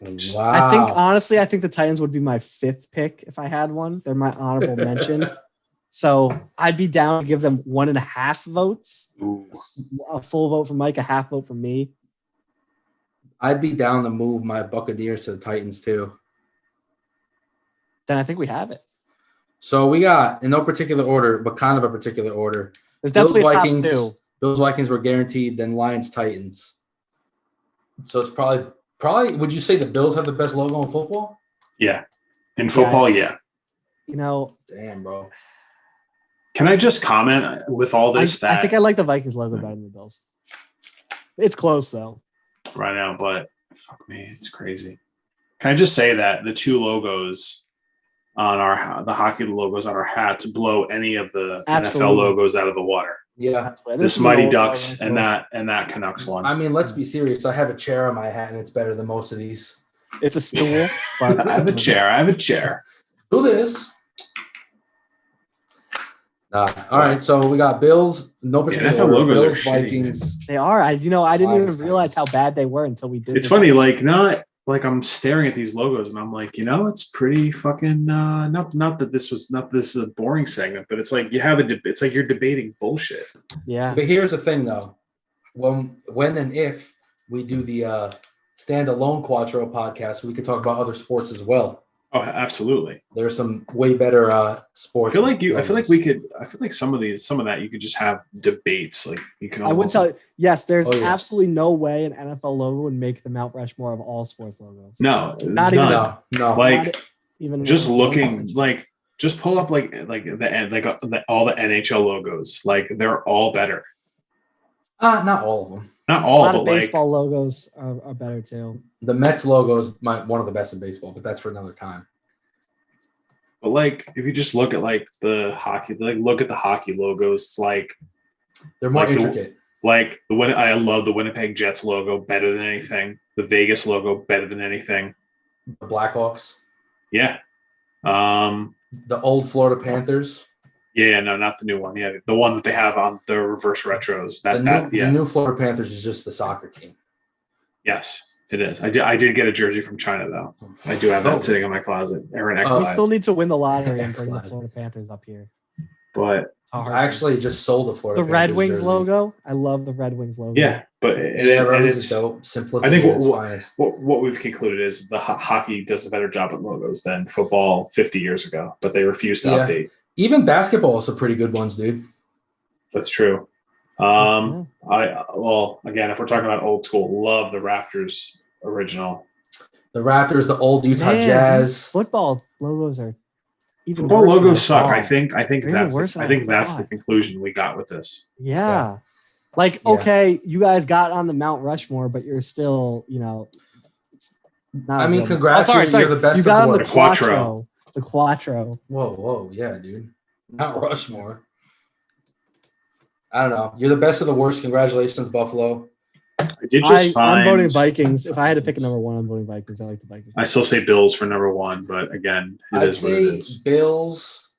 Wow. I think the Titans would be my fifth pick if I had one. They're my honorable mention. So I'd be down to give them 1.5 votes. Ooh. A full vote for Mike, a half vote for me. I'd be down to move my Buccaneers to the Titans too. Then I think we have it. So we got, in no particular order, but kind of a particular order. There's definitely Bills, Vikings, top two. Bills, Vikings were guaranteed, then Lions, Titans. So it's probably, would you say the Bills have the best logo in football? Yeah. In football, yeah. You know. Damn, bro. Can I just comment with all this I think I like the Vikings logo better than the Bills. It's close, though. Right now, but fuck me, it's crazy. Can I just say that the two logos on the hockey logos on our hats blow any of the NFL logos out of the water? Yeah, absolutely. This Mighty Ducks and that Canucks one. I mean, let's be serious. I have a chair on my hat, and it's better than most of these. It's a stool. But I have a chair. Do this. All right, so we got Bills. No particular order. Bills, Vikings. They are. I didn't even realize how bad they were until we did. It's funny, not like I'm staring at these logos and I'm like, it's pretty fucking. Not that this is a boring segment, but it's like you have it's like you're debating bullshit. Yeah. But here's the thing, though, when and if we do the standalone Quattro podcast, we could talk about other sports as well. Oh, absolutely. There's some way better sports. I feel like some of that you could just have debates. Like you can. I would tell you, yes, there's absolutely no way an NFL logo would make the Mount Rushmore of all sports logos. No, not even. No. Like even just looking, like just pull up like all the NHL logos. Like they're all better. Not all of them. Not all. A lot of baseball logos are better too. The Mets logo is one of the best in baseball, but that's for another time. But like, if you just look at like the hockey, look at the hockey logos, it's like they're more intricate. I love the Winnipeg Jets logo better than anything. The Vegas logo better than anything. The Blackhawks. Yeah. The old Florida Panthers. Yeah, no, not the new one. Yeah, the one that they have on the reverse retros. The new Florida Panthers is just the soccer team. Yes, it is. I did get a jersey from China though. I do have that sitting in my closet. We still need to win the lottery and bring the Florida Panthers up here. But I actually just sold the Florida. The Red Wings logo. I love the Red Wings logo. Yeah, but it's dope. Simplicity. I think what we've concluded is the hockey does a better job at logos than football 50 years ago, but they refuse to update. Even basketball is some pretty good ones, dude. That's true. Again, if we're talking about old school, love the Raptors original. The Raptors, the old Utah Jazz. Football logos are even football worse. Logos suck. I think that's the conclusion we got with this. Yeah. Okay, you guys got on the Mount Rushmore, but you're still, it's not. I mean, congrats! You're the best. You got on the Quattro. The Quattro. Whoa, yeah, dude. Mount Rushmore. I don't know. You're the best of the worst. Congratulations, Buffalo. I did just I'm voting find. Vikings. If I had to pick a number one, I'm voting Vikings. I like the Vikings. I still say Bills for number one, but again, it is what it is. Bills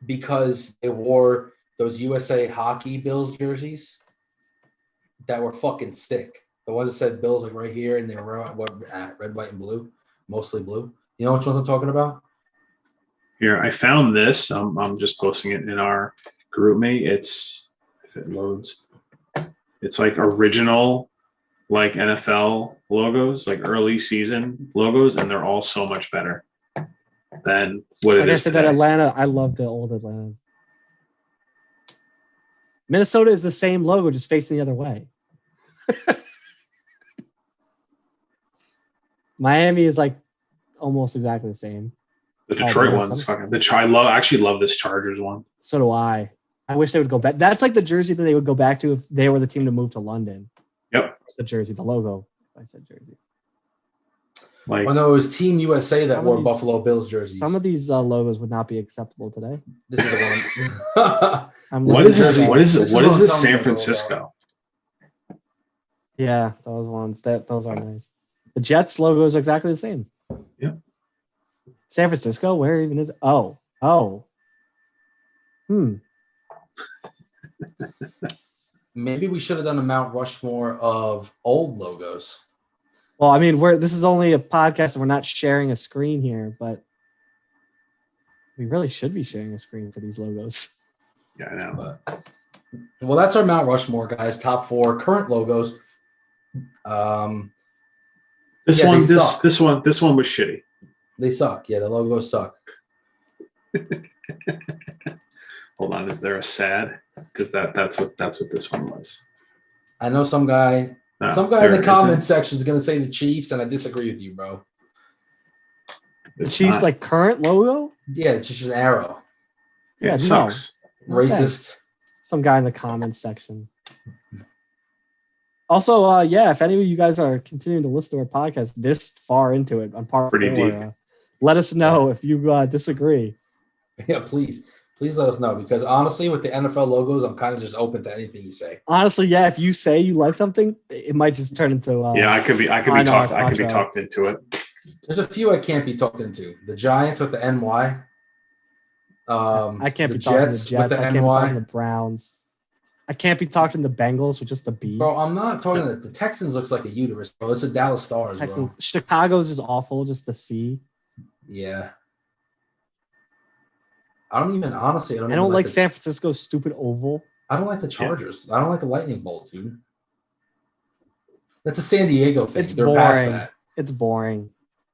because they wore those USA Hockey Bills jerseys that were fucking sick. The ones that said Bills like right here, and they were red, white, and blue, mostly blue. You know which ones I'm talking about? Here, I found this. I'm just posting it in our GroupMe. It's if it loads. It's like original, like NFL logos, like early season logos, and they're all so much better than what it is today. That Atlanta, I love the old Atlanta. Minnesota is the same logo, just facing the other way. Miami is like almost exactly the same. The Detroit one's fucking. I actually love this Chargers one. So do I. I wish they would go back. That's like the jersey that they would go back to if they were the team to move to London. Yep. The jersey, the logo. I said jersey. Like, no, it was Team USA that wore Buffalo Bills jerseys. Some of these logos would not be acceptable today. This is the one. What is this? What is it? What is this? San Francisco. Yeah, those ones. Those are nice. The Jets logo is exactly the same. Yep. San Francisco, where even is it? Oh. Maybe we should have done a Mount Rushmore of old logos. Well, I mean, this is only a podcast and we're not sharing a screen here, but we really should be sharing a screen for these logos. Yeah, I know. Well, that's our Mount Rushmore, guys. Top 4 current logos. This one was shitty. They suck. Yeah, the logos suck. Hold on, is there a sad? Because that's what this one was. I know some guy in the comment section is gonna say the Chiefs, and I disagree with you, bro. The Chiefs like current logo? Yeah, it's just an arrow. Yeah, it sucks. No. Racist. Some guy in the comments section. Also, if any of you guys are continuing to listen to our podcast this far into it on part 4, let us know if you disagree. Yeah, please let us know, because honestly, with the NFL logos, I'm kind of just open to anything you say. Honestly, yeah, if you say you like something, it might just turn into. I could be talked into it. There's a few I can't be talked into. The Giants with the NY. I can't be talking to the Jets. I can't be talking to the Browns. I can't be talking to the Bengals with just a B. Bro, I'm not talking to the Texans. Looks like a uterus, bro. It's a Dallas Stars, bro. Chicago's is awful, just the C. Yeah. I don't like San Francisco's stupid oval. I don't like the Chargers. Yeah. I don't like the lightning bolt, dude. That's a San Diego thing. They're boring. Past that. It's boring.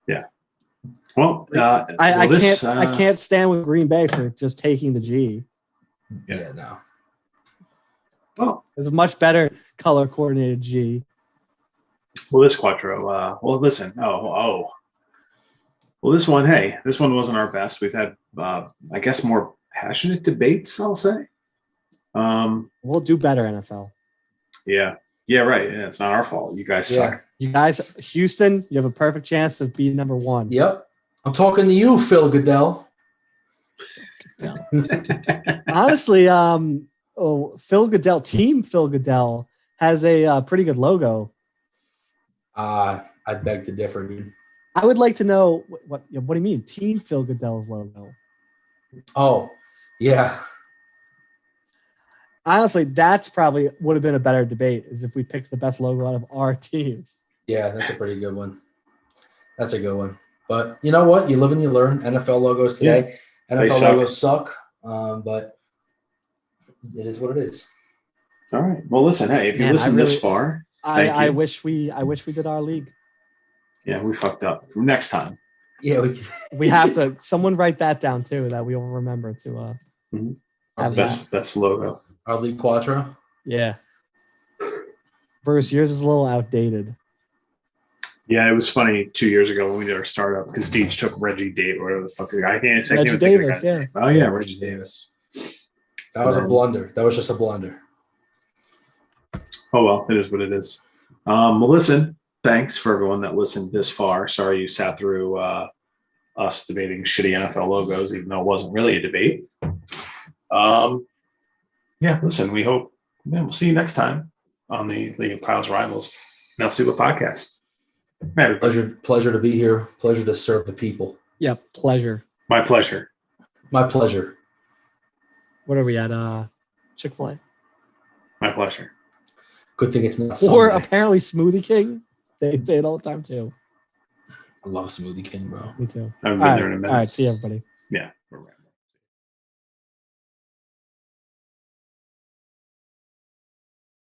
Yeah. Well, I can't stand with Green Bay for just taking the G. Yeah, no. Well, there's a much better color coordinated G. Well, this Quattro. Listen. Well, this one. Hey, this one wasn't our best. We've had, I guess, more passionate debates. I'll say. We'll do better, NFL. Yeah. Yeah. Right. Yeah, it's not our fault. You guys suck. You guys, Houston, you have a perfect chance of being number 1. Yep. I'm talking to you, Phil Goodell. Honestly, Phil Goodell has a pretty good logo. I beg to differ, dude. I would like to know what do you mean, Team Phil Goodell's logo? Oh, yeah. Honestly, that's probably would have been a better debate, is if we picked the best logo out of our teams. Yeah, that's a pretty good one. That's a good one. But you know what? You live and you learn. NFL logos today. Yeah, NFL logos suck, but it is what it is. All right. Well, listen. Hey, if you listen this far, I wish we did our league. Yeah, we fucked up. Next time. Yeah, we have to. Someone write that down too, that we will remember to. Have best logo. Our league Quattro. Yeah. Bruce, yours is a little outdated. Yeah, it was funny 2 years ago when we did our startup, because Deej took Reggie Davis, whatever the fuck. I can't say Reggie Davis, yeah. Oh yeah, Reggie Davis. That was a blunder. That was just a blunder. Oh well, it is what it is. Well, listen, thanks for everyone that listened this far. Sorry you sat through us debating shitty NFL logos, even though it wasn't really a debate. Yeah, listen, we'll see you next time on the League of Kyle's Rivals. Now, Super Podcast. Pleasure to be here. Pleasure to serve the people. Yeah, pleasure. My pleasure. My pleasure. What are we at? Chick-fil-A. My pleasure. Good thing it's not Or Sunday. apparently Smoothie King. They say it all the time too. I love Smoothie King, bro. Me too. I haven't All been right. there in a minute. All right. See you, everybody. Yeah.